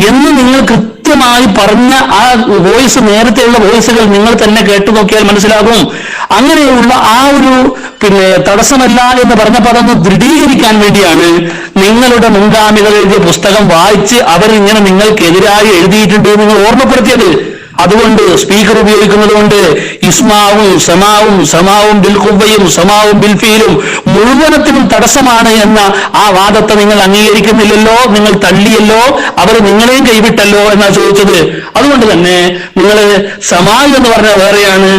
എന്ന് നിങ്ങൾ കൃത്യമായി പറഞ്ഞ ആ വോയിസ്, നേരത്തെയുള്ള വോയിസുകൾ നിങ്ങൾ തന്നെ കേട്ടു നോക്കിയാൽ മനസ്സിലാകും. അങ്ങനെയുള്ള ആ ഒരു തടസ്സമല്ല എന്ന് പറഞ്ഞപ്പോൾ അതൊന്ന് ദൃഢീകരിക്കാൻ വേണ്ടിയാണ് നിങ്ങളുടെ മുൻഗാമികൾ എഴുതിയ പുസ്തകം വായിച്ച് അവരിങ്ങനെ നിങ്ങൾക്കെതിരായി എഴുതിയിട്ടുണ്ട് നിങ്ങൾ ഓർമ്മപ്പെടുത്തിയത്. അതുകൊണ്ട് സ്പീക്കർ ഉപയോഗിക്കുന്നത് കൊണ്ട് സമാവും ബിൽ ഖുവ്വയും സമാവും ബിൽ ഫീലും മുഴുവനത്തിനും തടസ്സമാണ് എന്ന ആ വാദത്തെ നിങ്ങൾ അംഗീകരിക്കുന്നില്ലല്ലോ, നിങ്ങൾ തള്ളിയല്ലോ, അവർ നിങ്ങളെയും കൈവിട്ടല്ലോ എന്നാണ് ചോദിച്ചത്. അതുകൊണ്ട് തന്നെ നിങ്ങൾ സമാ എന്ന് പറഞ്ഞാൽ വേറെയാണ്,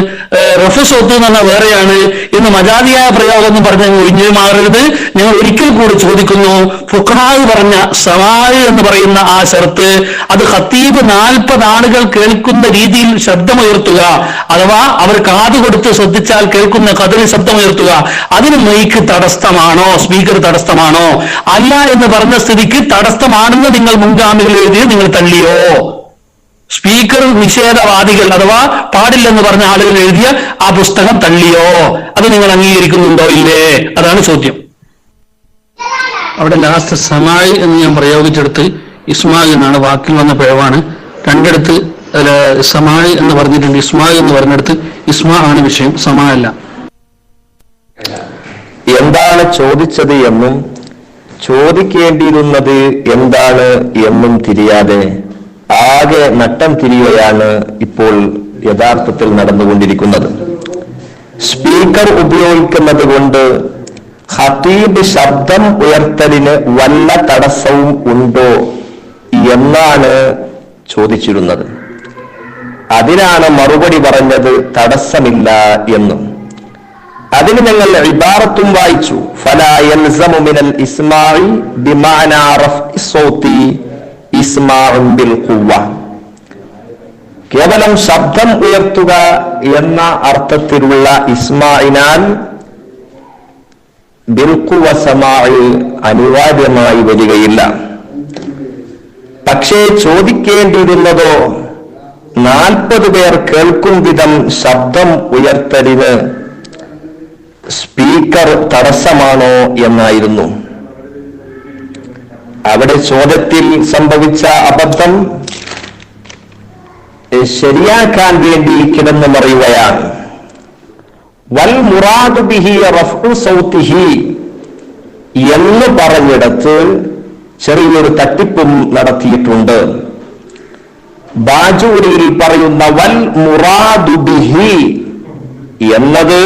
റഫ് സൗത്ത് എന്ന് പറഞ്ഞാൽ വേറെയാണ് എന്ന് മജാദിയായ പ്രയോഗം എന്ന് പറഞ്ഞ് ഒഴിഞ്ഞു മാറരുത്. ഞങ്ങൾ ഒരിക്കൽ കൂടി ചോദിക്കുന്നു, ഫുഖഹാ പറഞ്ഞ സമാ എന്ന് പറയുന്ന ആ ഷർത്ത് അത് ഖതീബ് 40 ആളുകൾ കേൾക്കുന്ന രീതിയിൽ ശബ്ദമുയർത്തുക, അഥവാ അവർ കാത് കൊടുത്ത് ശ്രദ്ധിച്ചാൽ കേൾക്കുന്ന കതിരിൽ ശബ്ദമുയർത്തുക, അതിന് മൈക്ക് തടസ്സമാണോ, സ്പീക്കർ തടസ്സമാണോ? അല്ല എന്ന് പറഞ്ഞ സ്ഥിതിക്ക് തടസ്സമാണെന്ന് നിങ്ങൾ മുൻഗാമികൾ എഴുതി നിങ്ങൾ തള്ളിയോ? സ്പീക്കർ നിഷേധവാദികൾ അഥവാ പാടില്ലെന്ന് പറഞ്ഞ ആളുകൾ എഴുതിയ ആ പുസ്തകം തള്ളിയോ? അത് നിങ്ങൾ അംഗീകരിക്കുന്നുണ്ടോ ഇല്ലേ? അതാണ് ചോദ്യം. അവിടെ ലാസ്റ്റ് സമായി എന്ന് ഞാൻ പ്രയോഗിച്ചെടുത്ത് ഇസ്മാ എന്നാണ്, വാക്കിൽ വന്ന പിഴവാണ്. രണ്ടിടത്ത് സമായി എന്ന് പറഞ്ഞിട്ടുണ്ട്, ഇസ്മാ എന്ന് പറഞ്ഞെടുത്ത് ഇസ്മാ ആണ് വിഷയം, സമാ അല്ല. എന്താണ് ചോദിച്ചത് എന്നും ചോദിക്കേണ്ടിയിരുന്നത് എന്താണ് എന്നും തിരിയാതെ ആകെ നട്ടം തിരിയുകയാണ് ഇപ്പോൾ യഥാർത്ഥത്തിൽ നടന്നുകൊണ്ടിരിക്കുന്നത്. സ്പീക്കർ ഉപയോഗിക്കുന്നത് കൊണ്ട് ഖതീബ് ശബ്ദം ഉയർത്തലിന് വല്ല തടസ്സവും ഉണ്ടോ എന്നാണ് ചോദിച്ചിരുന്നത്. അതിനാണ് മറുപടി പറഞ്ഞത് തടസ്സമില്ല എന്നും. അതിന് ഞങ്ങൾ ഇബാറത്തും വായിച്ചു. ഫലാ യൽസമു മിനൽ ഇസ്മാഇ ബിമഅനാ റഫ്ഇ സൗതി ഇസ്മാഉൻ ബിൽ ഖുവ്വ. കേവലം ശബ്ദം ഉയർത്തുക എന്ന അർത്ഥത്തിലുള്ള ഇസ്മാഇനാൽ ബിൽ ഖുവ്വ സമാഇ അനിവാര്യമായി വരികയില്ല. പക്ഷേ ചോദിക്കേണ്ടിയിരുന്നതോ 40 പേർ കേൾക്കും വിധം ശബ്ദം ഉയർത്തലിന് സ്പീക്കർ തടസ്സമാണോ എന്നായിരുന്നു. അവിടെ ചോദ്യത്തിൽ സംഭവിച്ച അബദ്ധം ശരിയാക്കാൻ വേണ്ടി കിടന്നു മറിയുകയാണ്. വൽ മുറാദു ബിഹി റഫ്ഉ സൗതിഹി എന്ന് പറഞ്ഞിടത്ത് ചെറിയൊരു തട്ടിപ്പും നടത്തിയിട്ടുണ്ട്. ബാജൂരിയിൽ പറയുന്ന വൽ മുറാദു ബിഹി എന്നത്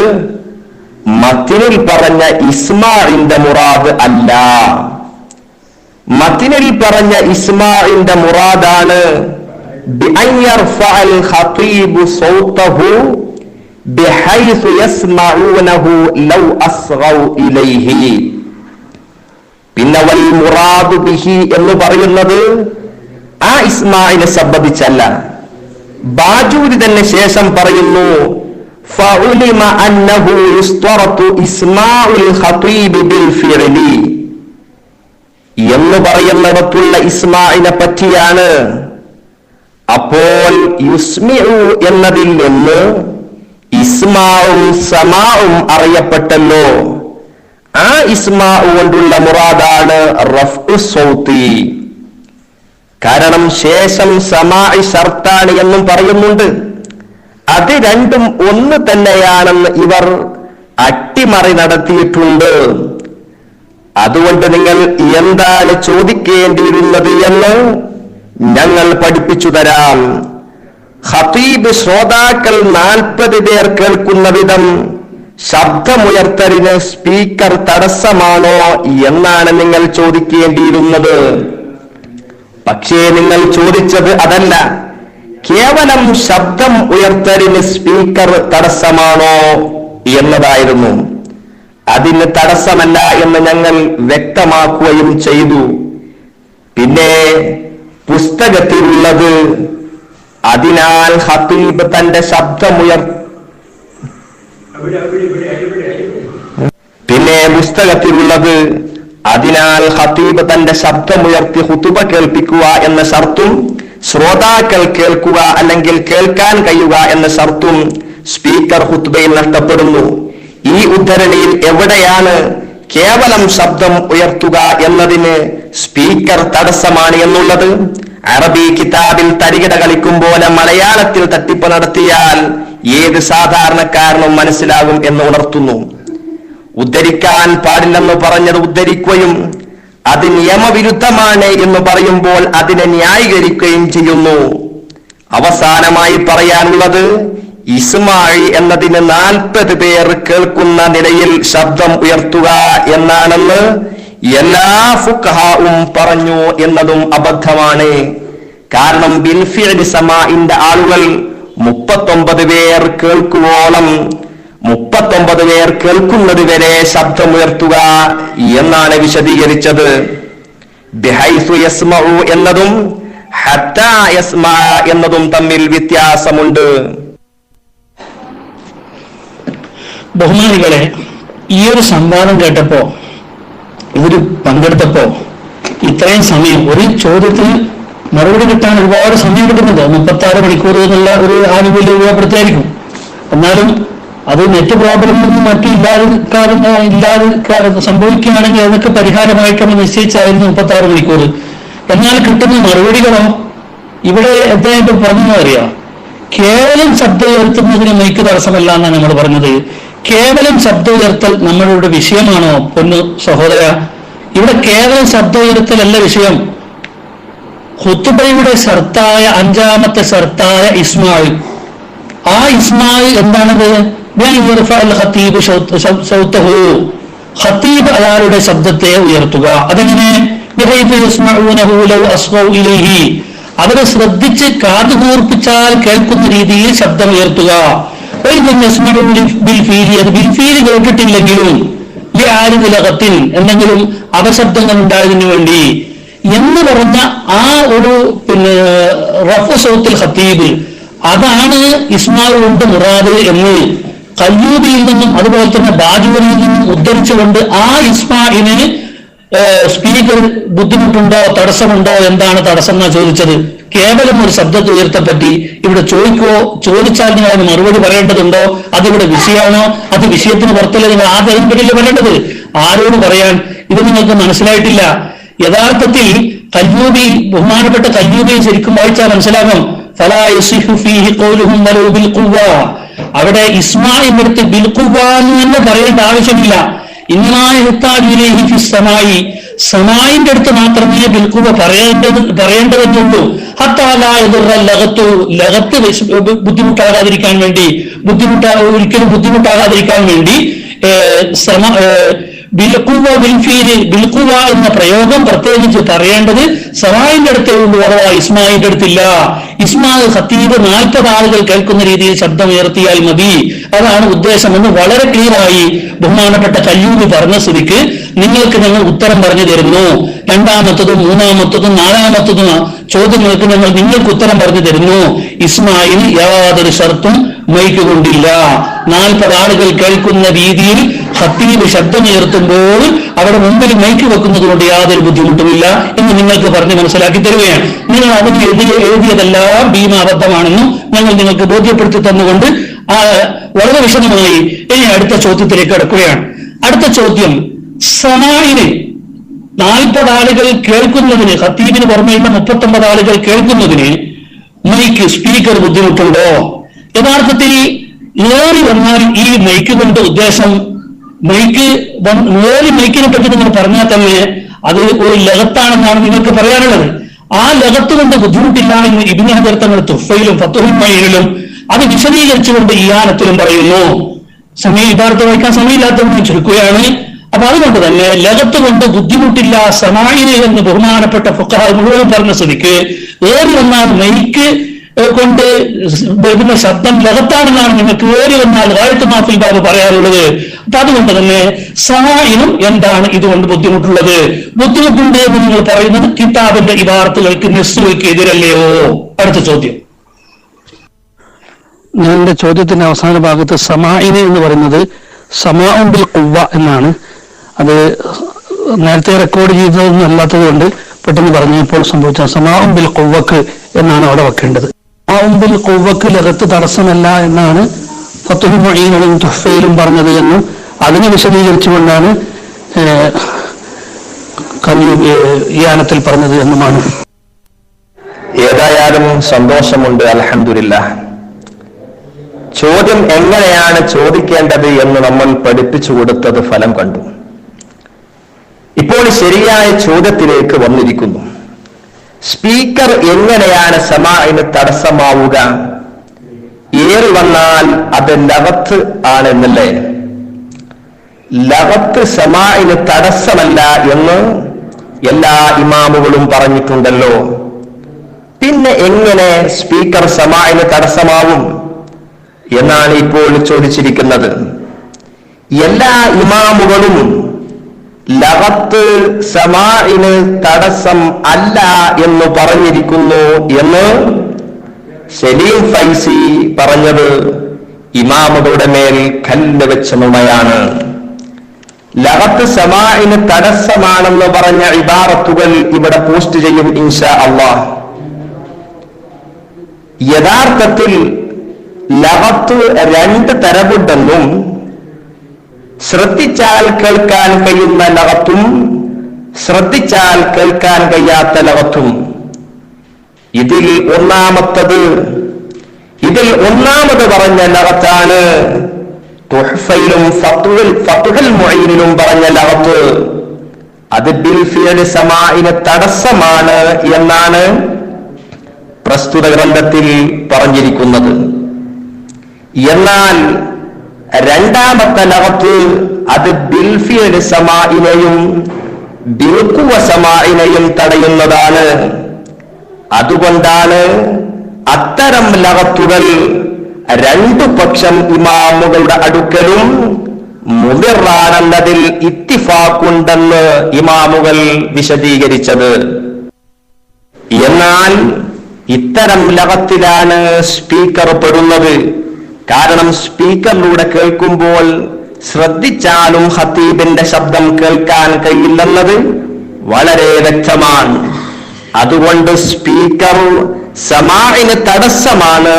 മത്തിനിൽ പറഞ്ഞ ഇസ്മാഇന്റെ മുറാദ് അല്ല. മത്തിനിൽ പറഞ്ഞ ഇസ്മാഇന്റെ മുറാദാണ് ബിഅൻ യർഫഅൽ ഖതീബു സൗതഹു ബിഹൈസു യസ്മഊനഹു ലൗ അസ്ഗൗ ഇലൈഹി. പിന്നെ വൽ മുറാദു ബിഹി എന്ന് പറയുന്നത് ആ ഇസ്മാഇനെ സംബന്ധിച്ചല്ല. ബാജൂരി തന്നെ ശേഷം പറയുന്നു ഫഉലിമ അന്നഹു യുസ്തറതു ഇസ്മാഉൽ ഖതീബ് ബിൽ ഫിഅലി എന്ന് പറയുന്നിടത്തുള്ള ഇസ്മാഇനെ പറ്റിയാണ്. അപ്പോൾ യുസ്മിഉ എന്നതിൽ നിന്ന് ഇസ്മാഉം സമാഉം അറിയപ്പെട്ടല്ലോ. ആ ഇസ്മാഉ കൊണ്ടുള്ള മുറാദാണ് റഫ്ഉ സൗതി. കാരണം ശേഷം സമാഇ ശർത്താണ് എന്നും പറയുന്നുണ്ട്. അത് രണ്ടും ഒന്ന് തന്നെയാണെന്ന് ഇവർ അട്ടിമറി നടത്തിയിട്ടുണ്ട്. അതുകൊണ്ട് നിങ്ങൾ എന്താണ് ചോദിക്കേണ്ടിയിരുന്നത് എന്ന് ഞങ്ങൾ പഠിപ്പിച്ചു തരാം. ഖതീബ് ശ്രോതാക്കൾ 40 പേർ കേൾക്കുന്ന വിധം ശബ്ദമുയർത്തലിന് സ്പീക്കർ തടസ്സമാണോ എന്നാണ് നിങ്ങൾ ചോദിക്കേണ്ടിയിരുന്നത്. പക്ഷേ നിങ്ങൾ ചോദിച്ചത് അതല്ല, കേവലം ശബ്ദം ഉയർത്തലിന് സ്പീക്കർ തടസ്സമാണോ എന്നതായിരുന്നു. അതിന് തടസ്സമല്ല എന്ന് ഞങ്ങൾ വ്യക്തമാക്കുകയും ചെയ്തു. പിന്നെ പുസ്തകത്തിലുള്ളത് അതിനാൽ ഖതീബ് തന്റെ അതിനാൽ ഖതീബ് തന്റെ ശബ്ദമുയർത്തി ഖുതുബ കേൾപ്പിക്കുക എന്ന ഷർത്തും ശ്രോതാക്കൾ കേൾക്കുക അല്ലെങ്കിൽ കേൾക്കാൻ കഴിയുക എന്ന ഷർത്തും സ്പീക്കർ ഖുതുബയിൽ നഷ്ടപ്പെടുന്നു. ഈ ഉദ്ധരണിയിൽ എവിടെയാണ് കേവലം ശബ്ദം ഉയർത്തുക എന്നതിന് സ്പീക്കർ തടസ്സമാണ് എന്നുള്ളത്? അറബി കിതാബിൽ തരികിട കളിക്കും പോലെ മലയാളത്തിൽ തട്ടിപ്പ് നടത്തിയാൽ ഏത് സാധാരണക്കാരനും മനസ്സിലാകും എന്ന് ഉണർത്തുന്നു. ഉദ്ധരിക്കാൻ പാടില്ലെന്ന് പറഞ്ഞത് ഉദ്ധരിക്കുകയും അത് നിയമവിരുദ്ധമാണ് എന്ന് പറയുമ്പോൾ അതിനെ ന്യായീകരിക്കുകയും ചെയ്യുന്നു. അവസാനമായി പറയാനുള്ളത് ഇസ്മാഇ എന്നതിന് 40 പേർ കേൾക്കുന്ന നിലയിൽ ശബ്ദം ഉയർത്തുക എന്നാണെന്ന് എല്ലാ ഫുഖഹാഉം പറഞ്ഞു എന്നതും അബദ്ധമാണ്. കാരണം ബിൽ ഫിഅലി സമാഇന്റെ ആളുകൾ 39 പേർ കേൾക്കുവോളം 39 പേർ കേൾക്കുന്നത് വരെ ശബ്ദമുയർത്തുക എന്നാണ് വിശദീകരിച്ചത്. ബിഹൈസു യസ്മഉ എന്നതും ഹത്താ യസ്മഅ എന്നതും തമ്മിൽ വ്യത്യാസമുണ്ട്. ബഹുമാനികളെ, ഈ ഒരു സംവാദം കേട്ടപ്പോ, ഇവര് പങ്കെടുത്തപ്പോ ഇത്രയും സമയം ഒരു ചോദ്യത്തിന് മറുപടി കിട്ടാൻ ഒരുപാട് സമയം എടുക്കുന്നത് 36 മണിക്കൂർ എന്നുള്ള ഒരു ആനുകൂല്യം ഉപയോഗപ്പെടുത്തിയായിരിക്കും. എന്നാലും അത് നെറ്റ് പ്രോബ്ലമൊന്നും മറ്റും ഇല്ലാതെ സംഭവിക്കുകയാണെങ്കിൽ അതൊക്കെ പരിഹാരമായിട്ടാണ് നിശ്ചയിച്ചായിരുന്നു 36 മണിക്കൂർ. എന്നാൽ കിട്ടുന്ന മറുപടികളോ ഇവിടെ എന്തായിട്ട് പറഞ്ഞു അറിയാം. കേവലം ശബ്ദം ഉയർത്തുന്നതിന് മൈക്ക് തടസ്സമല്ല എന്നാണ് നമ്മൾ പറഞ്ഞത്. കേവലം ശബ്ദം ഉയർത്തൽ നമ്മളുടെ വിഷയമാണോ പൊന്നു സഹോദര? ഇവിടെ കേവലം ശബ്ദം ഉയർത്തലല്ല വിഷയം. ഖുതുബയുടെ ഷർത്തായ 5ാമത്തെ ഷർത്തായ ഇസ്മാഇ, ആ ഇസ്മാഇ എന്താണത്? ഖതീബ് അയാളുടെ ശബ്ദത്തെ ഉയർത്തുക. അതെങ്ങനെ? അവരെ ശ്രദ്ധിച്ച് കാതുകൂർപ്പിച്ചാൽ കേൾക്കുന്ന രീതിയിൽ ശബ്ദം ഉയർത്തുക. അത് ബിൽഫീൽ കേട്ടിട്ടില്ലെങ്കിലും ലകത്തിൽ എന്തെങ്കിലും അപശബ്ദങ്ങൾ ഉണ്ടായതിനു വേണ്ടി എന്ന് പറഞ്ഞ ആ ഒരു റഫ് സൗത്തിൽ ഖത്തീബ്, അതാണ് ഇസ്മാ കൊണ്ട് മുറാദ് എന്ന് കയ്യൂബിയിൽ നിന്നും അതുപോലെ തന്നെ ബാജൂരിൽ നിന്നും ഉദ്ധരിച്ചുകൊണ്ട് ആ ഇസ്മാഇന് സ്പീക്കർ ബുദ്ധിമുട്ടുണ്ടോ തടസ്സമുണ്ടോ, എന്താണ് തടസ്സം എന്നാ ചോദിച്ചത്. കേവലം ഒരു ശബ്ദത്തെ ഉയർത്തപ്പറ്റി ഇവിടെ ചോദിച്ചാൽ നിങ്ങൾ അതിന് മറുപടി പറയേണ്ടതുണ്ടോ? അതിവിടെ വിഷയമാണോ? അത് വിഷയത്തിന് പുറത്തല്ലേ നിങ്ങൾ ആദ്യം പറയേണ്ടത്? ആരോട് പറയാൻ? ഇത് നിങ്ങൾക്ക് മനസ്സിലായിട്ടില്ല. യഥാർത്ഥത്തിൽ കയ്യൂബി, ബഹുമാനപ്പെട്ട കയ്യൂബി ശരിക്കും വായിച്ചാൽ മനസ്സിലാകും. ഫലാ യസിഹു ഫീഹി ഖൗലുഹും വലൗ ബിൽ ഖുവ്വ. അവിടെ ഇസ്മാഇൽ എടുത്ത് ബിൽ ഖുവ്വ എന്ന് പറയേണ്ട ആവശ്യമില്ല. സമായി, സമായിന്റെ അടുത്ത് മാത്രമേ ബിൽഖുവ പറയേണ്ടതെന്നുള്ളൂ. ലഗത്ത് ബുദ്ധിമുട്ടാകാതിരിക്കാൻ വേണ്ടി, ഒരിക്കലും ബുദ്ധിമുട്ടാകാതിരിക്കാൻ വേണ്ടി ബിൽഖുവ എന്ന പ്രയോഗം പ്രത്യേകിച്ച് പറയേണ്ടത് സമായിന്റെ അടുത്തേ ഉള്ളൂ, അഥവാ ഇസ്മായിന്റെ അടുത്തില്ല. ഇസ്മായിൽ ഖത്തീബ് 40 ആളുകൾ കേൾക്കുന്ന രീതിയിൽ ശബ്ദം ഉയർത്തിയാൽ മതി, അതാണ് ഉദ്ദേശമെന്ന് വളരെ ക്ലിയറായി ബഹുമാനപ്പെട്ട കയ്യൂബി പറഞ്ഞ സ്ഥിതിക്ക് നിങ്ങൾക്ക് ഞങ്ങൾ ഉത്തരം പറഞ്ഞു തരുന്നു. 2ാമത്തതും 3ാമത്തതും 4ാമത്തതും ചോദ്യങ്ങൾക്ക് നിങ്ങൾക്ക് ഉത്തരം പറഞ്ഞു തരുന്നു. ഇസ്മായിൽ യാതൊരു ഷർത്തും മൈക്ക് കൊണ്ടില്ല. 40 ആളുകൾ കേൾക്കുന്ന രീതിയിൽ ഖത്തീബ് ശബ്ദമുയർത്തുമ്പോൾ അവിടെ മുമ്പിൽ മൈക്ക് വെക്കുന്നത് കൊണ്ട് യാതൊരു ബുദ്ധിമുട്ടുമില്ല എന്ന് നിങ്ങൾക്ക് പറഞ്ഞ് മനസ്സിലാക്കി തരുകയാണ്. നിങ്ങൾ അതിന് എഴുതിയതെല്ലാം ഭീമാബദ്ധമാണെന്നും ഞങ്ങൾ നിങ്ങൾക്ക് ബോധ്യപ്പെടുത്തി തന്നുകൊണ്ട് വളരെ വിശദമായി ഇനി അടുത്ത ചോദ്യത്തിലേക്ക് കടക്കുകയാണ്. അടുത്ത ചോദ്യം, സമായിന് 40 ആളുകൾ കേൾക്കുന്നതിന്, ഖത്തീബിന് പുറമേയുള്ള 39 ആളുകൾ കേൾക്കുന്നതിന് മൈക്ക് സ്പീക്കർ ബുദ്ധിമുട്ടുണ്ടോ? യഥാർത്ഥത്തിൽ ഏറി വന്നാൽ ഈ മൈക്ക് കൊണ്ട് ഉദ്ദേശം മൈക്കിനെ പറ്റി നിങ്ങൾ പറഞ്ഞാൽ തന്നെ അത് ഒരു ലഗത്താണെന്നാണ് നിങ്ങൾക്ക് പറയാനുള്ളത്. ആ ലഗത്ത് കൊണ്ട് ബുദ്ധിമുട്ടില്ല എന്ന് ഇബ്നു ഹജർ തങ്ങൾ തുഫയിലും ഫത്ഹുൽ മഈനിലും അത് വിശദീകരിച്ചുകൊണ്ട് ഇയാനത്തിലും പറയുന്നു. ഇബാറത്ത് വായിക്കാൻ സമയമില്ലാത്തവരെ ചുരുക്കുകയാണ്. അപ്പൊ അതുകൊണ്ട് തന്നെ ലഗത്ത് കൊണ്ട് ബുദ്ധിമുട്ടില്ല സമായിന് എന്ന് ബഹുമാനപ്പെട്ട ഫുഖഹ മുഴുവൻ പറഞ്ഞ സ്ഥിതിക്ക് ഏറി വന്നാൽ മൈക്ക് കൊണ്ട് വരുന്ന ശബ്ദം ലഗത്താണെന്നാണ് നിങ്ങൾക്ക് ഏറി വന്നാൽ ഗായത്ത് മാഫിൽ ബാബ് പറയാറുള്ളത്. അപ്പൊ അതുകൊണ്ട് തന്നെ സമായിനും എന്താണ് ഇതുകൊണ്ട് ബുദ്ധിമുട്ടുള്ളത്? ബുദ്ധിമുട്ടുണ്ട് എന്ന് നിങ്ങൾ പറയുന്നത് കിതാബിന്റെ ഇബാറത്തുകൾക്ക് നെസ്സുകൾക്ക് എതിരല്ലയോ? അടുത്ത ചോദ്യം. ഞാൻ എന്റെ ചോദ്യത്തിന്റെ അവസാന ഭാഗത്ത് സമാഇന് എന്ന് പറയുന്നത് സമാഉൻ ബിൽ ഖുവ്വ എന്നാണ്. അത് നേരത്തെ റെക്കോർഡ് ചെയ്തതൊന്നും അല്ലാത്തത് കൊണ്ട് പെട്ടെന്ന് പറഞ്ഞപ്പോൾ സംഭവിച്ച സമാഉൻ ബിൽ ഖുവ്വക്ക് എന്നാണ് അവിടെ വെക്കേണ്ടത്. സമാഉൻ ബിൽ ഖുവ്വക്ക് ലഗത്ത് തടസ്സമല്ല എന്നാണ് ഫത്ഹുൽ മഈനിലും തുഹ്ഫയിലും പറഞ്ഞത് എന്നും അതിനെ വിശദീകരിച്ചുകൊണ്ടാണ് യാനത്തിൽ പറഞ്ഞത് എന്നുമാണ്. ഏതായാലും സന്തോഷമുണ്ട്, അൽഹംദുലില്ലാഹ്. ചോദ്യം എങ്ങനെയാണ് ചോദിക്കേണ്ടത് എന്ന് നമ്മൾ പഠിപ്പിച്ചു കൊടുത്തത് ഫലം കണ്ടു. ഇപ്പോൾ ശരിയായ ചോദ്യത്തിലേക്ക് വന്നിരിക്കുന്നു. സ്പീക്കർ എങ്ങനെയാണ് സമാഇന് തടസ്സമാവുക? ഏറി വന്നാൽ അത് ലഗത്ത് ആണെന്നല്ലേ? ലഗത്ത് സമാഇന് തടസ്സമല്ല എന്ന് എല്ലാ ഇമാമുകളും പറഞ്ഞിട്ടുണ്ടല്ലോ. പിന്നെ എങ്ങനെ സ്പീക്കർ സമാഇന് തടസ്സമാവും എന്നാണ് ഇപ്പോൾ ചോദിച്ചിരിക്കുന്നത്. എല്ലാ ഇമാമുകളും ലഗത്ത് സമാഇന് തടസ്സം അല്ല എന്ന് പറഞ്ഞിരിക്കുന്നു എന്ന് സലീം ഫൈസി പറഞ്ഞത് ഇമാമുകളുടെ മേൽ കല്ല് വെച്ച നുണയാണ്. ലഗത്ത് സമാഇന് തടസ്സമാണെന്ന് പറഞ്ഞ ഇബാറത്തുകൾ ഇവിടെ പോസ്റ്റ് ചെയ്യും ഇൻഷാ അല്ലാഹ്. യഥാർത്ഥത്തിൽ ലഗത്ത് 2 തരമുണ്ടെന്നും ശ്രദ്ധിച്ചാൽ കേൾക്കാൻ കഴിയുന്ന ലഗത്തും ശ്രദ്ധിച്ചാൽ കേൾക്കാൻ കഴിയാത്ത ലഗത്തും. ഇതിൽ ഒന്നാമത് പറഞ്ഞ ലഗത്താണ് തുഹ്ഫയിലും ഫത്ഹുൽ മുഈനിലും പറഞ്ഞ ലഗത്ത്. അത് ബിൽ ഫിഅൽ സമാഇന് തടസ്സമാണ് എന്നാണ് പ്രസ്തുത ഗ്രന്ഥത്തിൽ പറഞ്ഞിരിക്കുന്നത്. എന്നാൽ രണ്ടാമത്തെ ലഗത്ത് അത് ബിൽ ഫിഅൽ സമാഇനെയും ബിൽ ഖുവ സമാഇനെയും തടയുന്നതാണ്. അതുകൊണ്ടാണ് അത്തരം ലഗത്തുകൾ 2 ഭൂരിപക്ഷം ഇമാമുകളുടെ അടുക്കലും മുദിറാണെന്നതിൽ ഇത്തിഫാക്കുണ്ടെന്ന് ഇമാമുകൾ വിശദീകരിച്ചത്. എന്നാൽ ഇത്തരം ലഗത്തിലാണ് സ്പീക്കർ പെടുന്നത്. കാരണം സ്പീക്കറിലൂടെ കേൾക്കുമ്പോൾ ശ്രദ്ധിച്ചാലും ഖതീബിന്റെ ശബ്ദം കേൾക്കാൻ കഴിയില്ലെന്നത് വളരെ വ്യക്തമാണ്. അതുകൊണ്ട് സ്പീക്കർ സമാഇന് തടസ്സമാണ്.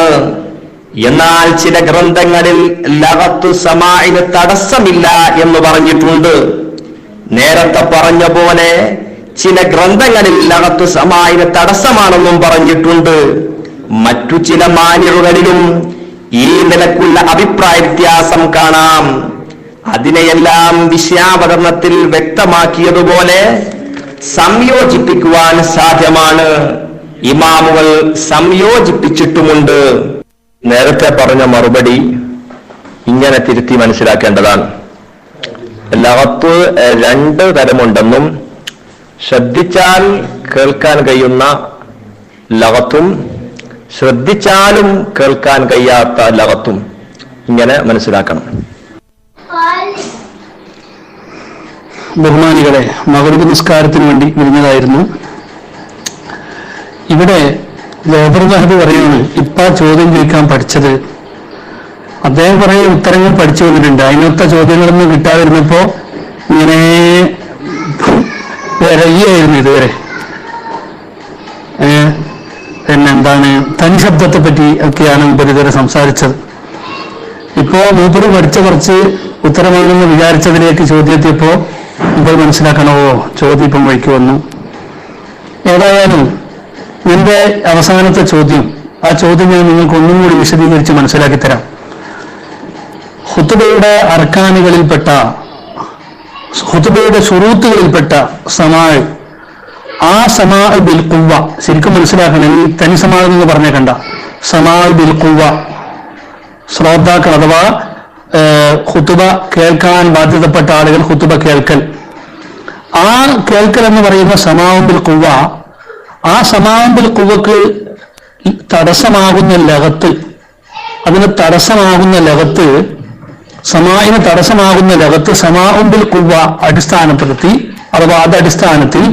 എന്നാൽ ചില ഗ്രന്ഥങ്ങളിൽ ലഗത്ത് സമാഇന് തടസ്സമില്ല എന്ന് പറഞ്ഞിട്ടുണ്ട്. നേരത്തെ പറഞ്ഞ പോലെ ചില ഗ്രന്ഥങ്ങളിൽ ലഗത്ത് സമാഇന് തടസ്സമാണെന്നും പറഞ്ഞിട്ടുണ്ട്. മറ്റു ചില മാനിഉകളിലും ഈ നിലക്കുള്ള അഭിപ്രായ വ്യത്യാസം കാണാം. അതിനെയെല്ലാം വിഷയാവതരണത്തിൽ വ്യക്തമാക്കിയതുപോലെ സംയോജിപ്പിക്കുവാൻ സാധ്യമാണ്. ഇമാമുകൾ സംയോജിപ്പിച്ചിട്ടുമുണ്ട്. നേരത്തെ പറഞ്ഞ മറുപടി ഇങ്ങനെ തിരുത്തി മനസ്സിലാക്കേണ്ടതാണ്. ലഗത്ത് രണ്ട് തരമുണ്ടെന്നും ശ്രദ്ധിച്ചാൽ കേൾക്കാൻ കഴിയുന്ന ലഗത്തും ശ്രദ്ധിച്ചാലും കേൾക്കാൻ കഴിയാത്ത ലഗത്തും ഇങ്ങനെ മനസ്സിലാക്കണം. ബഹുമാനികളെ, മഗ്‌രിബ് നിസ്കാരത്തിന് വേണ്ടി വിരിഞ്ഞതായിരുന്നു. ഇവിടെ ജാഫർ പറയുന്നത് ഇപ്പ ചോദ്യം ചോദിക്കാൻ പഠിച്ചത്, അദ്ദേഹം കുറെ ഉത്തരങ്ങൾ പഠിച്ചു വന്നിട്ടുണ്ട്. അതിനൊത്ത ചോദ്യങ്ങളൊന്നും കിട്ടാതിരുന്നപ്പോ ഇങ്ങനെ വിരകിയായിരുന്നു ഇതുവരെ. പിന്നെന്താണ്, തനിശബ്ദത്തെ പറ്റി ഒക്കെയാണ് ഇതുവരെ സംസാരിച്ചത്. ഇപ്പോ മൂപ്പര് പഠിച്ച കുറച്ച് ഉത്തരമാണെന്ന് വിചാരിച്ചതിലേക്ക് ചോദ്യത്തിയപ്പോ ഇപ്പോൾ മനസ്സിലാക്കണോ ചോദ്യം ഇപ്പം വഴിക്ക് വന്നു. ഏതായാലും എന്റെ അവസാനത്തെ ചോദ്യം, ആ ചോദ്യം ഞാൻ നിങ്ങൾക്ക് ഒന്നും കൂടി വിശദീകരിച്ച് മനസ്സിലാക്കി തരാം. ഖുതുബയുടെ അർക്കാനുകളിൽപ്പെട്ട, ഖുതുബയുടെ ശുറൂത്തുകളിൽപ്പെട്ട സമാഅ്, ആ സമാഅ് ബിൽ ഖുവ്വ ശരിക്കും മനസ്സിലാക്കണം. ഈ തനി സമാഅ് എന്ന് പറഞ്ഞേക്കണ്ട. സമാഅ് ബിൽ ഖുവ്വ, ശ്രോതാക്കൾ അഥവാ ഖുതുബ കേൾക്കാൻ ബാധ്യതപ്പെട്ട ആളുകൾ ഖുതുബ കേൾക്കൽ, ആ കേൾക്കൽ എന്ന് പറയുന്ന സമാഅ് ബിൽ ഖുവ്വ, ആ സമാഅ് ബിൽ ഖുവ്വക്ക് തടസ്സമാകുന്ന ലഗത്ത്, അതിന് തടസ്സമാകുന്ന ലഗത്ത്, സമാഇന് തടസ്സമാകുന്ന ലഗത്ത് സമാഅ് ബിൽ ഖുവ്വ അടിസ്ഥാനപ്പെടുത്തി അഥവാ അത് അടിസ്ഥാനത്തിൽ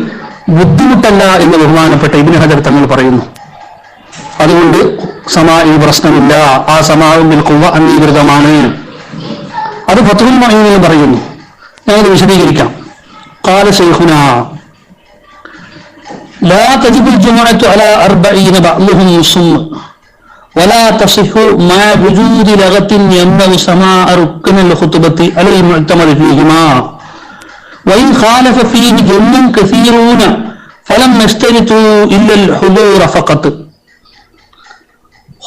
ബുദ്ധിമുട്ടല്ല എന്ന് ബഹുമാനപ്പെട്ട ഇബ്നു ഹജർ തങ്ങൾ പറയുന്നു. അതുകൊണ്ട് സമാഇന് പ്രശ്നമില്ല, ആ സമാഅ് ബിൽ ഖുവ്വ അംഗീകൃതമാണ്. അത് ഫത്ഹുൽ മുഈനിൽ പറയുന്നു. ഞാനത് വിശദീകരിക്കാം. ഖാല ശൈഖുനാ لا تجب الجمعة على 40 بعضهم صم ولا تصح مع وجود لغة يمنع سماع ركن الخطبة على المعتمد فيهما وإن خالف فيه جمع كثيرون فلم يشترطوا إلا الحضور فقط.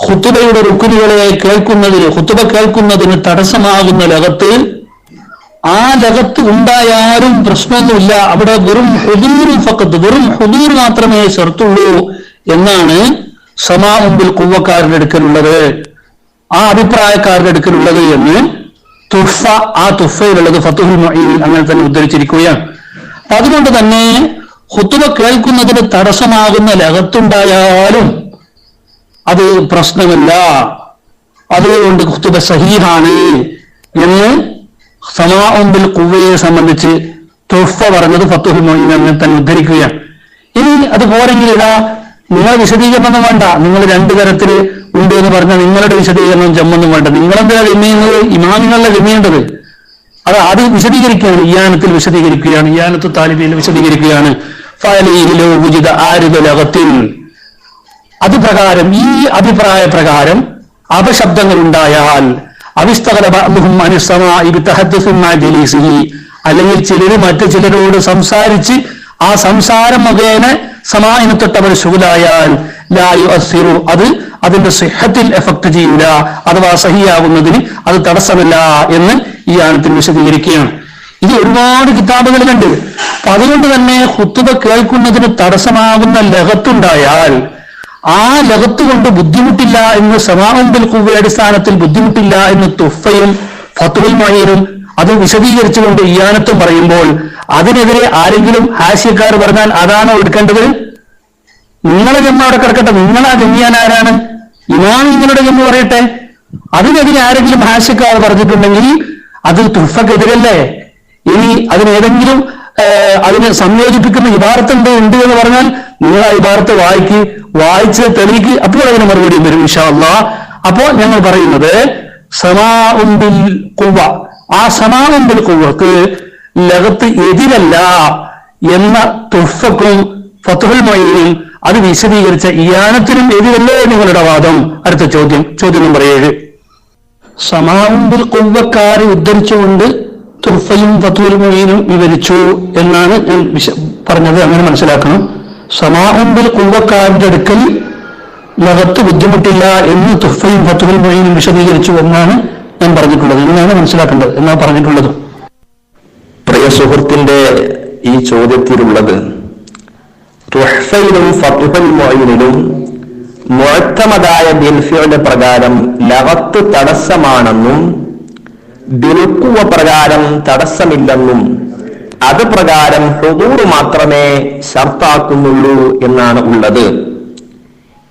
ഖുതുബയുടെ റുക്നുകളെ കേൾക്കുന്നതിന്, ഖുതുബ കേൾക്കുന്നതിന് തടസ്സമാകുന്ന ലഗത്ത്, ആ ലഗത്ത് ഉണ്ടായാലും പ്രശ്നമൊന്നുമില്ല. അവിടെ വെറും ഹുദൂർ ഫഖത്ത്, വെറും ഹുദൂർ മാത്രമേ ഷർത്തുള്ളൂ എന്നാണ് സമാഅ് ബിൽ ഖുവ്വക്കാരുടെ അടുക്കലുള്ളത്, ആ അഭിപ്രായക്കാരുടെ അടുക്കലുള്ളത് എന്ന് തുഫ, ആ തുഫയിലുള്ളത് ഫത്ഹുൽ മുഈനിൽ അങ്ങനെ തന്നെ ഉദ്ധരിച്ചിരിക്കുകയാണ്. അതുകൊണ്ട് തന്നെ ഖുതുബ കേൾക്കുന്നതിന് തടസ്സമാകുന്ന ലഗത്തുണ്ടായാലും അത് പ്രശ്നമല്ല, അതുകൊണ്ട് ഖുതുബ സഹീഹാണ് എന്ന് സമാഅ് ബിൽ ഖുവ്വയെ സംബന്ധിച്ച് തുഫ പറഞ്ഞത് ഫത്ഹുൽ മുഈൻ അങ്ങനെ തന്നെ ഉദ്ധരിക്കുകയാണ്. ഇനി അത് പോരെങ്കിൽ ഇതാ നിങ്ങൾ വിശദീകരണം വേണ്ട, നിങ്ങൾ രണ്ടു തരത്തിൽ ഉണ്ട് എന്ന് പറഞ്ഞാൽ നിങ്ങളുടെ വിശദീകരണം ജമ്മൊന്നും വേണ്ട. നിങ്ങളെന്താ ഗമ്യുന്നത്? ഇമാമിങ്ങളുടെ ഗമ്യേണ്ടത് അത് ആദ്യം വിശദീകരിക്കുകയാണ്. ഇയാനത്തിൽ വിശദീകരിക്കുകയാണ്, ഇയാനത്ത് താലിബിയിൽ വിശദീകരിക്കുകയാണ്. ഫഅലൈഹിലോ വുജിദ ആരിദു ലഗത്തിൻ, അത് പ്രകാരം, ഈ അഭിപ്രായ പ്രകാരം അപശബ്ദങ്ങൾ ഉണ്ടായാൽ, അല്ലെങ്കിൽ ചിലര് മറ്റു ചിലരോട് സംസാരിച്ച് ആ സംസാരം മുഖേന സമാഇന് തൊട്ടവർ ശുഗലായാൽ ലാ യുഅസ്സിറു, അത് അതിന്റെ സിഹത്തിൽ എഫക്ട് ചെയ്യൂല, അഥവാ സഹിയാകുന്നതിന് അത് തടസ്സമല്ല എന്ന് ഈ ആയത്തിൽ വിശദീകരിക്കുകയാണ്. ഇത് ഒരുപാട് കിതാബുകളിലുണ്ട്. അപ്പൊ അതുകൊണ്ട് തന്നെ ഖുതുബ കേൾക്കുന്നതിന് തടസ്സമാകുന്ന ലഗത്തുണ്ടായാൽ ആ ലഗത്ത് കൊണ്ട് ബുദ്ധിമുട്ടില്ല എന്ന് സമാഅ് ബിൽ ഖുവ്വ അടിസ്ഥാനത്തിൽ ബുദ്ധിമുട്ടില്ല എന്ന് തുഫയും ഫത്ഹുൽ മുഈനും അത് വിശദീകരിച്ചുകൊണ്ട് ഇയാനത്തും പറയുമ്പോൾ അതിനെതിരെ ആരെങ്കിലും ഹാസ്യക്കാർ പറഞ്ഞാൽ അതാണോ എടുക്കേണ്ടത്? നിങ്ങളെ ജമ്മ അവിടെ കിടക്കട്ടെ, നിങ്ങളാ ജമ്മിയാൻ ആരാണ്? ഇമാം നിങ്ങളുടെ ജമ്മ പറയട്ടെ, അതിനെതിരെ ആരെങ്കിലും ഹാസ്യക്കാർ പറഞ്ഞിട്ടുണ്ടെങ്കിൽ അത് തുഫക്കെതിരല്ലേ? ഇനി അതിനേതെങ്കിലും അതിനെ സംയോജിപ്പിക്കുന്ന ഇബാറത്ത് ഉണ്ട് എന്ന് പറഞ്ഞാൽ നിങ്ങൾ ആ ഇബാറത്ത് വായിച്ച് തെളിയിക്ക്, അപ്പോൾ അതിന് മറുപടി വരും ഇൻഷാ അല്ലാഹ്. അപ്പോ ഞങ്ങൾ പറയുന്നത് സമാഉൻ ബിൽ ഖുവ്വ, ആ സമാഉൻ ബിൽ ഖുവ്വക്ക് ലഗത്ത് എതിരല്ല എന്ന തുഫക്കും ഫത്ഹുൽ മുഈനും അത് വിശദീകരിച്ച ഇയാനത്തിനും എതിരല്ലേ നിങ്ങളുടെ വാദം? അടുത്ത ചോദ്യം നമ്പർ 7. സമാഉൻ ബിൽ ഖുവ്വക്കാരെ ഉദ്ധരിച്ചുകൊണ്ട് തുഫയും ഫത്ഹുൽ മുഈനും വിവരിച്ചു എന്നാണ് ഞാൻ പറഞ്ഞത്. അങ്ങനെ മനസ്സിലാക്കണം. സമാഉൻ ബിൽ ഖുവ്വക്കാരുടെ അടുക്കൽ ലഗത്ത് ബുദ്ധിമുട്ടില്ല എന്ന് തുഫയും ഫത്ഹുൽ മുഈനും വിശദീകരിച്ചു എന്നാണ് ഞാൻ പറഞ്ഞിട്ടുള്ളത്. എന്നാണ് മനസ്സിലാക്കേണ്ടത്, എന്നാണ് പറഞ്ഞിട്ടുള്ളത്. പ്രിയ സുഹൃത്തിന്റെ ഈ ചോദ്യത്തിലുള്ളത് തുഹ്ഫയിലും ഫത്ഹുൽ മുഈനിലും മുഅ്തമദായ ബിൽഫിഅൽ പ്രകാരം ലഗത്ത് തടസ്സമാണെന്നും ബിൽഖുവ പ്രകാരം തടസ്സമില്ലെന്നും അത് പ്രകാരം ഹുദൂർ മാത്രമേ ശർത്താക്കുന്നുള്ളൂ എന്നാണ് ഉള്ളത്.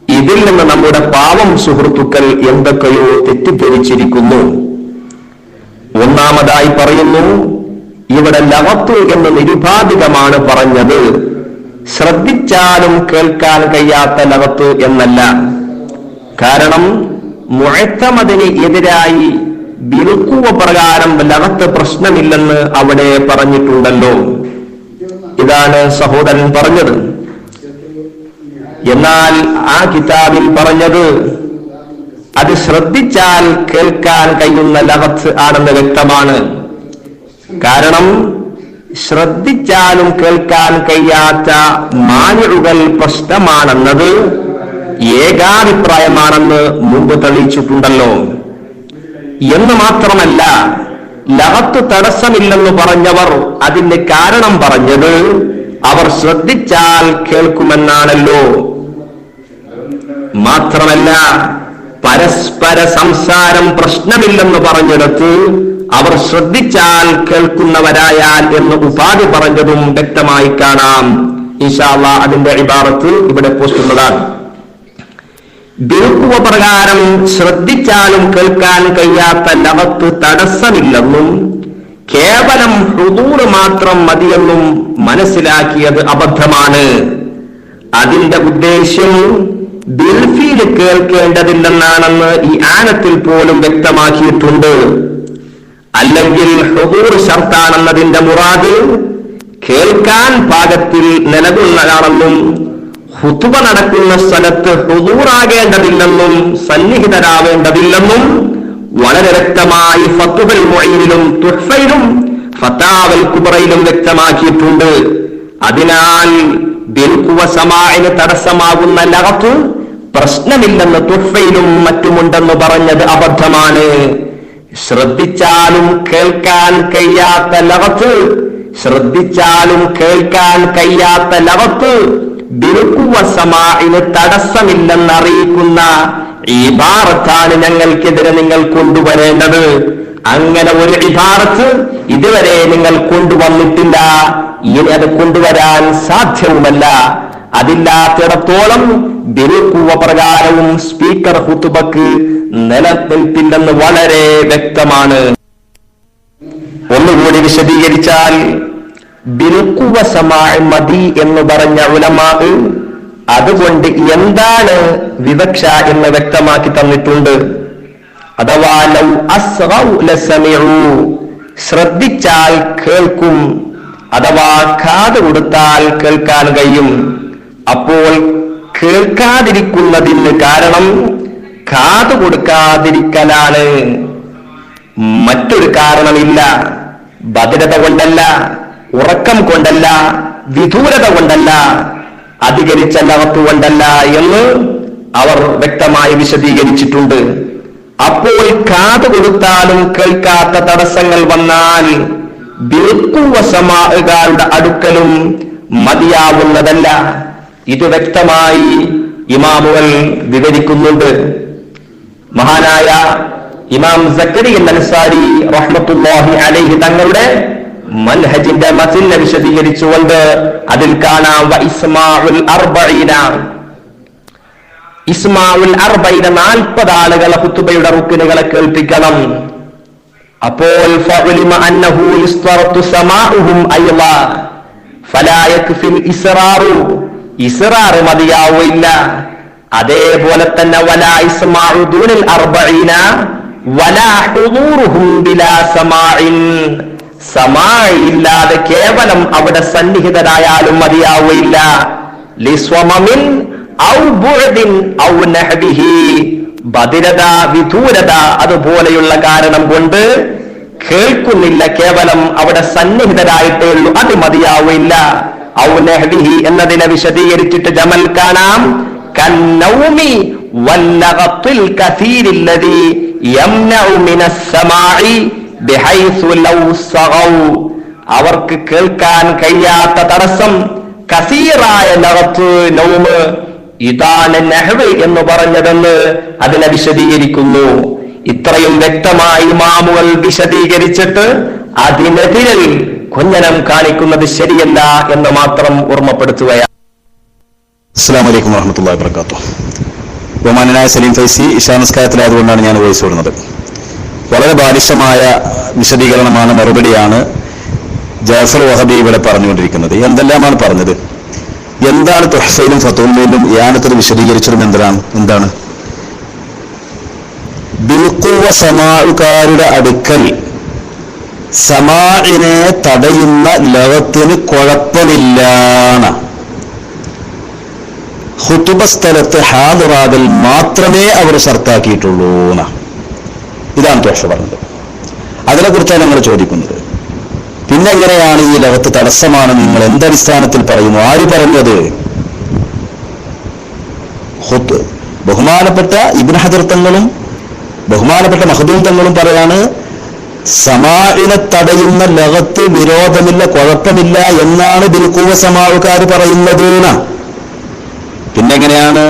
ഇതിൽ നിന്ന് നമ്മുടെ പാവം സുഹൃത്തുക്കൾ എന്തൊക്കെയോ തെറ്റിദ്ധരിച്ചിരിക്കുന്നു. ഒന്നാമതായി പറയുന്നു, ഇവിടെ ലഗത്ത് എന്ന് നിരുപാധികമാണ് പറഞ്ഞത്, ശ്രദ്ധിച്ചാലും കേൾക്കാൻ കഴിയാത്ത ലഗത്ത് എന്നല്ല. കാരണം മുഅ്തമദിന് എതിരായി ബിൽഖുവ പ്രകാരം ലഗത്ത് പ്രശ്നമില്ലെന്ന് അവിടെ പറഞ്ഞിട്ടുണ്ടല്ലോ. ഇതാണ് സഹോദരൻ പറഞ്ഞത്. എന്നാൽ ആ കിതാബിൽ പറഞ്ഞത് അത് ശ്രദ്ധിച്ചാൽ കേൾക്കാൻ കഴിയുന്ന ലഗത്ത് ആണെന്ന് വ്യക്തമാണ്. കാരണം ശ്രദ്ധിച്ചാലും കേൾക്കാൻ കഴിയാത്ത മാനിഉകൾ പ്രശ്നമാണെന്നത് ഏകാഭിപ്രായമാണെന്ന് മുമ്പ് തെളിയിച്ചിട്ടുണ്ടല്ലോ. എന്ന് മാത്രമല്ല, ലഗത്ത് തടസ്സമില്ലെന്ന് പറഞ്ഞവർ അതിന് കാരണം പറഞ്ഞത് അവർ ശ്രദ്ധിച്ചാൽ കേൾക്കുമെന്നാണല്ലോ. മാത്രമല്ല, പരസ്പര സംസാരം പ്രശ്നമില്ലെന്ന് പറഞ്ഞിടത്ത് അവർ ശ്രദ്ധിച്ചാൽ കേൾക്കുന്നവരായാൽ എന്ന് ഉപാധി പറഞ്ഞതും വ്യക്തമായി കാണാം. ഇൻഷാ അല്ലാഹ് അതിന്റെ ഇബാറത്ത് ഇവിടെ പോസ്റ്റുള്ളതാണ്. ബിൽഖുവ പ്രകാരം ശ്രദ്ധിച്ചാലും കേൾക്കാൻ കഴിയാത്ത ലഗത്ത് തടസ്സമില്ലെന്നും കേവലം ഹുദൂർ മാത്രം മതിയെന്നും മനസ്സിലാക്കിയത് അബദ്ധമാണ്. അതിന്റെ ഉദ്ദേശ്യം ബിൽഫീൽ കേൾക്കേണ്ടതില്ലെന്നാണെന്ന് ഈ ആനത്തിൽ പോലും വ്യക്തമാക്കിയിട്ടുണ്ട്. അല്ലെങ്കിൽ ഹുദൂർ ശർത്താണെന്നതിന്റെ മുറാദ് കേൾക്കാൻ പാകത്തിൽ നിലകൊള്ളലാണെന്നും ഖുതുബ നടക്കുന്ന സ്ഥലത്ത് ഹുദൂറാകേണ്ടതില്ലെന്നും സന്നിഹിതരാവേണ്ടതില്ലെന്നും വളരെ വ്യക്തമായി ഫത്ഹുൽ മുഈനിലും തുഹ്ഫയിലും ഫതാവൽ കുബ്രയിലും വ്യക്തമാക്കിയിട്ടുണ്ട്. അതിനാൽ ബിൽഖുവ സമാഇന് തടസ്സമാകുന്ന ലഗത്ത് പ്രശ്നമില്ലെന്ന് തുഹ്ഫയിലും മറ്റുമുണ്ടെന്ന് പറഞ്ഞത് അബദ്ധമാണ്. ശ്രദ്ധിച്ചാലും കേൾക്കാൻ കഴിയാത്ത ലഗത്ത്, ശ്രദ്ധിച്ചാലും കേൾക്കാൻ കഴിയാത്ത ലഗത്ത് ബിൽഖുവ സമാഇന് തടസ്സമില്ലെന്നറിയിക്കുന്ന ഇബാറത്താണ് ഞങ്ങൾക്കെതിരെ നിങ്ങൾ കൊണ്ടുവരേണ്ടത്. അങ്ങനെ ഒരു ഇബാറത്ത് ഇതുവരെ നിങ്ങൾ കൊണ്ടുവന്നിട്ടില്ല, ഇനി അത് കൊണ്ടുവരാൻ സാധ്യവുമല്ല. അതില്ലാത്തിടത്തോളം ബിൽഖുവ പ്രകാരവും സ്പീക്കർ ഖുതുബക്ക് നിലനിൽപ്പില്ലെന്ന് വളരെ വ്യക്തമാണ്. ഒന്നുകൂടി വിശദീകരിച്ചാൽ, ബിൽഖുവ സമാഇ മതി എന്ന് പറഞ്ഞ ഉലമാ അതുകൊണ്ട് എന്താണ് വിവക്ഷ എന്ന് വ്യക്തമാക്കി തന്നിട്ടുണ്ട്. അഥവാ ലൗ അസ്ഗൗ ലസമിഉ, ശ്രദ്ധിച്ചാൽ കേൾക്കും, അഥവാ കാത് കൊടുത്താൽ കേൾക്കാൻ കഴിയും. അപ്പോൾ കേൾക്കാതിരിക്കുന്നതിന് കാരണം കാത് കൊടുക്കാതിരിക്കലാണ്, മറ്റൊരു കാരണമില്ല. ഭദ്രത കൊണ്ടല്ല, ഉറക്കം കൊണ്ടല്ല, വിദൂരത കൊണ്ടല്ല, അധികരിച്ച ലഗത്ത് കൊണ്ടല്ല എന്ന് അവർ വ്യക്തമായി വിശദീകരിച്ചിട്ടുണ്ട്. അപ്പോൾ കാത് കൊടുത്താലും കേൾക്കാത്ത തടസ്സങ്ങൾ വന്നാൽ ബിൽഖുവ സമാഇകളുടെ അടുക്കലും മതിയാവുന്നതല്ല. ഇത് വ്യക്തമായി ഇമാമുകൾ വിവരിക്കുന്നുണ്ട്. മഹാനായ ഇമാം സക്കരിയ അൻസാരി റഹ്മത്തുള്ളാഹി അലൈഹി തങ്ങളുടെ മൻഹജിന്റെ മസ്നെ വിശദീകരിച്ചുകൊണ്ട് അതിൽ കാണാം വഇസ്മാഉൽ അർബഈന, ഇസ്മാഉൽ അർബഈന 40 ആളുകളെ ഖുതുബയുടെ റുക്നുകളെ കേൾപ്പിക്കണം. അപ്പോൾ ഫഉലിമ അന്നഹു യുസ്തറത്തു സമാഉഹും അയ്ളാ ഫലാ യക്ഫിൽ ഇസ്റാർ മതിയാവില്ല. അതേപോലെ തന്നെ വലാ ഇസ്മാഉ ദൂനൽ അർബഈന വലാ ഹുദൂറുഹും ബിലാ സമാഇൻ, സമാഇ ഇല്ലാതെ കേവലം അവിടെ സന്നിഹിതരായാലും മതിയാവില്ല. ലിസ്വമമിൻ ഔ ബുഅദിൻ ഔ നഹ്ബിഹി, ബദിരത വിദൂരത അതുപോലെയുള്ള കാരണം കൊണ്ട് കേൾക്കുന്നില്ല, കേവലം അവിടെ സന്നിഹിതരായിട്ടേ ഉള്ളൂ, അത് മതിയാവില്ല. ഔ നഹ്ബിഹി എന്നതിനെ വിശദീകരിച്ചിട്ട് ജമൽ കാണാം. കന്നൗമി വല്ലഗത്തിൽ കസീരില്ലദി യംനഉ മിനസ് സമാഇ ബിഹൈസു ലൗ സഗൗ, അവർക്ക് കേൾക്കാൻ കഴിയാത്ത തടസ്സം കസീറായ ലഗത്ത് നൗമ്, ഇതാണ് നഹ്വ് എന്ന് പറഞ്ഞതെന്ന് അതിനെ വിശദീകരിക്കുന്നു. ഇത്രയും വ്യക്തമായി ഇമാമുകൾ വിശദീകരിച്ചിട്ട് അതിനെതിരിൽ കൊഞ്ഞനം കാണിക്കുന്നത് ശരിയല്ല എന്ന് മാത്രം ഓർമ്മപ്പെടുത്തുകയാണ്. അസ്സലാമു അലൈക്കും വറഹ്മത്തുള്ളാഹി വബറകാതുഹു. ബഹുമാനനായ സലീം ഫൈസി ഇശാ നിസ്കാരത്തിലായതുകൊണ്ടാണ് ഞാൻ വോയിസ് വിടുന്നത്. വളരെ ബാലിശമായ വിശദീകരണമാണ്, മറുപടിയാണ് ജാഫർ വഹബി ഇവിടെ പറഞ്ഞുകൊണ്ടിരിക്കുന്നത്. എന്തെല്ലാമാണ് പറഞ്ഞത്? എന്താണ് തുഹ്ഫയിലും ഫതൂമിലും യാനത്തിൽ വിശദീകരിച്ചതും എന്താണ് ബിൽഖുവ സമാഉകാരുടെ അടുക്കൽ സമാഇനെ തടയുന്ന ലവത്തിന് കുഴപ്പമില്ലാണ്. ഖുതുബ സ്ഥലത്ത് ഹാദിറാകൽ മാത്രമേ അവർ ഷർത്താക്കിയിട്ടുള്ളൂ. ഇതാണ് തുഹ്ഫ പറഞ്ഞത്. അതിനെക്കുറിച്ചാണ് നമ്മൾ ചോദിക്കുന്നത്. പിന്നെ എങ്ങനെയാണ് ഈ ലവത്ത് തടസ്സമാണ് നിങ്ങൾ എന്തടിസ്ഥാനത്തിൽ പറയുന്നു? ആര് പറഞ്ഞത്? ബഹുമാനപ്പെട്ട ഇബ്നു ഹജർ തങ്ങളും ബഹുമാനപ്പെട്ട മഖ്ദൂം തങ്ങളും പറയാണ്, സമാഇനെ തടയുന്ന ലഗത്ത് വിരോധമില്ല, കുഴപ്പമില്ല എന്നാണ് ബിൽഖുവ സമാഉകാർ പറയുന്നത്. പിന്നെങ്ങനെയാണ്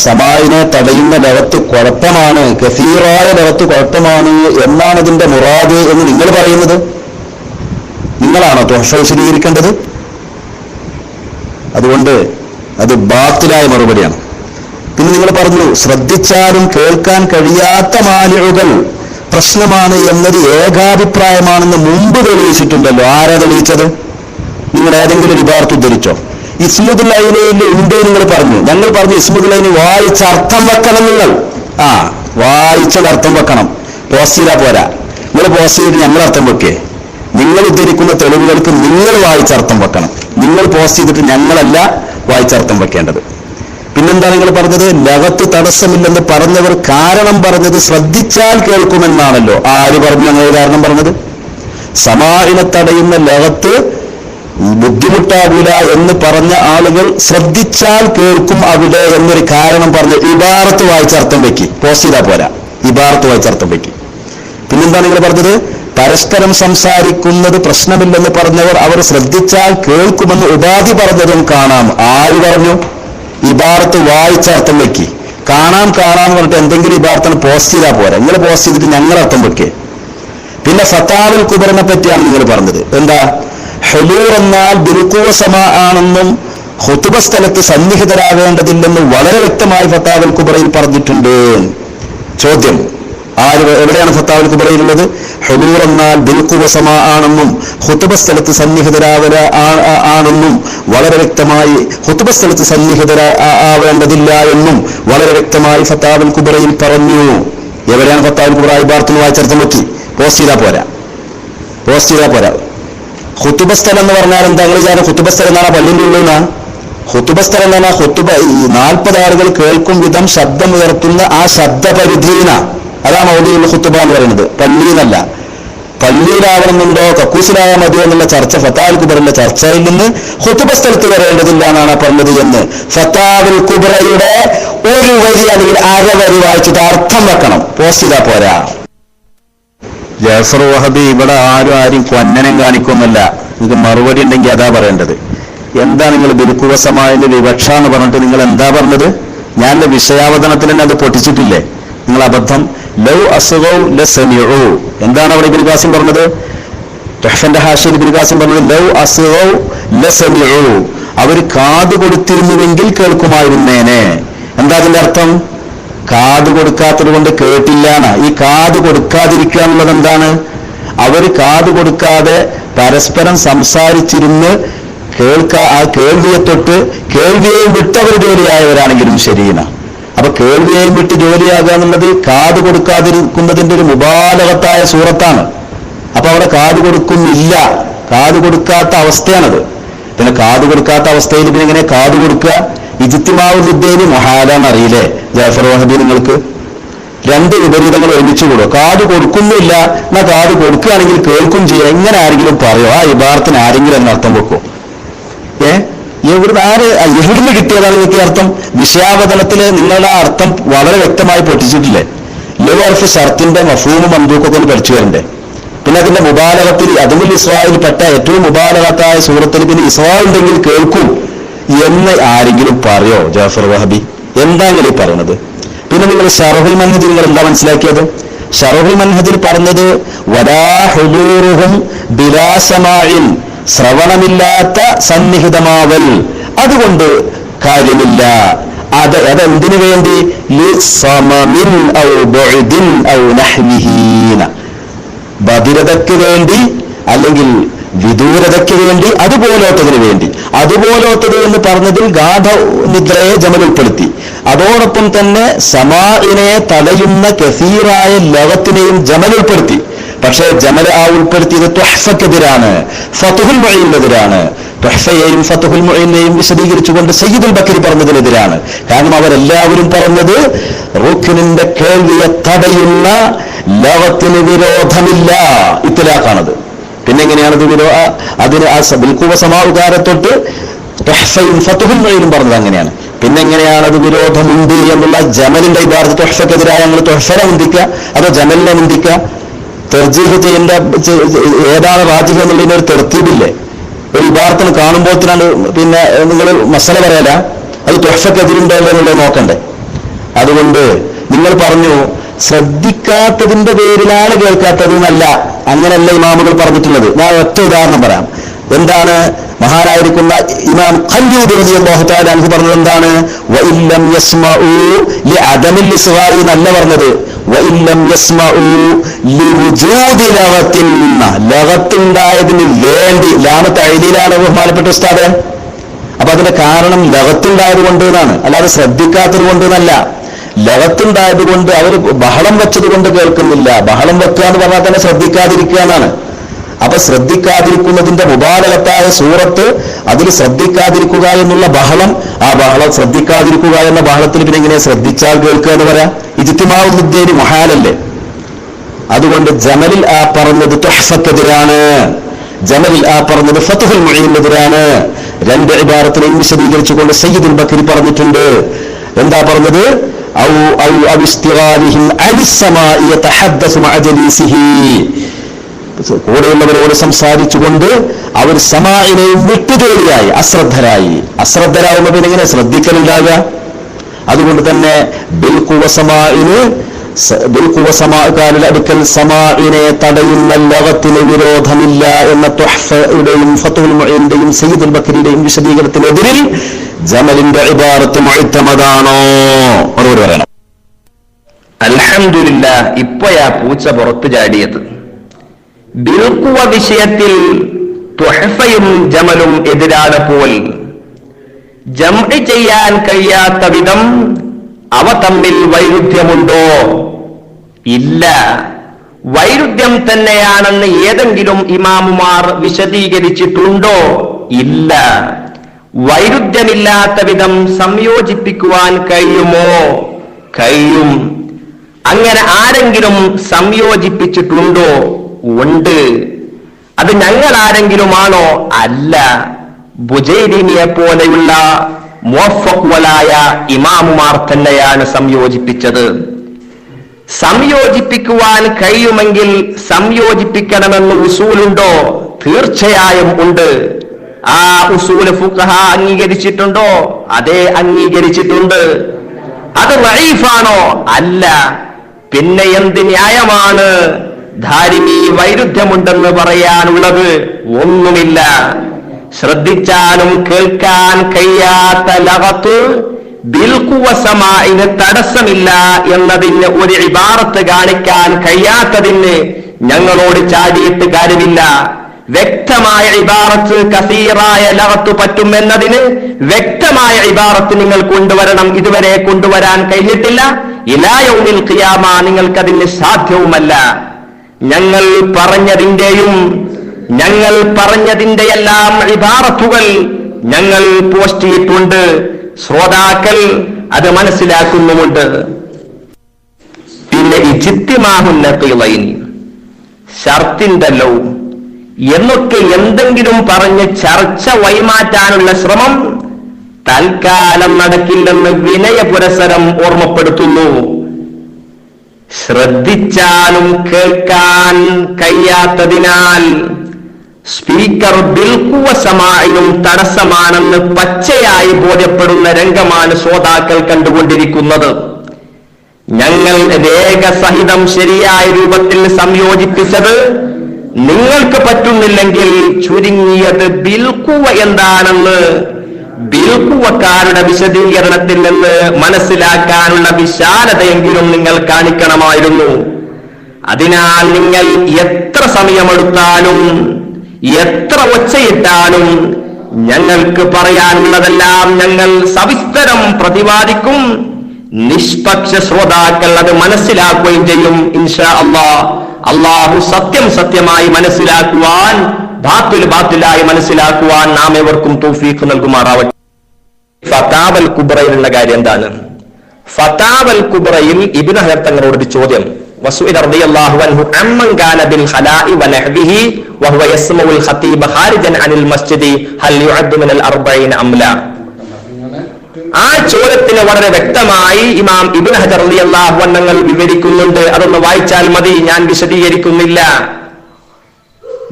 സമാഇനെ തടയുന്ന ലഗത്ത് കുഴപ്പമാണ്, കസീറായ ലഗത്ത് കുഴപ്പമാണ് എന്നാണ് ഇതിന്റെ മുറാദ് എന്ന് നിങ്ങൾ പറയുന്നത്? നിങ്ങളാണോ തുഹ്ഫ വിശദീകരിക്കേണ്ടത്? അതുകൊണ്ട് അത് ബാത്തിലായ മറുപടിയാണ്. പിന്നെ നിങ്ങൾ പറഞ്ഞു ശ്രദ്ധിച്ചാലും കേൾക്കാൻ കഴിയാത്ത മാലിഉകൾ പ്രശ്നമാണ് എന്നത് ഏകാഭിപ്രായമാണെന്ന് മുമ്പ് തെളിയിച്ചിട്ടുണ്ടല്ലോ. ആരാ തെളിയിച്ചത്? നിങ്ങൾ ഏതെങ്കിലും ഒരു ഇബാറത്ത് ഉദ്ധരിച്ചോ? ഇസ്മുദുൽ ഐനിൽ ഉണ്ട് നിങ്ങൾ പറഞ്ഞു. ഞങ്ങൾ പറഞ്ഞു ഇസ്മുദുൽ ഐനി വായിച്ച അർത്ഥം വെക്കണം. നിങ്ങൾ വായിച്ചത് അർത്ഥം വെക്കണം, പോസ്റ്റ് ചെയ്താൽ പോരാ. നിങ്ങൾ പോസ്റ്റ് ചെയ്തിട്ട് ഞങ്ങൾ അർത്ഥം വെക്കേ? നിങ്ങൾ ഉദ്ധരിക്കുന്ന തെളിവുകൾക്ക് നിങ്ങൾ വായിച്ചർത്ഥം വെക്കണം. നിങ്ങൾ പോസ്റ്റ് ചെയ്തിട്ട് ഞങ്ങളല്ല വായിച്ചർത്ഥം വെക്കേണ്ടത്. പിന്നെന്താ നിങ്ങൾ പറഞ്ഞത്? ലഗത്ത് തടസ്സമില്ലെന്ന് പറഞ്ഞവർ കാരണം പറഞ്ഞത് ശ്രദ്ധിച്ചാൽ കേൾക്കുമെന്നാണല്ലോ. ആര് പറഞ്ഞു അങ്ങനെ കാരണം പറഞ്ഞത്? സമാഇനെ തടയുന്ന ലഗത്ത് ബുദ്ധിമുട്ടാകൂല എന്ന് പറഞ്ഞ ആളുകൾ ശ്രദ്ധിച്ചാൽ കേൾക്കും അവിടെ എന്നൊരു കാരണം പറഞ്ഞ് ഇബാറത്ത് വായിച്ചർത്ഥം വെക്കി, പോസ്റ്റ് ചെയ്താൽ പോരാ, ഇബാറത്ത് വായിച്ചർത്ഥം വെക്കി. പിന്നെന്താ നിങ്ങൾ പറഞ്ഞത്? പരസ്പരം സംസാരിക്കുന്നത് പ്രശ്നമില്ലെന്ന് പറഞ്ഞവർ അവർ ശ്രദ്ധിച്ചാൽ കേൾക്കുമെന്ന് ഉപാധി പറഞ്ഞതും കാണാം. ആര് പറഞ്ഞു? ഇബാറത്ത് വായിച്ചർത്ഥം വെക്കി. കാണാം പറഞ്ഞിട്ട് എന്തെങ്കിലും ഇബാറത്തിന് പോസ്റ്റ് ചെയ്താൽ പോരാ, നിങ്ങൾ പോസ്റ്റ് ചെയ്തിട്ട് ഞങ്ങൾ അർത്ഥം വെക്കേ. പിന്നെ ഫതാവുൽ കുബറിനെ പറ്റിയാണ് നിങ്ങൾ പറഞ്ഞത്. എന്താ? ഹുലൂർ എന്നാൽ ബിൽഖുവ സമാ ആണെന്നും ഖുതുബ സ്ഥലത്ത് സന്നിഹിതരാകേണ്ടതില്ലെന്നും വളരെ വ്യക്തമായി ഫതാവുൽ കുബറയിൽ പറഞ്ഞിട്ടുണ്ട്. ചോദ്യം, എവിടെയാണ് ഫതാവുൽ കുബറയിലുള്ളത്? ഹുലൂർ എന്നാൽ ബിൽഖുവ സമാ ആണെന്നും ഖുതുബ സ്ഥലത്ത് ആണെന്നും വളരെ വ്യക്തമായി, ഖുതുബ സ്ഥലത്ത് ആവേണ്ടതില്ല എന്നും വളരെ വ്യക്തമായി ഫതാവുൽ കുബറയിൽ പറഞ്ഞു. എവിടെയാണ് ഫതാവുൽ കുബറ? ഇബാറത്തുൽ വായിച്ചർത്ഥം വെക്കി, പോസ്റ്റ് ചെയ്താൽ പോരാ. ഖുതുബ സ്ഥലം എന്ന് പറഞ്ഞാൽ എന്താ? നിങ്ങൾ വിചാരം ഖുതുബ സ്ഥലം എന്നാണ് പള്ളിൻ്റെ ഉള്ളിലാണ്? ഖുതുബ സ്ഥലം എന്ന് പറഞ്ഞാൽ ഖുതുബ 40 ആളുകൾ കേൾക്കും വിധം ശബ്ദമുയർത്തുന്ന ആ ശബ്ദപരിധിയിന, അതാണ് മൗലിയുള്ള ഖുതുബ എന്ന് പറയുന്നത്, പള്ളിയിലല്ല. പള്ളിയിലാവണമെന്നുണ്ടോ കക്കൂസിലായാൽ മതിയോ എന്നുള്ള ചർച്ച ഫതാവുൽ കുബറയിലെ ചർച്ചയിൽ നിന്ന് ഖുതുബ സ്ഥലത്ത് വരേണ്ടതില്ല എന്നാണ് പറഞ്ഞത് എന്ന് ഫതാവുൽ കുബറയുടെ ഒരു വരി അല്ലെങ്കിൽ അരവരി വായിച്ചിട്ട് അർത്ഥം വെക്കണം, പോസ്റ്റ് ചെയ്താൽ പോരാ. ജാഫർ വഹബി ഇവിടെ ആരും കൊന്നനം കാണിക്കൊന്നുമല്ല. നിങ്ങൾക്ക് മറുപടി ഉണ്ടെങ്കിൽ അതാ പറയേണ്ടത്. എന്താ നിങ്ങൾ ബിൽഖുവ സമാഇന്റെ വിവക്ഷ എന്ന് പറഞ്ഞിട്ട് നിങ്ങൾ എന്താ പറഞ്ഞത്? ഞാൻ വിഷയാവതരണത്തിൽ തന്നെ അത് പൊട്ടിച്ചിട്ടില്ലേ? നിങ്ങൾ അബദ്ധം. ലൗ അസ്ഗൗ ലസമിഉ, എന്താണ് അവിടെ ഇബ്നു ഖാസിം പറഞ്ഞത്? തുഹ്ഫന്റെ ഹാഷിയിൽ ഇബ്നു ഖാസിം പറഞ്ഞത് ലൗ അസ്ഗൗ ലസമിഉ, അവർ കാത് കൊടുത്തിരുന്നുവെങ്കിൽ കേൾക്കുമായിരുന്നേനെ. എന്താ അതിന്റെ അർത്ഥം? കാത് കൊടുക്കാത്തത് കൊണ്ട് കേട്ടില്ല എന്നാ. ഈ കാത് കൊടുക്കാതിരിക്കുക എന്നുള്ളത് എന്താണ്? അവർ കാത് കൊടുക്കാതെ പരസ്പരം സംസാരിച്ചിരുന്ന് ആ കേൾവിയെ തൊട്ട് കേൾവിയെയും വിട്ടവർ ജോലിയായവരാണെങ്കിലും ശരിയെന്ന. അപ്പൊ കേൾവിയെയും വിട്ട് ജോലിയാകുക എന്നുള്ളത് കാത് കൊടുക്കാതിരിക്കുന്നതിന്റെ ഒരു മുബാലകത്തായ സൂറത്താണ്. അപ്പൊ അവിടെ കാത് കൊടുക്കുന്നില്ല, കാത് കൊടുക്കാത്ത അവസ്ഥയാണത്. പിന്നെ കാത് കൊടുക്കാത്ത അവസ്ഥയിൽ പിന്നെ എങ്ങനെ കാത് കൊടുക്കുക? ഇജ്തിമാഉദ്ദീന് മഹാലാന്ന് അറിയില്ലേ ജാഫർ വഹബി? നിങ്ങൾക്ക് രണ്ട് വിപരീതങ്ങൾ ഒരുമിച്ച് കൂടുക. കാത് കൊടുക്കുന്നില്ല എന്നാ കാത് കൊടുക്കുകയാണെങ്കിൽ കേൾക്കും ചെയ്യാം. ഇങ്ങനെ ആരെങ്കിലും പറയോ? ആ ഇബാറത്തിന് ആരെങ്കിലും എന്ന് അർത്ഥം വെക്കും? എവിടുന്ന് കിട്ടിയതാണ് നിങ്ങൾക്ക് അർത്ഥം? വിഷയാവതരണത്തില് നിങ്ങളുടെ ആ അർത്ഥം വളരെ വ്യക്തമായി പൊട്ടിച്ചിട്ടില്ലേ? ലവർഫ് ഷർത്തിന്റെ മഫൂമും മന്ദൂക്കൊക്കെ ഒന്ന് പഠിച്ചു വരണ്ടേ? പിന്നെ അതിന്റെ മുബാലകത്തിൽ അതുമിൽ ഇസ്രായേൽ പെട്ട ഏറ്റവും മുബാലകത്തായ സൂറത്തിൽ പിന്നെ ഇസ്രാ ഉണ്ടെങ്കിൽ കേൾക്കും എന്ന് ആരെങ്കിലും പറയോ ജാഫർ വഹബി? എന്താണെങ്കിലും പറയണത്. പിന്നെ നിങ്ങൾ ഷറഹുൽ മൻഹജ് നിങ്ങൾ എന്താ മനസ്സിലാക്കിയത്? ഷറഹുൽ മൻഹജിൽ പറഞ്ഞത് വലാ ഹുദൂറുഹും ബിലാ സമാഇൻ, ശ്രവണമില്ലാത്ത സന്നിഹിതമാവൽ, അതുകൊണ്ട് കാര്യമില്ല. അതെന്തിനു വേണ്ടി? ലിസമമിൻ ഔ ബുഅദിൻ ഔ നഹ്വിഹീന, ബധിരതയ്ക്ക് വേണ്ടി അല്ലെങ്കിൽ വിദൂരതയ്ക്ക് വേണ്ടി, അതുപോലോത്തതിന് വേണ്ടി. അതുപോലോത്തത് എന്ന് പറഞ്ഞതിൽ ഗാഠ നിദ്രയെ ജമൽ ഉൾപ്പെടുത്തി. അതോടൊപ്പം തന്നെ സമാഇനെ തടയുന്ന കസീറായ ലവത്തിനെയും ജമൽ ഉൾപ്പെടുത്തി. പക്ഷേ ജമൽ ആ ഉൾപ്പെടുത്തിയത് തുഹ്ഫക്കെതിരാണ്, ഫതുഹുൽ മുഈനെതിരാണ്. തുഹ്ഫയെയും ഫതുഹുൽ മുഈനെയും വിശദീകരിച്ചുകൊണ്ട് സയ്യിദുൽ ബക്കരി പറഞ്ഞതിനെതിരാണ്. കാരണം അവരെല്ലാവരും പറഞ്ഞത് റുക്നിന്റെ കേൾവിയെ തടയുന്ന ലവത്തിന് വിരോധമില്ല, ഇത്ലാഖാണത്. പിന്നെ എങ്ങനെയാണത് അതിന് ആ ബിൽക്കുവ സമാഉകാരത്തൊട്ട് തുഹ്ഫയും ഫതുഹുൽ മുഈനും പറഞ്ഞത് അങ്ങനെയാണ്. പിന്നെ എങ്ങനെയാണത് വിരോധമുണ്ട് എന്നുള്ള ജമലിന്റെ ഇബാറത്ത് തുഹ്ഫക്കെതിരായ ഞങ്ങൾ തുഹ്ഫനെ നിന്ദിക്കുക അതോ ജമലിനെ നിന്ദിക്കുക? തെർജീഹ് ചെയ്യേണ്ട ഏതാണ് റാജിഹ് എന്നുള്ളതിന് ഒരു തെർത്തീബില്ലേ? ഒരു ഇബാറത്തിന് കാണുമ്പോഴത്തിനാണ് പിന്നെ നിങ്ങൾ മസല പറയല, അത് തുഹ്ഫക്കെതിരുണ്ടോ എന്നുള്ളത് നോക്കണ്ടേ. അതുകൊണ്ട് നിങ്ങൾ പറഞ്ഞു ശ്രദ്ധിക്കാത്തതിന്റെ പേരിലാണ് കേൾക്കാത്തത് എന്നല്ല, അങ്ങനെയല്ല ഇമാമുകൾ പറഞ്ഞിട്ടുള്ളത്. ഞാൻ ഒറ്റ ഉദാഹരണം പറയാം. എന്താണ് മഹാനായിരിക്കുന്ന ഇമാം ഖല്ലൂബി റളിയല്ലാഹു തആല അൻഹു പറഞ്ഞത്? എന്താണ്? വഇല്ലം യസ്മഉ ലിഅദമിൽ ഇസ്ഗാഇ എന്നല്ല പറഞ്ഞത്, വഇല്ലം യസ്മഉ ലിവുജൂദി ലഗത്തിൻ, ലഗത്തുണ്ടായതിന് വേണ്ടി. ലാമ തഅലീലാണ് ബഹുമാനപ്പെട്ട ഉസ്താദ്. അപ്പൊ അതിന്റെ കാരണം ലഗത്തുണ്ടായത് കൊണ്ട് എന്നാണ്, അല്ലാതെ ശ്രദ്ധിക്കാത്തത് കൊണ്ട് എന്നല്ല. ലഗത്തുണ്ടായത് കൊണ്ട് അവർ ബഹളം വെച്ചത് കൊണ്ട് കേൾക്കുന്നില്ല. ബഹളം വെക്കുക എന്ന് പറഞ്ഞാൽ തന്നെ ശ്രദ്ധിക്കാതിരിക്കുക എന്നാണ്. അപ്പൊ ശ്രദ്ധിക്കാതിരിക്കുന്നതിന്റെ മുബാലകത്തായ സൂറത്ത്, അതിൽ ശ്രദ്ധിക്കാതിരിക്കുക എന്നുള്ള ബഹളം, ആ ബഹളം ശ്രദ്ധിക്കാതിരിക്കുക എന്ന ബഹളത്തിൽ പിന്നെ എങ്ങനെ ശ്രദ്ധിച്ചാൽ കേൾക്കുക എന്ന് പറയാം? ഇജ്തിമാഉദ്ദീന് മഹാലല്ലേ. അതുകൊണ്ട് ജമലിൽ ആ പറഞ്ഞത് തുഹ്ഫക്കെതിരാണ്, ജമലിൽ ആ പറഞ്ഞത് ഫതുഹുൽ മുഈനെതിരാണ്. രണ്ട് ഇബാറത്തിനെയും വിശദീകരിച്ചുകൊണ്ട് സയ്യിദുൽ ബക്കരി പറഞ്ഞിട്ടുണ്ട്. എന്താ പറഞ്ഞത്? കൂടെയുള്ളവരോട് സംസാരിച്ചുകൊണ്ട് അവർ സമാഇനെയും വിട്ടുജോലിയായി അശ്രദ്ധരായി. അശ്രദ്ധരാകുമ്പോൾ പിന്നെ എങ്ങനെ ശ്രദ്ധിക്കലുണ്ടാകുക? അതുകൊണ്ട് തന്നെ അടുക്കൽ സമാഇനെ തടയുന്ന ലഗത്തിന് വിരോധമില്ല എന്ന തുഹ്ഫയുടെയും ഫതുഹുൽ മുഈനിന്റെയും സയ്യിദുൽ ബക്കരിയുടെയും വിശദീകരണത്തിനെതിരിൽ ജമലിന്റെ ഇബാറത്ത് മുഅ്തമദാണോ? മറുപടി പറയണം. അൽഹംദുലില്ലാ, ഇപ്പോഴാ പൂച്ച പുറത്തു ചാടിയത്. ബിൽക്കുവ വിഷയത്തിൽ തുഹ്ഫയും ജമലും എതിരാനപ്പോൾ ജംഇ ചെയ്യാൻ കഴിയാത്ത വിധം അവ തമ്മിൽ വൈരുദ്ധ്യമുണ്ടോ? ഇല്ല. വൈരുദ്ധ്യം തന്നെയാണെന്ന് ഏതെങ്കിലും ഇമാമുമാർ വിശദീകരിച്ചിട്ടുണ്ടോ? ഇല്ല. വൈരുദ്ധ്യമില്ലാത്ത വിധം സംയോജിപ്പിക്കുവാൻ കഴിയുമോ? കഴിയും. അങ്ങനെ ആരെങ്കിലും സംയോജിപ്പിച്ചിട്ടുണ്ടോ? ഉണ്ട്. അത് ഞങ്ങൾ ആരെങ്കിലുമാണോ? അല്ല. ബുജൈരിനിയെ പോലെയുള്ള മുവഫ്ഫഖുകളായ ഇമാമുമാർ തന്നെയാണ് സംയോജിപ്പിച്ചത്. സംയോജിപ്പിക്കുവാൻ കഴിയുമെങ്കിൽ സംയോജിപ്പിക്കണമെന്ന് ഉസൂലുണ്ടോ? തീർച്ചയായും ഉണ്ട്. ആ ഉസൂല് ഫുഖഹ അംഗീകരിച്ചിട്ടുണ്ടോ? അതെ, അംഗീകരിച്ചിട്ടുണ്ട്. അത് ദഈഫാണോ? അല്ല. പിന്നെ എന്ത് ന്യായമാണ് ധാരിമി വൈരുദ്ധ്യമുണ്ടെന്ന് പറയാനുള്ളത്? ഒന്നുമില്ല. ശ്രദ്ധിച്ചാലും കേൾക്കാൻ കഴിയാത്ത ലഗത്ത് ബിൽഖുവ സമാഇന് തടസ്സമില്ല എന്നതിന് ഒരു ഇബാറത്ത് കാണിക്കാൻ കഴിയാത്തതിന് ഞങ്ങളോട് ചാടിയിട്ട് കാര്യമില്ല. വ്യക്തമായ ഇബാറത്ത് കസീറായ ലഗത്ത് പറ്റും എന്നതിന് വ്യക്തമായ ഇബാറത്ത് നിങ്ങൾ കൊണ്ടുവരണം. ഇതുവരെ കൊണ്ടുവരാൻ കഴിഞ്ഞിട്ടില്ല. ഇലാ യൗമിൽ ഖിയാമ നിങ്ങൾക്കതിന് സാധ്യവുമല്ല. ഞങ്ങൾ പറഞ്ഞതിന്റെയെല്ലാം ഇബാറത്തുകൾ ഞങ്ങൾ പോസ്റ്റ് ചെയ്തിട്ടുണ്ട്. ശ്രോതാക്കൾ അത് മനസ്സിലാക്കുന്നുമുണ്ട്. പിന്നെ ഇജ്തിമാഉൻ-നഖീളൈനി, ഷർത്തിൻ്റെല്ലോ എന്നൊക്കെ എന്തെങ്കിലും പറഞ്ഞ് ചർച്ച വൈമാറ്റാനുള്ള ശ്രമം തൽക്കാലം നടക്കില്ലെന്ന് വിനയപുരസരം ഓർമ്മപ്പെടുത്തുന്നു. ശ്രദ്ധിച്ചാലും കേൾക്കാൻ കഴിയാത്തതിനാൽ സ്പീക്കർ ബിൽഖുവ സമാഇനും തടസ്സമാണെന്ന് പച്ചയായി ബോധ്യപ്പെടുന്ന രംഗമാണ് ശ്രോതാക്കൾ കണ്ടുകൊണ്ടിരിക്കുന്നത്. ഞങ്ങൾ രേഖസഹിതം ശരിയായ രൂപത്തിൽ സംയോജിപ്പിച്ചത് നിങ്ങൾക്ക് പറ്റുന്നില്ലെങ്കിൽ ചുരുങ്ങിയത് ബിൽഖുവ എന്താണെന്ന് ബിൽഖുവക്കാരുടെ വിശദീകരണത്തിൽ നിന്ന് മനസ്സിലാക്കാനുള്ള വിശാലതയെങ്കിലും നിങ്ങൾ കാണിക്കണമായിരുന്നു. അതിനാൽ നിങ്ങൾ എത്ര സമയമെടുത്താലും എത്ര ഒച്ചയിട്ടാലും ഞങ്ങൾക്ക് പറയാനുള്ളതെല്ലാം ഞങ്ങൾ സവിസ്തരം പ്രതിപാദിക്കും. നിഷ്പക്ഷ ശ്രോതാക്കൾ അത് മനസ്സിലാക്കുകയും ചെയ്യും ഇൻഷാ അല്ലാഹ്. അള്ളാഹു സത്യം സത്യമായി മനസ്സിലാക്കുവാൻ, ബാത്തിൽ ബാത്തിലായി മനസ്സിലാക്കുവാൻ നാം എവർക്കും തൗഫീഖ് നൽകുമാറാവട്ടെ. ഫതാവൽ കുബ്രയിലുള്ള കാര്യം എന്താണ്? ഫതാവൽ കുബ്രയിൽ ഇബ്നു ഹജർ തങ്ങളോട് ചോദ്യം. വസുഇല റളിയല്ലാഹു അൻഹു അമ്മൻ കാന ബിൽ ഖലാഇ വനഹ്വിഹി വഹുവ യസ്മഉൽ ഖതീബ ഖാരിജൻ അനിൽ മസ്ജിദി ഹൽ യുഅദ്ദു മിനൽ 40 അം ലാ? ആ ചോദ്യത്തിന് വളരെ വ്യക്തമായി ഇമാം ഇബ്നു ഹജർ റളിയല്ലാഹു അൻഹു വിവരിക്കുന്നുണ്ട്. അതൊന്ന് വായിച്ചാൽ മതി, ഞാൻ വിശദീകരിക്കുന്നില്ല.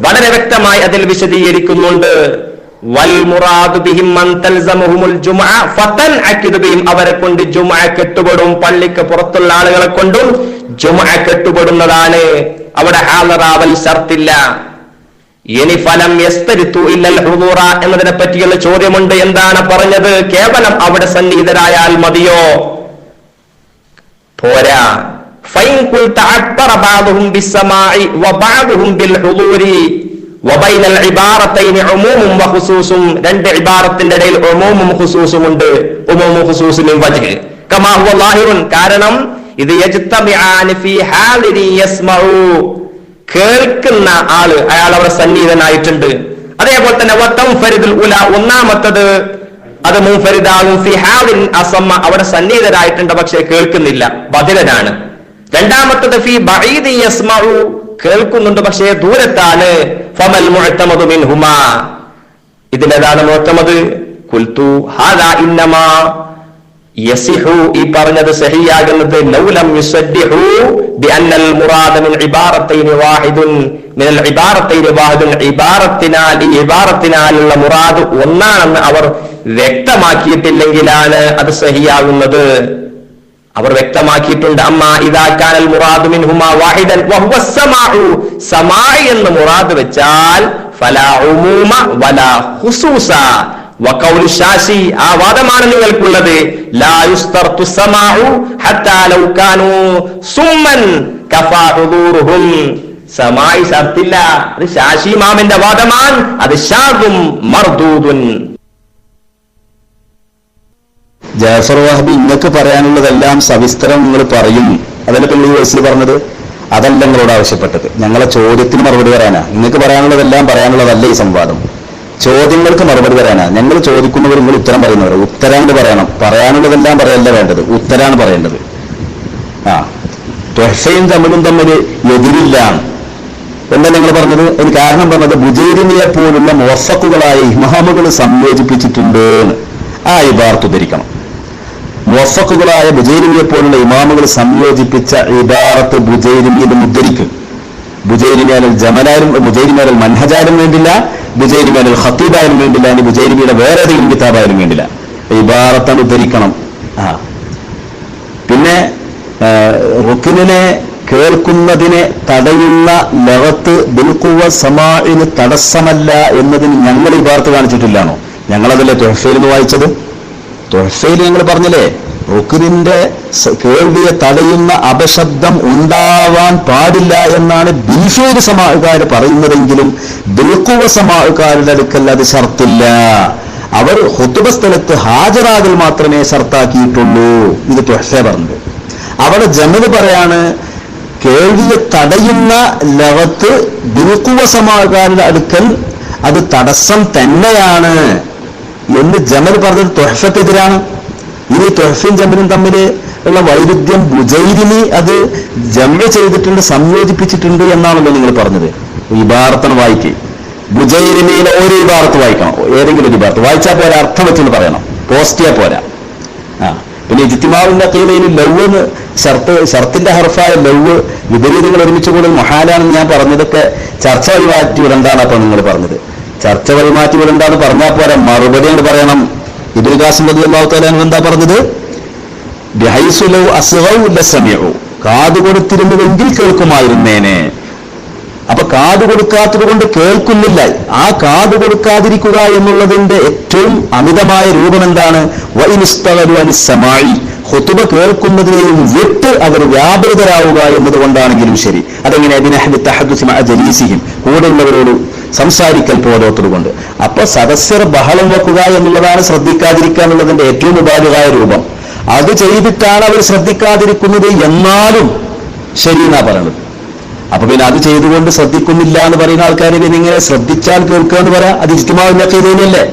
വളരെ വ്യക്തമായി അതിൽ വിശദീകരിക്കുന്നുണ്ട്. വൽ മുറാദു ബിഹിം മൻ തൽസമുഹുൽ ജുമുഅ ഫതൻഅഖിദു ബിഹിം, അവരെ കൊണ്ട് ജുമുഅ കെട്ടുപെടും. പള്ളിക്ക് പുറത്തുള്ള ആളുകളെ കൊണ്ടും ജുമുഅ കെട്ടുപെടുന്നതാണ്. അവിടെ ഹാളറാവൽ ഷർത്തില്ല. ഇനി ഫലം യസ്തരിത്തു ഇല്ലൽ ഹുദൂറ എന്നതിനെ പറ്റിയുള്ള ചോദ്യമുണ്ട്. എന്താണ് പറഞ്ഞത്? കേവലം അവിടെ സന്നിഹിതരായാൽ മതിയോ? പോരാ. ഫൈൻ ഖുൽത അക്ബറ ബഅദുഹും ബിസ്സമാഇ വബഅദുഹും ബിൽ ഹുദൂരി വബൈനൽ ഇബാറത്തൈനി ഉമൂമും വഖുസൂസും, രണ്ട് ഇബാറത്തിന്റെ ഇടയിൽ ഉമൂമും ഖുസൂസും ഉണ്ട്. ഉമൂമും ഖുസൂസും മിൻ വജ്ഹ് കമാ ഹുവ ളാഹിറുൻ, കാരണം ഇത് യജ്തമിആന ഫീ ഹാലിൻ യസ്മഉ, കേൾക്കുന്ന ആള് അയാൾ അവിടെ സന്നിഹിതനായിട്ടുണ്ട്. അതേപോലെ തന്നെ വതൻഫരിദുൽ ഉല, ഒന്നാമത്തത് അത് മുൻഫരിദാകും. ഫി ഹാലിൻ അസമ്മ, അവിടെ സന്നിഹിതരായിട്ടുണ്ട് പക്ഷേ കേൾക്കുന്നില്ല, ബദിരനാണ്. രണ്ടാമത്തത് ഫി ബഈദി യസ്മഉ, കേൾക്കുന്നുണ്ട് പക്ഷേ ദൂരത്താണ്. ഫമൽ മുഅ്തമദു മിൻഹുമാ, ഇതിലേതാണ് മുഅ്തമദ്? ഖുൽതു ഹാദാ ഇന്നമാ യസിഹു, ഈ പറഞ്ഞത് സഹിയാകുന്നത് ലൗലം യുസദ്ദിഹു ബിഅന്നൽ മുറാദ മിൻ ഇബാറത്തൈനി വാഹിദുൻ മിനൽ ഇബാറത്തൈനി വാഹിദുൻ, ഇബാറത്തിനാൽ ഈ ഇബാറത്തിനാലുള്ള മുറാദ് ഒന്നാണെന്ന് അവർ വ്യക്തമാക്കിയിട്ടില്ലെങ്കിലാണ് അത് സഹിയാകുന്നത്. അവർ വ്യക്തമാക്കിയിട്ടുണ്ട്. അമ്മാ ഇദാ കാനൽ മുറാദു മിൻഹുമാ വാഹിദൻ വഹുവ സമാഉ, സമാഇ എന്ന് മുറാദ് വെച്ചാൽ ഫലാ ഉമൂമ വലാ ഖുസൂസ വഖൗലു ശാശി, ആ വാദമാണ് നിങ്ങൾക്കുള്ളത്. ലാ യുസ്തർതു സമാഉ ഹത്താ ലൗ കാനൂ സുമ്മൻ കഫാ ഹുദൂറുഹും, സമാഇ ഷർത്തില്ല. അത് ശാശി ഇമാമിന്റെ വാദമാണ്. അത് ഷാദും മർദൂദുൻ. ജാഫർ വഹബി, നിങ്ങൾക്ക് പറയാനുള്ളതെല്ലാം സവിസ്തരം നിങ്ങൾ പറയും. അതല്ല നിങ്ങൾ ഈ വയസ്സിൽ പറഞ്ഞത്, അതല്ല നിങ്ങളോട് ആവശ്യപ്പെട്ടത്. ഞങ്ങളെ ചോദ്യത്തിന് മറുപടി പറയാനാ. നിങ്ങൾക്ക് പറയാനുള്ളതെല്ലാം പറയാനുള്ളതല്ല ഈ സംവാദം. ചോദ്യങ്ങൾക്ക് മറുപടി പറയാനാ. ഞങ്ങൾ ചോദിക്കുന്നവർ നിങ്ങൾ ഉത്തരം പറയുന്നവർ. ഉത്തരാണ്ട് പറയണം. പറയാനുള്ളതെല്ലാം പറയല്ല വേണ്ടത്, ഉത്തരാണ് പറയേണ്ടത്. ത്വഹയും തമ്മിൽ എതിരില്ല എന്താ നിങ്ങൾ പറഞ്ഞത്? അതിന് കാരണം പറഞ്ഞത് ബുജൈരിനിയെ പോലുള്ള മുവഫക്കുകളായ ഇമാമുകൾ സംയോജിപ്പിച്ചിട്ടുണ്ട്. ആ ഇബാറത്ത് ഉദ്ധരിക്കണം. മുവഫക്കുകളായ ബുജൈരിനിയെ പോലുള്ള ഇമാമുകൾ സംയോജിപ്പിച്ച ഇബാറത്ത് ബുജൈരിനിയെ ഉദ്ധരിക്കും. ബുജൈരിമിയാൽ ജമലാലും ബുജൈരിമിയാൽ മൻഹജാലും വേണ്ടില്ല, ബുജൈരിമിയാൽ ഖത്തീബായാലും വേണ്ടില്ല, ഇനി ബുജൈരിമിയുടെ വേറെ ഏതെങ്കിലും കിതാബായാലും വേണ്ടില്ല. ഇബാറത്താണ് ഉദ്ധരിക്കണം. പിന്നെ റുക്നിനെ കേൾക്കുന്നതിനെ തടയുന്ന ലഗത്ത് ബിൽഖുവ സമാഇന് തടസ്സമല്ല എന്നതിന് ഞങ്ങൾ ഇബാറത്ത് കാണിച്ചിട്ടില്ലാണോ? ഞങ്ങളതല്ലേ തുഹഫയിൽ നിന്ന് വായിച്ചത്? തുഹഫയിൽ ഞങ്ങൾ പറഞ്ഞില്ലേ, റുക്നിന്റെ കേൾവിയെ തടയുന്ന അപശബ്ദം ഉണ്ടാവാൻ പാടില്ല എന്നാണ് ബിൽഫേര് സമാഹുകാർ പറയുന്നതെങ്കിലും ബിൽഖുവ സമാഹുകാരുടെ അടുക്കൽ അത് ഷർത്തില്ല. അവർ ഖുതുബ സ്ഥലത്ത് ഹാജരാകൽ മാത്രമേ ഷർത്താക്കിയിട്ടുള്ളൂ. ഇത് തുഹഫ പറഞ്ഞത്. അവിടെ ജമല് പറയാണ് കേൾവിയെ തടയുന്ന ലവത്ത് ബിൽഖുവ സമാഹുകാരുടെ അടുക്കൽ അത് തടസ്സം തന്നെയാണ് എന്ന് ജമൽ പറഞ്ഞത് തുഹഫക്കെതിരാണ്. ഇനി തുഹഫയും ജമലും തമ്മിൽ ഉള്ള വൈരുദ്ധ്യം ബുജൈരിനി അത് ജമ ചെയ്തിട്ടുണ്ട്, സംയോജിപ്പിച്ചിട്ടുണ്ട് എന്നാണല്ലോ നിങ്ങൾ പറഞ്ഞത്. ഇബാറത്താണ് വായിക്കുക. ബുജൈരിനിയിലെ ഒരു ഇബാറത്ത് വായിക്കണം, ഏതെങ്കിലും ഒരു ഇബാറത്ത് വായിച്ചാൽ പോരാ, അർത്ഥം വെച്ചൊന്ന് പറയണം, പോസ്റ്റിയാ പോരാ. പിന്നെ ഇജ്തിമാവിന്റെ അഖീദയിൽ ലവ്വ് ഷർത്തിന്റെ ഹർഫായ ലവ്വ് വിപരീതങ്ങൾ ഒരുമിച്ച് കൂടുതൽ മഹാലാണെന്ന് ഞാൻ പറഞ്ഞതൊക്കെ ചർച്ച വഴിമാറ്റി വിടണ്ടാണ്. അപ്പൊ നിങ്ങൾ പറഞ്ഞത് ചർച്ച വഴിമാറ്റി വിടണ്ടാന്ന് പറഞ്ഞാൽ പോരാ, മറുപടി കൊണ്ട് പറയണം. ഇബ്നുൽ ഖാസിം റളിയല്ലാഹു തആല അൻഹു എന്താ പറഞ്ഞത്? ബിഹൈസു ലൗ അസ്ഗൗ ലസമിഉ, കാത് കൊടുത്തിരുന്നുവെങ്കിൽ കേൾക്കുമായിരുന്നേനെ. അപ്പൊ കാത് കൊടുക്കാത്തത് കൊണ്ട് കേൾക്കുന്നില്ല. ആ കാത് കൊടുക്കാതിരിക്കുക എന്നുള്ളതിന്റെ ഏറ്റവും അമിതമായ രൂപം എന്താണ്? ഖുതുബ കേൾക്കുന്നതിനെയും വിട്ട് അവർ വ്യാപൃതരാവുക എന്നതുകൊണ്ടാണെങ്കിലും ശരി. അതെങ്ങനെ? കൂടെയുള്ളവരോട് സംസാരിക്കൽ പോലോത്തതുകൊണ്ട്. അപ്പൊ സദസ്യർ ബഹളം വെക്കുക എന്നുള്ളതാണ് ശ്രദ്ധിക്കാതിരിക്കാനുള്ളതിന്റെ ഏറ്റവും ഉപാധികായ രൂപം. അത് ചെയ്തിട്ടാണ് അവർ ശ്രദ്ധിക്കാതിരിക്കുന്നത് എന്നാലും ശരി എന്നാ പറയുന്നത്. അപ്പൊ പിന്നെ അത് ചെയ്തുകൊണ്ട് ശ്രദ്ധിക്കുന്നില്ല എന്ന് പറയുന്ന ആൾക്കാരെ പിന്നെ ഇങ്ങനെ ശ്രദ്ധിച്ചാൽ കേൾക്കുക എന്ന് പറയാം. അത് ഇജ്തിമാഇന്റെ അഖീദയിലല്ലേ?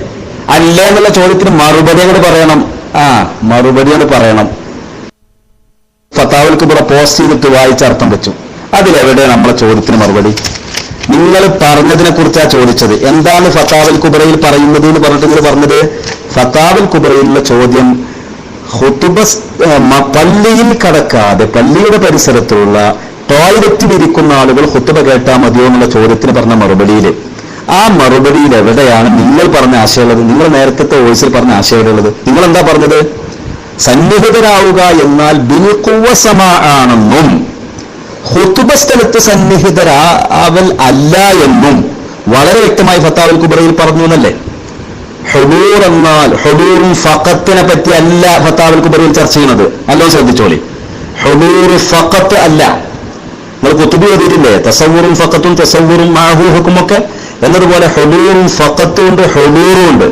അല്ല എന്നുള്ള ചോദ്യത്തിന് മറുപടി അങ്ങോട്ട് പറയണം. മറുപടി അങ്ങോട്ട് പറയണം. ഫത്താവൽ കുബ്ര പോസ്റ്റ് ചെയ്തിട്ട് വായിച്ചർത്ഥം വെച്ചു. അതിലെവിടെ നമ്മളെ ചോദ്യത്തിന് മറുപടി? നിങ്ങൾ പറഞ്ഞതിനെ കുറിച്ചാണ് ചോദിച്ചത്. എന്താണ് ഫത്താവൽ കുബ്രയിൽ പറയുന്നത് എന്ന് പറഞ്ഞിട്ട് നിങ്ങൾ പറഞ്ഞത്? ഫത്താവൽ കുബ്രയിലുള്ള ചോദ്യം ഖുതുബ പള്ളിയിൽ കടക്കാതെ പള്ളിയുടെ പരിസരത്തുള്ള ടോയ്ലറ്റിൽ ഇരിക്കുന്ന ആളുകൾ ഖുതുബ കേട്ടാൽ മതിയോ എന്നുള്ള ചോദ്യത്തിന് പറഞ്ഞ മറുപടിയിൽ, ആ മറുപടിയിൽ എവിടെയാണ് നിങ്ങൾ പറഞ്ഞ ആശയമുള്ളത്? നിങ്ങൾ നേരത്തെ വോയിസിൽ പറഞ്ഞ ആശയം ഉള്ളത്? നിങ്ങൾ എന്താ പറഞ്ഞത്? സന്നിഹിതരാവുക എന്നാൽ ബിൽഖുവ സമാഅണെന്നും ഖുതുബ സ്ഥലത്ത് സന്നിഹിതരാവൽ അല്ല എന്നും വളരെ വ്യക്തമായി ഫത്താവൽ കുബ്രയിൽ പറഞ്ഞു എന്നല്ലേ? ഹുദൂർ എന്നാൽ ഹുദൂറും ഫഖത്തിനെ പറ്റി അല്ല ഫത്താവൽ കുബ്രയിൽ ചർച്ച ചെയ്യുന്നത്. നല്ലോ ശ്രദ്ധിച്ചോളി. ഹുദൂർ ഫഖത്ത് അല്ല. നിങ്ങൾ കുത്തുബി എഴുതിയിട്ടില്ലേ? തസവ്വുറും ഫഖത്തും തസവ്വുറും മാഹു ഹുക്കുമൊക്കെ എന്നതുപോലെ ഹുദൂറും ഫഖത്തും ഉണ്ട്, ഹുദൂറും ഉണ്ട്.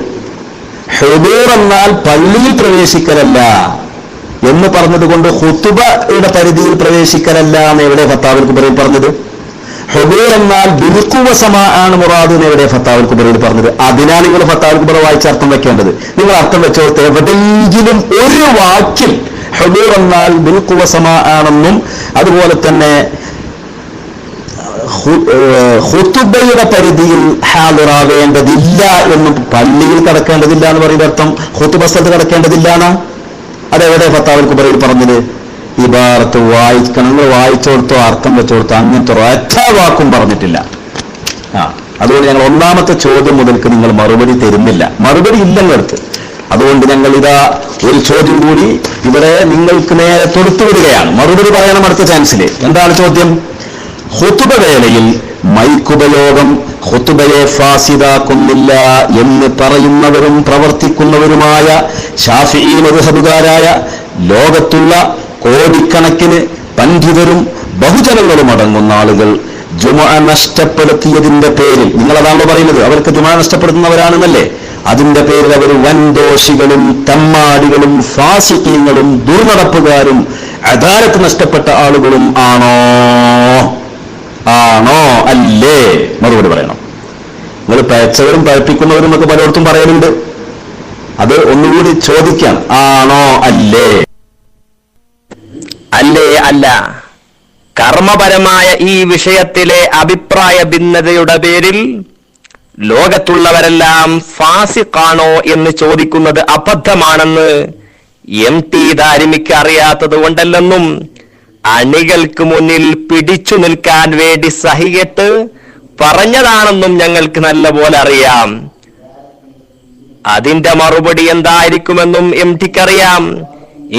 ഹുദൂർ എന്നാൽ പള്ളിയിൽ പ്രവേശിക്കലല്ല എന്ന് പറഞ്ഞതുകൊണ്ട് ഖുതുബയുടെ പരിധിയിൽ പ്രവേശിക്കലല്ല എന്ന് എവിടെ ഫത്താവൽ കുബ്രയിൽ പറഞ്ഞത്? ഹുദൂർ എന്നാൽ ബിൽഖുവ സമാഅാണ് മുറാദ് എന്ന് എവിടെ ഫത്താവൽ കുബ്രയിൽ പറഞ്ഞത്? അതിനാണ് നിങ്ങൾ ഫത്താവൽ കുബ്ര വായിച്ച് അർത്ഥം വെക്കേണ്ടത്. നിങ്ങൾ അർത്ഥം വെച്ചോർത്ത് എവിടെയെങ്കിലും ഒരു വാക്കിൽ ഹുദൂർ എന്നാൽ ബിൽഖുവ സമാഅാണെന്നും അതുപോലെ തന്നെ ഖുതുബയുടെ പരിധിയിൽ ഹാദിറാവേണ്ടതില്ല എന്നും, പള്ളിയിൽ കടക്കേണ്ടതില്ല എന്ന് പറയുന്ന അർത്ഥം ഖുതുബ സ്ഥലത്ത് കടക്കേണ്ടതില്ല എന്നാ. അതെവിടെ ഫത്താവൽ കുബ്രയിൽ പറഞ്ഞത്? ഇബാറത്ത് വായിക്കണം, നിങ്ങൾ വായിച്ചോടത്തോ അർത്ഥം വെച്ചോടത്തോ അങ്ങനത്തെ ഒറ്റ വാക്കും പറഞ്ഞിട്ടില്ല. അതുകൊണ്ട് ഞങ്ങൾ ഒന്നാമത്തെ ചോദ്യം മുതൽക്ക് നിങ്ങൾ മറുപടി തരുന്നില്ല, മറുപടി ഇല്ലെന്നടുത്ത്. അതുകൊണ്ട് ഞങ്ങൾ ഇതാ ഒരു ചോദ്യം കൂടി ഇവിടെ നിങ്ങൾക്ക് നേരെ തൊടുത്തു വിടുകയാണ്. മറുപടി പറയണം അടുത്ത ചാൻസിൽ. എന്താണ് ചോദ്യം? ഖുതുബ വേളയിൽ മൈക്കുപയോഗം ഖുതുബയെ ഫാസിദാക്കുന്നില്ല എന്ന് പറയുന്നവരും പ്രവർത്തിക്കുന്നവരുമായ ശാഫിഈ മദ്ഹബുകാരായ ലോകത്തുള്ള കോടിക്കണക്കിന് പണ്ഡിതരും ബഹുജനങ്ങളും അടങ്ങുന്ന ആളുകൾ ജുമുഅ നഷ്ടപ്പെടുത്തിയതിന്റെ പേരിൽ, നിങ്ങളതാണോ പറയുന്നത് അവർക്ക് ജുമുഅ നഷ്ടപ്പെടുത്തുന്നവരാണെന്നല്ലേ? അതിന്റെ പേരിൽ അവർ വൻദോഷികളും തമ്മാടികളും ഫാസിഖീങ്ങളും ദുർനടപ്പുകാരും അദാലത്ത് നഷ്ടപ്പെട്ട ആളുകളും ആണോ അല്ലേ? മറുപടി പറയണം. നിങ്ങൾ പയച്ചവരും പയപ്പിക്കുന്നവരും ഒക്കെ പലയിടത്തും പറയലുണ്ട്. അത് ഒന്നുകൂടി ചോദിക്കാം, ആണോ അല്ലേ? അല്ലേ അല്ല. കർമ്മപരമായ ഈ വിഷയത്തിലെ അഭിപ്രായ ഭിന്നതയുടെ പേരിൽ ലോകത്തുള്ളവരെല്ലാം ഫാസിഖാണോ എന്ന് ചോദിക്കുന്നത് അബദ്ധമാണെന്ന് MT ദാരിമിക്ക് അറിയാത്തത് കൊണ്ടല്ലെന്നും അണികൾക്ക് മുന്നിൽ പിടിച്ചു നിൽക്കാൻ വേണ്ടി സഹികെട്ട് പറഞ്ഞതാണെന്നും ഞങ്ങൾക്ക് നല്ലപോലെ അറിയാം. അതിന്റെ മറുപടി എന്തായിരിക്കുമെന്നും MTക്കറിയാം.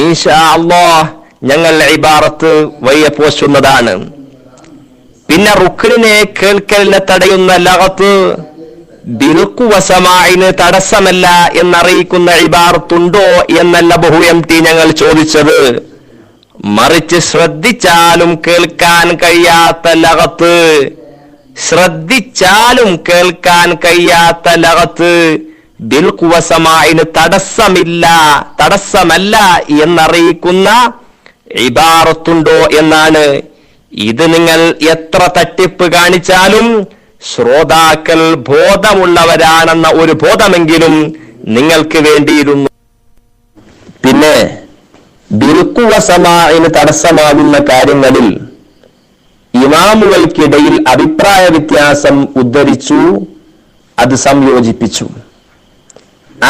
ഇൻഷാ അല്ലാഹ് ഞങ്ങൾ ഇബാറത്ത് വയ്യ പോറ്റുന്നതാണ്. പിന്നെ റുക്നിനെ കേൾക്കലിനെ തടയുന്ന ലഗത്ത് ബിൽഖുവസമാഇന് തടസ്സമല്ല എന്നറിയിക്കുന്ന ഇബാറത്തുണ്ടോ എന്നല്ല ബഹുഎംതി ഞങ്ങൾ ചോദിച്ചത്. മറിച്ച് ശ്രദ്ധിച്ചാലും കേൾക്കാൻ കഴിയാത്ത ലഗത്ത്, ശ്രദ്ധിച്ചാലും കേൾക്കാൻ കഴിയാത്ത ലഗത്ത് ബിൽഖുവസമാഇന് തടസ്സമല്ല എന്നറിയിക്കുന്ന ഇബാറത്തുണ്ടോ എന്നാണ്. ഇത് നിങ്ങൾ എത്ര തട്ടിപ്പ് കാണിച്ചാലും ശ്രോതാക്കൾ ബോധമുള്ളവരാണെന്ന ഒരു ബോധമെങ്കിലും നിങ്ങൾക്ക് വേണ്ടിയിരുന്നു. പിന്നെ ബിൽഖുവസമാഇന് തടസ്സമാകുന്ന കാര്യങ്ങളിൽ ഇമാമുകൾക്കിടയിൽ അഭിപ്രായ വ്യത്യാസം ഉദ്ധരിച്ചു, അത് സംയോജിപ്പിച്ചു.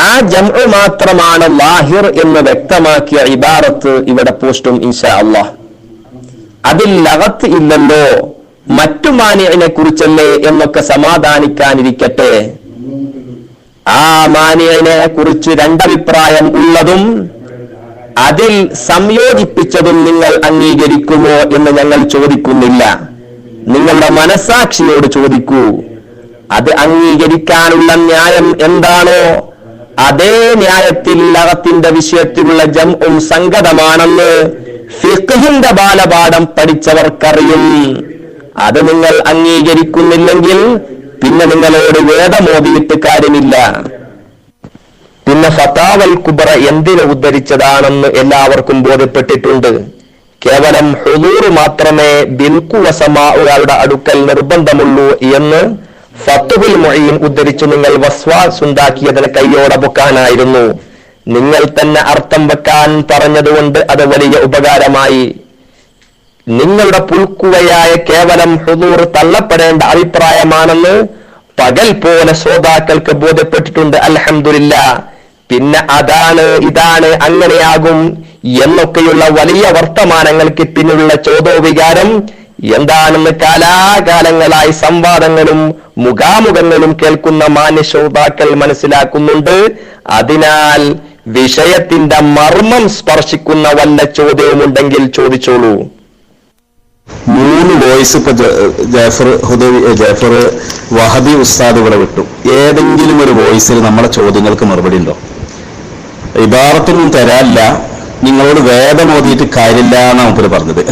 ആ ജംഉ മാത്രമാണ് ലാഹിർ എന്ന് വ്യക്തമാക്കിയ ഇബാറത്ത് ഇവിടെ പോസ്റ്റും ഇൻഷാ അല്ലാഹ്. അതിൽ ലഗത്ത് ഇല്ലല്ലോ, മറ്റു മാനിഇനെ കുറിച്ചല്ലേ എന്നൊക്കെ സമാധാനിക്കാനിരിക്കട്ടെ. ആ മാനിഇനെ കുറിച്ച് രണ്ടഭിപ്രായം ഉള്ളതും അതിൽ സംയോജിപ്പിച്ചതും നിങ്ങൾ അംഗീകരിക്കുമോ എന്ന് ഞങ്ങൾ ചോദിക്കുന്നില്ല. നിങ്ങളുടെ മനസാക്ഷിയോട് ചോദിക്കൂ. അത് അംഗീകരിക്കാനുള്ള ന്യായം എന്താണോ അതേ ന്യായത്തിൽ ലഗത്തിന്റെ വിഷയത്തിലുള്ള ജംഉം സംഗതമാണെന്ന് ഫിഖ്ഹിന്റെ ബാലപാഠം പഠിച്ചവർക്കറിയും. അത് നിങ്ങൾ അംഗീകരിക്കുന്നില്ലെങ്കിൽ പിന്നെ നിങ്ങളോട് വേദമോദിയിട്ട് കാര്യമില്ല. പിന്നെ ഫതാവൽ കുബ്ര എന്തിന് ഉദ്ധരിച്ചതാണെന്ന് എല്ലാവർക്കും ബോധ്യപ്പെട്ടിട്ടുണ്ട്. കേവലം ഹുദൂർ മാത്രമേ ബിൽഖുവസമാഉകളുടെ അടുക്കൽ നിർബന്ധമുള്ളൂ എന്ന് ഫത്ഹുൽ മുഈൻ ഉദ്ധരിച്ചു നിങ്ങൾ വസ്വാസ് ഉണ്ടാക്കിയതിന് കയ്യോടെ പൊക്കാനായിരുന്നു. നിങ്ങൾ തന്നെ അർത്ഥം വെക്കാൻ പറഞ്ഞതുകൊണ്ട് അത് വലിയ ഉപകാരമായി. നിങ്ങളുടെ പുൽക്കുകയായ കേവലം ഹുദൂർ തള്ളപ്പെടേണ്ട അഭിപ്രായമാണെന്ന് പകൽ പോലെ ശ്രോതാക്കൾക്ക് ബോധ്യപ്പെട്ടിട്ടുണ്ട്. അൽഹംദുലില്ലാഹ്. പിന്നെ അതാണ് ഇതാണ് അങ്ങനെയാകും എന്നൊക്കെയുള്ള വലിയ വർത്തമാനങ്ങൾക്ക് പിന്നിലുള്ള ചോദ്യോവികാരം എന്താണെന്ന് കാലാകാലങ്ങളായി സംവാദങ്ങളും മുഖാമുഖങ്ങളും കേൾക്കുന്ന മാന്യ ശ്രോതാക്കൾ മനസ്സിലാക്കുന്നുണ്ട്. അതിനാൽ വിഷയത്തിന്റെ മർമ്മം സ്പർശിക്കുന്ന വല്ല ചോദ്യവുമുണ്ടെങ്കിൽ ചോദിച്ചോളൂ. 3 വോയിസ് ഇപ്പൊ ജാഫർ വഹബി ഉസ്താദ് ഇവിടെ വിട്ടു. ഏതെങ്കിലും ഒരു വോയിസിൽ നമ്മുടെ ചോദ്യങ്ങൾക്ക് മറുപടി ഉണ്ടോ? ഇബാറത്തൊന്നും തരാനില്ല, നിങ്ങളോട് വേദം ഓതിയിട്ട് കാര്യമില്ല എന്നാണ് മുപ്പര് പറഞ്ഞത്.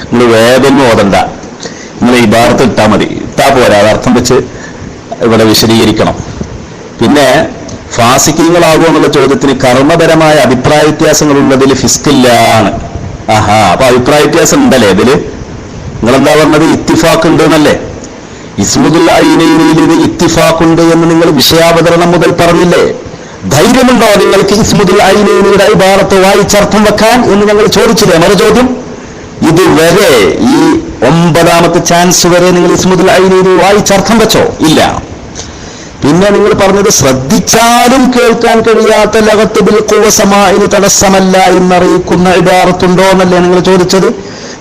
നിങ്ങൾ വേദം ഓതണ്ട, നിങ്ങൾ ഇബാറത്ത് ഇട്ടാ മതി. ഇട്ടാ പോരാ, അത് അർത്ഥം വെച്ച് ഇവിടെ വിശദീകരിക്കണം. പിന്നെ ഫാസിഖീങ്ങളാകുമോ എന്നുള്ള ചോദ്യത്തിന് കർമ്മപരമായ അഭിപ്രായ വ്യത്യാസങ്ങൾ ഉള്ളതിൽ ഫിസ്കില്ലാണ്. ആഹാ, അപ്പൊ അഭിപ്രായ വ്യത്യാസം ഉണ്ടല്ലേ ഇതില്? നിങ്ങളെന്താ പറഞ്ഞത്? ഇത്തിഫാഖ് ഉണ്ട് എന്നല്ലേ? ഇസ്മുൽ ഐനൈനിൽ ഇത്തിഫാഖുണ്ട് എന്ന് നിങ്ങൾ വിഷയാവതരണം മുതൽ പറഞ്ഞില്ലേ? ധൈര്യമുണ്ടോ നിങ്ങൾക്ക് ഇസ്മുൽ ഐനൈനിയുടെ ഇബാറത്ത് വായിച്ചർത്ഥം വെക്കാൻ എന്ന് ഞങ്ങൾ ചോദിച്ചില്ലേ? മറു ചോദ്യം. ഇതുവരെ ഈ 9ാമത്തെ ചാൻസ് വരെ നിങ്ങൾ ഇസ്മുൽ ഐനൈനി വായിച്ചർത്ഥം വെച്ചോ? ഇല്ല. പിന്നെ നിങ്ങൾ പറഞ്ഞത് ശ്രദ്ധിച്ചാലും കേൾക്കാൻ കഴിയാത്ത ലഗത്ത് ബിൽഖുവസമാഇന് തടസ്സമല്ല എന്നറിയിക്കുന്ന ഇബാറത്തുണ്ടോ എന്നല്ലേ നിങ്ങൾ ചോദിച്ചത്?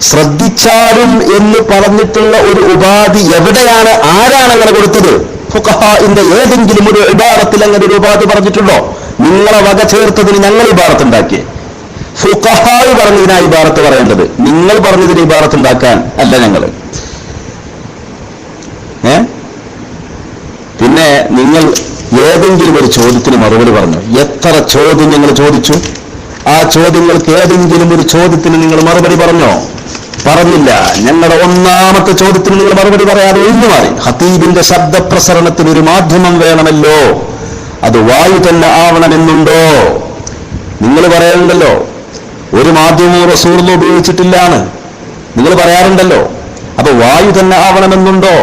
ശ്രദ്ധിച്ചാലും എന്ന് പറഞ്ഞിട്ടുള്ള ഒരു ഉപാധി എവിടെയാണ്, ആരാണ് അങ്ങനെ കൊടുത്തത്? ഫുഖഹാഇന്റെ ഏതെങ്കിലും ഒരു ഇബാറത്തിൽ അങ്ങനെ ഒരു ഉപാധി പറഞ്ഞിട്ടുണ്ടോ? നിങ്ങളെ വക ചേർത്തതിന് ഞങ്ങൾ ഇബാറത്ത് ഉണ്ടാക്കിയേ. ഫുഖഹാ പറഞ്ഞതിനാ ഇബാറത്ത് പറയേണ്ടത്, നിങ്ങൾ പറഞ്ഞതിന് ഇബാറത്ത് ഉണ്ടാക്കാൻ അല്ല ഞങ്ങള്. പിന്നെ നിങ്ങൾ ഏതെങ്കിലും ഒരു ചോദ്യത്തിന് മറുപടി പറഞ്ഞു? എത്ര ചോദ്യം ഞങ്ങൾ ചോദിച്ചു? ആ ചോദ്യങ്ങൾക്ക് ഏതെങ്കിലും ഒരു ചോദ്യത്തിന് നിങ്ങൾ മറുപടി പറഞ്ഞോ? പറഞ്ഞില്ല. ഞങ്ങളുടെ 1ാമത്തെ ചോദ്യത്തിന് നിങ്ങൾ മറുപടി പറയാതെ ഒഴിഞ്ഞു മാറി. ഖതീബിന്റെ ശബ്ദപ്രസരണത്തിന് ഒരു മാധ്യമം വേണമല്ലോ, അത് വായു തന്നെ ആവണമെന്നുണ്ടോ? നിങ്ങൾ പറയാറുണ്ടല്ലോ ഒരു മാധ്യമവും റസൂലുള്ളാഹി ഉപയോഗിച്ചിട്ടില്ലാണ്, നിങ്ങൾ പറയാറുണ്ടല്ലോ. അപ്പൊ വായു തന്നെ ആവണമെന്നുണ്ടോ?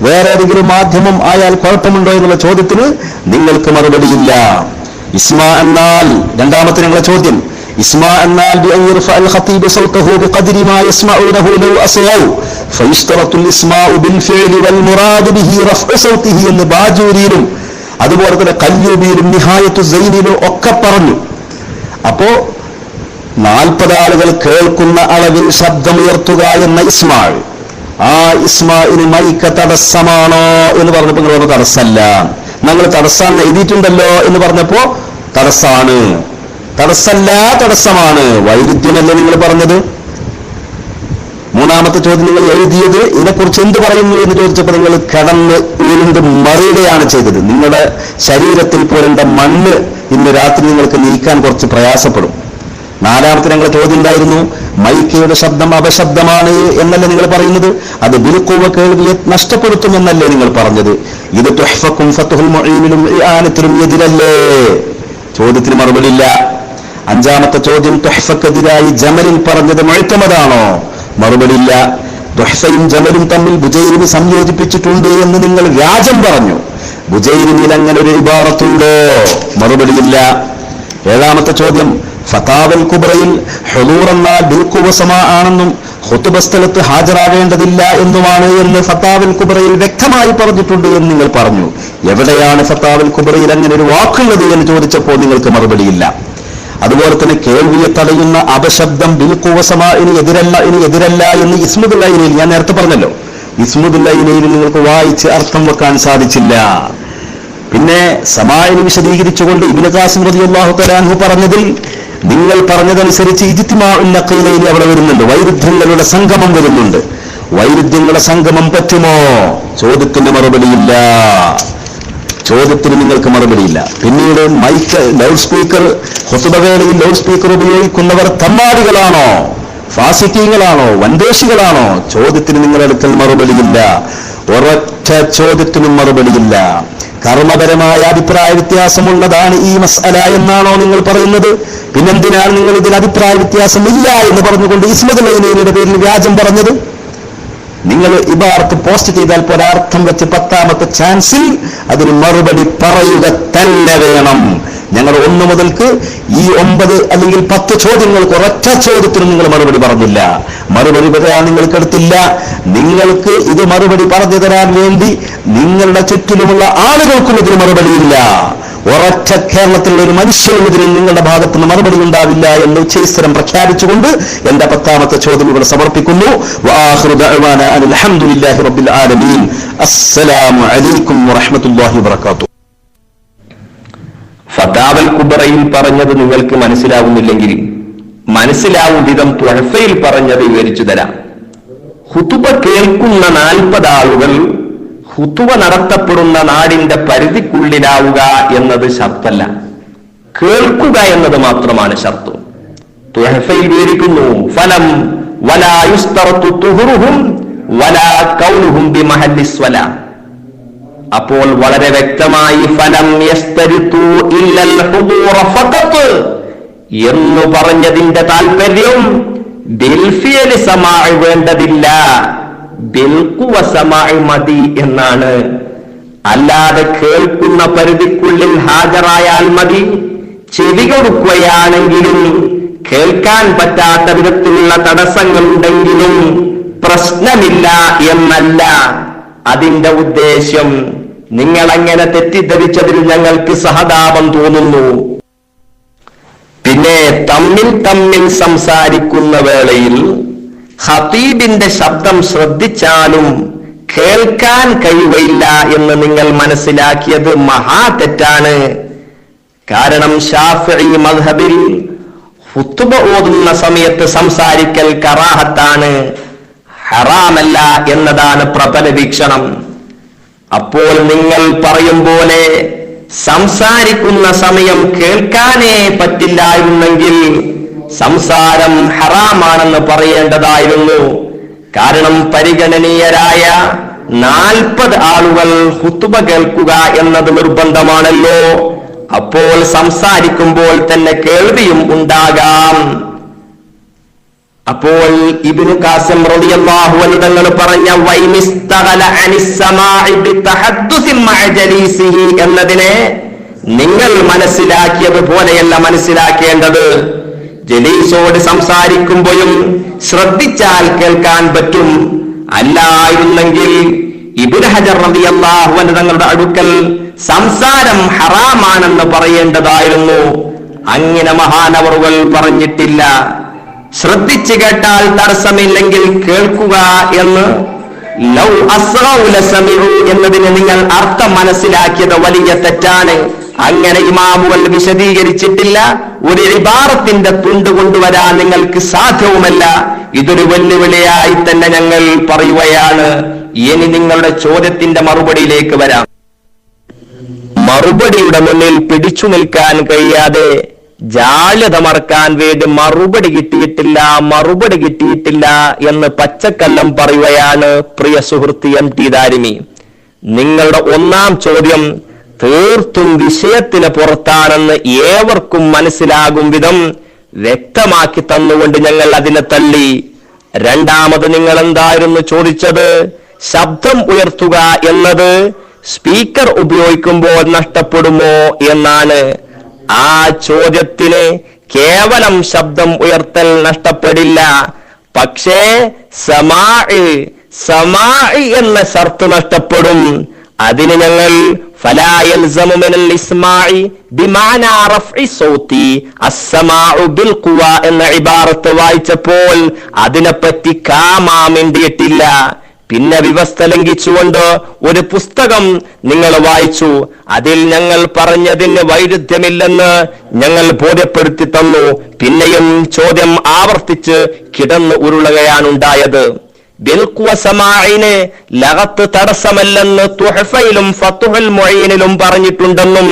വേറെ ഏതെങ്കിലും മാധ്യമം ആയാൽ കുഴപ്പമുണ്ടോ എന്നുള്ള ചോദ്യത്തിന് നിങ്ങൾക്ക് മറുപടിയില്ല. ഇസ്മാ എന്നാൽ 2ാമത്തെ ഞങ്ങളുടെ ചോദ്യം, ഇസ്മാ എന്നാൽ എന്ന് ബാജൂരിയിലും അതുപോലെ തന്നെ കയ്യൂബിയിലും നിഹായത്തു സൈനിലും ഒക്കെ പറഞ്ഞു. അപ്പോ 40 ആളുകൾ കേൾക്കുന്ന അളവിൽ ശബ്ദമുയർത്തുക എന്ന ഇസ്മാൾ, ആ ഇസ്മാഇന് മൈക്ക തടസ്സമാണോ എന്ന് പറഞ്ഞപ്പോ നിങ്ങൾ പറഞ്ഞു തടസ്സമല്ല. ഞങ്ങൾ തടസ്സം എഴുതിയിട്ടുണ്ടല്ലോ എന്ന് പറഞ്ഞപ്പോ തടസ്സാണ്. തടസ്സമല്ല, തടസ്സമാണ്. വൈരുദ്ധ്യമല്ലേ നിങ്ങൾ പറഞ്ഞത്? മൂന്നാമത്തെ ചോദ്യം നിങ്ങൾ എഴുതിയത് ഇതിനെക്കുറിച്ച് എന്ത് പറയുന്നു എന്ന് ചോദിച്ചപ്പോൾ നിങ്ങൾ കിടന്ന് വീണ്ടും മറിയുകയാണ് ചെയ്തത്. നിങ്ങളുടെ ശരീരത്തിൽ പോരേണ്ട മണ്ണ് ഇന്ന് രാത്രി നിങ്ങൾക്ക് നീക്കാൻ കുറച്ച് പ്രയാസപ്പെടും. നാലാമത്തെ ഞങ്ങളുടെ ചോദ്യം ഉണ്ടായിരുന്നു, മൈക്കയുടെ ശബ്ദം അപശബ്ദമാണ് എന്നല്ലേ നിങ്ങൾ പറയുന്നത്, അത് ബിൽഖുവ കേൾവിയെ നഷ്ടപ്പെടുത്തുമെന്നല്ലേ നിങ്ങൾ പറഞ്ഞത്. ഇത് തുഹ്ഫക്കും ഫത്ഹുൽ മുഈനിലും ഇആനത്തിലും എതിരല്ലേ? ചോദ്യത്തിന് മറുപടിയില്ല. അഞ്ചാമത്തെ ചോദ്യം, തുഹ്ഫക്കെതിരായി ജമലിൽ പറഞ്ഞത് മുഅ്തമദാണോ? മറുപടിയില്ല. തുഹ്ഫയും ജമലും തമ്മിൽ ബുജൈരിന് സംയോജിപ്പിച്ചിട്ടുണ്ട് എന്ന് നിങ്ങൾ വ്യാജം പറഞ്ഞു. ബുജൈരിനിൽ അങ്ങനെ ഒരു ഇബാറത്തുണ്ടോ? മറുപടിയില്ല. ഏഴാമത്തെ ചോദ്യം, ഫതാവൽ കുബ്രയിൽ ഹുദൂർ എന്നാൽ ബിൽഖുവ സമാ ആണെന്നും ഖുതുബ സ്ഥലത്ത് ഹാജരാകേണ്ടതില്ല എന്നുമാണ് എന്ന് ഫതാവൽ കുബ്രയിൽ വ്യക്തമായി പറഞ്ഞിട്ടുണ്ട് എന്ന് നിങ്ങൾ പറഞ്ഞു. എവിടെയാണ് ഫതാവൽ കുബ്രയിൽ അങ്ങനെ ഒരു വാക്കുള്ളത് എന്ന് ചോദിച്ചപ്പോൾ നിങ്ങൾക്ക് മറുപടിയില്ല. അതുപോലെ തന്നെ കേൾവിയെ തടയുന്ന അപശബ്ദം ബിൽഖുവ സമാഇന് എതിരല്ല എന്ന് ഇസ്മുദുൽ ഐനയിൽ ഞാൻ നേരത്തെ പറഞ്ഞല്ലോ. ഇസ്മുദുൽ ഐനയിൽ നിങ്ങൾക്ക് വായിച്ച് അർത്ഥം വെക്കാൻ സാധിച്ചില്ല. പിന്നെ സമാഇന് വിശദീകരിച്ചുകൊണ്ട് ഇബ്നു ഖാസിം റളിയല്ലാഹു തആല അൻഹു പറഞ്ഞതിൽ നിങ്ങൾ പറഞ്ഞതനുസരിച്ച് ഇജ്തിമാഉൻ നഖീലൈൻ അവിടെ വരുന്നുണ്ട്, വൈരുദ്ധ്യങ്ങളുടെ സംഗമം വരുന്നുണ്ട്. വൈരുദ്ധ്യങ്ങളുടെ സംഗമം പറ്റുമോ? ചോദ്യത്തിന് മറുപടിയില്ല. ചോദ്യത്തിന് നിങ്ങൾക്ക് മറുപടിയില്ല. പിന്നീട് മൈക്ക് ലൗഡ് സ്പീക്കർ ഖുതുബവേളയിൽ ലൗഡ് സ്പീക്കർ ഉപയോഗിക്കുന്നവർ തമ്മാടികളാണോ, ഫാസിഖീങ്ങളാണോ, വൻദേശികളാണോ? ചോദ്യത്തിന് നിങ്ങളുടെ അടുക്കൽ മറുപടിയില്ല. ഒരൊറ്റ ചോദ്യത്തിനും മറുപടിയില്ല. കർമ്മപരമായ അഭിപ്രായ വ്യത്യാസമുള്ളതാണ് ഈ മസ്അല എന്നാണോ നിങ്ങൾ പറയുന്നത്? പിന്നെന്തിനാണ് നിങ്ങൾ ഇതിൽ അഭിപ്രായ വ്യത്യാസമില്ല എന്ന് പറഞ്ഞുകൊണ്ട് ഇസ്മുദുൽ ഐനയുടെ പേരിൽ വ്യാജം പറഞ്ഞത്? നിങ്ങൾ ഇബാറത്ത് പോസ്റ്റ് ചെയ്താൽ ഒരർത്ഥം വെച്ച് 10ാമത്തെ ചാൻസിൽ അതിന് മറുപടി പറയുക തന്നെ വേണം. ഞങ്ങൾ 1 മുതൽക്ക് ഈ 9 അല്ലെങ്കിൽ 10 ചോദ്യങ്ങൾക്ക് ഒരൊറ്റ ചോദ്യത്തിനും നിങ്ങൾ മറുപടി പറഞ്ഞില്ല. മറുപടി പറയാൻ നിങ്ങൾക്ക് എടുത്തില്ല. നിങ്ങൾക്ക് ഇത് മറുപടി പറഞ്ഞു തരാൻ വേണ്ടി നിങ്ങളുടെ ചുറ്റിലുമുള്ള ആളുകൾക്കും ഇതിന് മറുപടിയില്ല. ഒരൊറ്റ കേരളത്തിലുള്ള ഒരു മനുഷ്യനും ഇതിന് നിങ്ങളുടെ ഭാഗത്തുനിന്ന് മറുപടി ഉണ്ടാവില്ല എന്ന് ഉച്ചസ്ഥരം പ്രഖ്യാപിച്ചുകൊണ്ട് എന്റെ 10ാമത്തെ ചോദ്യം ഇവിടെ സമർപ്പിക്കുന്നു. വആഖിറു ദഅ്വാന അനിൽ ഹംദുലില്ലാഹി റബ്ബിൽ ആലമീൻ. അസ്സലാമു അലൈക്കും വറഹ്മത്തുള്ളാഹി വബറകാതുഹു. ഫതാവൽ കുബ്രയിൽ പറഞ്ഞത് നിങ്ങൾക്ക് മനസ്സിലാവുന്നില്ലെങ്കിൽ മനസ്സിലാവും വിധം തുഹഫയിൽ പറഞ്ഞത് വിവരിച്ചു തരാം. ഖുതുബ കേൾക്കുന്ന 40 ആളുകൾ ഖുതുബ നടത്തപ്പെടുന്ന നാടിന്റെ പരിധിക്കുള്ളിലാവുക എന്നത് ഷർത്തല്ല, കേൾക്കുക എന്നത് മാത്രമാണ് ഷർത്ത്. തുഹഫയിൽ വിവരിക്കുന്നു, ഫലം വലാ യുസ്തറതു തുഹറുഹും വലാ ഖൗലുഹും ബിമഹല്ലി സ്വലാ. അപ്പോൾ വളരെ വ്യക്തമായി ഫലം യസ്തരിതു ഇല്ലൽ ഹുദൂറ ഫഖത്ത് എന്ന് പറഞ്ഞതിന്റെ താല്പര്യം ബിൽഫിയലി സമാഇ വേണ്ടതില്ല, ബിൽഖുവ സമാഇ മതി എന്നാണ്. അല്ലാതെ കേൾക്കുന്ന പരിധിക്കുള്ളിൽ ഹാജരായാൽ മതി, ചെവി കൊടുക്കുകയാണെങ്കിലും കേൾക്കാൻ പറ്റാത്ത വിധത്തിലുള്ള തടസ്സങ്ങൾ ഉണ്ടെങ്കിലും പ്രശ്നമില്ല എന്നല്ല അതിന്റെ ഉദ്ദേശം. നിങ്ങൾ അങ്ങനെ തെറ്റിദ്ധരിച്ചതിൽ ഞങ്ങൾക്ക് സഹതാപം തോന്നുന്നു. പിന്നെ തമ്മിൽ സംസാരിക്കുന്ന വേളയിൽ ഖതീബിന്റെ ശബ്ദം ശ്രദ്ധിച്ചാലും കേൾക്കാൻ കഴിയുകയില്ല എന്ന് നിങ്ങൾ മനസ്സിലാക്കിയത് മഹാ തെറ്റാണ്. കാരണം ശാഫിഈ മദ്ഹബിൽ ഖുതുബ ഓതുന്ന സമയത്ത് സംസാരിക്കൽ കറാഹത്താണ്, ഹറാമല്ല എന്നതാണ് പ്രബല വീക്ഷണം. അപ്പോൾ നിങ്ങൾ പറയും പോലെ സംസാരിക്കുന്ന സമയം കേൾക്കാനേ പറ്റില്ലായിരുന്നെങ്കിൽ സംസാരം ഹറാമാണെന്ന് പറയേണ്ടതായിരുന്നു. കാരണം പരിഗണനീയരായ 40 ആളുകൾ ഖുതുബ കേൾക്കുക എന്നത് നിർബന്ധമാണല്ലോ. അപ്പോൾ സംസാരിക്കുമ്പോൾ തന്നെ കേൾവിയും ഉണ്ടാകാം. അപ്പോൾ ഇബ്നു ഖാസിം റളിയല്ലാഹു അൻഹു തങ്ങൾ പറഞ്ഞ വൈമിസ്തഗല അനിസ്സമാഇ ബിതഹദ്ദുസി മഅ ജലീസിഹി എന്നതിനെ നിങ്ങൾ മനസ്സിലാക്കിയത് പോലെയല്ല മനസ്സിലാക്കേണ്ടത്. ജലീസോട് സംസാരിക്കുമ്പോഴും ശ്രദ്ധിച്ചാൽ കേൾക്കാൻ പറ്റും. അല്ലായിരുന്നെങ്കിൽ ഇബ്നു ഹജർ റളിയല്ലാഹു അൻഹു തങ്ങളുടെ അടുക്കൽ സംസാരം ഹറാമാണെന്ന് പറയേണ്ടതായിരുന്നു. അങ്ങനെ മഹാനവറുകൾ പറഞ്ഞിട്ടില്ല. ശ്രദ്ധിച്ചു കേട്ടാൽ തടസ്സമില്ലെങ്കിൽ കേൾക്കുക എന്ന് ലൗ അസ്റഉ ലസമിഉ എന്നതിന് നിങ്ങൾ അർത്ഥം മനസ്സിലാക്കിയത് വലിയ തെറ്റാണ്. അങ്ങനെ ഇമാമുകൾ വിശദീകരിച്ചിട്ടില്ല. ഒരു ഇബാറത്തിന്റെ തുണ്ട് കൊണ്ടുവരാൻ നിങ്ങൾക്ക് സാധ്യവുമല്ല. ഇതൊരു വെല്ലുവിളിയായി തന്നെ ഞങ്ങൾ പറയുകയാണ്. ഇനി നിങ്ങളുടെ ചോദ്യത്തിന്റെ മറുപടിയിലേക്ക് വരാം. മറുപടിയുടെ മുന്നിൽ പിടിച്ചു നിൽക്കാൻ കഴിയാതെ ജാള്യത മറക്കാൻ വേണ്ടി മറുപടി കിട്ടിയിട്ടില്ല എന്ന് പച്ചക്കള്ളം പറയുകയാണ് പ്രിയ സുഹൃത്ത് MT ദാരിമി. നിങ്ങളുടെ ഒന്നാം ചോദ്യം തീർത്തും വിഷയത്തിന് പുറത്താണെന്ന് ഏവർക്കും മനസ്സിലാകും വിധം വ്യക്തമാക്കി തന്നുകൊണ്ട് ഞങ്ങൾ അതിനെ തള്ളി. രണ്ടാമത് നിങ്ങൾ എന്തായിരുന്നു ചോദിച്ചത്? ശബ്ദം ഉയർത്തുക എന്നത് സ്പീക്കർ ഉപയോഗിക്കുമ്പോൾ നഷ്ടപ്പെടുമോ എന്നാണ്. ആ ചോദ്യത്തിന് കേവലം ശബ്ദം ഉയർത്തൽ നഷ്ടപ്പെടില്ല, പക്ഷേ സമാഇ എന്ന ഷർത്ത് നഷ്ടപ്പെടും. അതിന് ഞങ്ങൾ ഫലാ യൽസമു മിനൽ ഇസ്മാഇ ബിമാനാ റഫ്ഇ സൗതി അസ്സമാഉ ബിൽ ഖുവ എന്ന ഇബാറത്ത് വായിച്ചപ്പോൾ അതിനെപ്പറ്റി കാമാമിണ്ടിയിട്ടില്ല. പിന്നെ വ്യവസ്ഥ ലംഘിച്ചുകൊണ്ട് ഒരു പുസ്തകം നിങ്ങൾ വായിച്ചു. അതിൽ ഞങ്ങൾ പറഞ്ഞതിന് വൈരുദ്ധ്യമില്ലെന്ന് ഞങ്ങൾ ബോധ്യപ്പെടുത്തി തന്നു. പിന്നെയും ചോദ്യം ആവർത്തിച്ച് കിടന്നു ഉരുളുകയാണുണ്ടായത്. ബിൽഖുവ സമാഇന് ലഗത്ത് തടസ്സമല്ലെന്ന് തുഹഫയിലും ഫതുഹുൽ മുഈനിലും പറഞ്ഞിട്ടുണ്ടെന്നും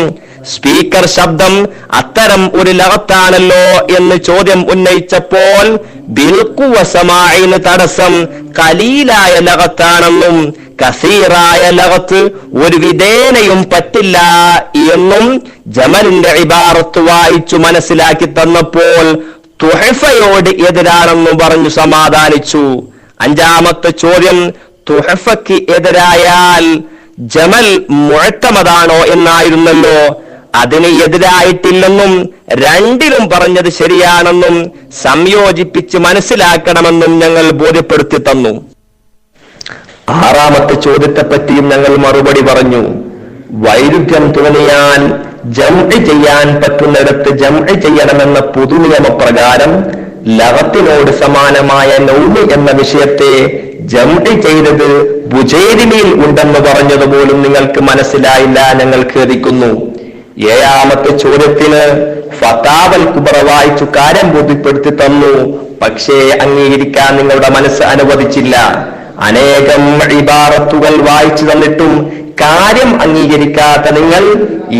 സ്പീക്കർ ശബ്ദം അത്തരം ഒരു ലഗത്താണല്ലോ എന്ന് ചോദ്യം ഉന്നയിച്ചപ്പോൾ ബിൽഖുവ സമാഇന് തടസ്സം ഖലീലായ ലഗത്താണെന്നും കസീറായ ലഗത്ത് ഒരു വിധേനയും പറ്റില്ല എന്നും ജമലിന്റെ ഇബാറത്ത് വായിച്ചു മനസ്സിലാക്കി തന്നപ്പോൾ തുഹഫയോട് എതിരാണെന്നും പറഞ്ഞു സമാധാനിച്ചു. അഞ്ചാമത്തെ ചോദ്യം തുഹഫയ്ക്ക് എതിരായാൽ ജമൽ മുഅ്തമദാണോ എന്നായിരുന്നല്ലോ. അതിന് എതിരായിട്ടില്ലെന്നും രണ്ടിലും പറഞ്ഞത് ശരിയാണെന്നും സംയോജിപ്പിച്ച് മനസ്സിലാക്കണമെന്നും ഞങ്ങൾ ബോധ്യപ്പെടുത്തി തന്നു. ആറാമത്തെ ചോദ്യത്തെ പറ്റിയും ഞങ്ങൾ മറുപടി പറഞ്ഞു. വൈരുദ്ധ്യം തോന്നിയാൽ ജംഇ ചെയ്യാൻ പറ്റുന്നിടത്ത് ജംഇ ചെയ്യണമെന്ന പൊതുനിയമപ്രകാരം ലഗത്തിനോട് സമാനമായ നൗമി എന്ന വിഷയത്തെ ജംഇ ചെയ്തത് ബുജൈരിമിയിൽ ഉണ്ടെന്ന് പറഞ്ഞത് പോലും നിങ്ങൾക്ക് മനസ്സിലായില്ല. ഞങ്ങൾ ഖേദിക്കുന്നു. ഏഴാമത്തെ ചോദ്യത്തിന് ഫതാവൽ കുബ്ര വായിച്ചു കാര്യം ബോധ്യപ്പെടുത്തി തന്നു. പക്ഷേ അംഗീകരിക്കാൻ നിങ്ങളുടെ മനസ്സ് അനുവദിച്ചില്ല. അനേകം ഇബാറത്തുകൾ വായിച്ചു തന്നിട്ടും കാര്യം അംഗീകരിക്കാത്ത നിങ്ങൾ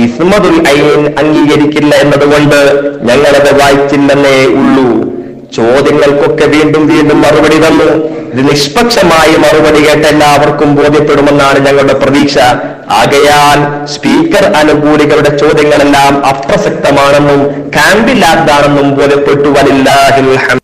ഇസ്മതുൽ ഐൻ അംഗീകരിക്കില്ല എന്നതുകൊണ്ട് ഞങ്ങളത് വായിച്ചില്ലെന്നേ ഉള്ളൂ. ചോദ്യങ്ങൾക്കൊക്കെ വീണ്ടും മറുപടി തന്നു. ഇത് നിഷ്പക്ഷമായി മറുപടി കേട്ട എല്ലാവർക്കും ബോധ്യപ്പെടുമെന്നാണ് ഞങ്ങളുടെ പ്രതീക്ഷ. ആകയാൽ സ്പീക്കർ അനുകൂലികളുടെ ചോദ്യങ്ങളെല്ലാം അപ്രസക്തമാണെന്നും കാമ്പില്ലാത്തതാണെന്നും ബോധ്യപ്പെട്ടു. വലില്ലാഹിൽ ഹംദ്.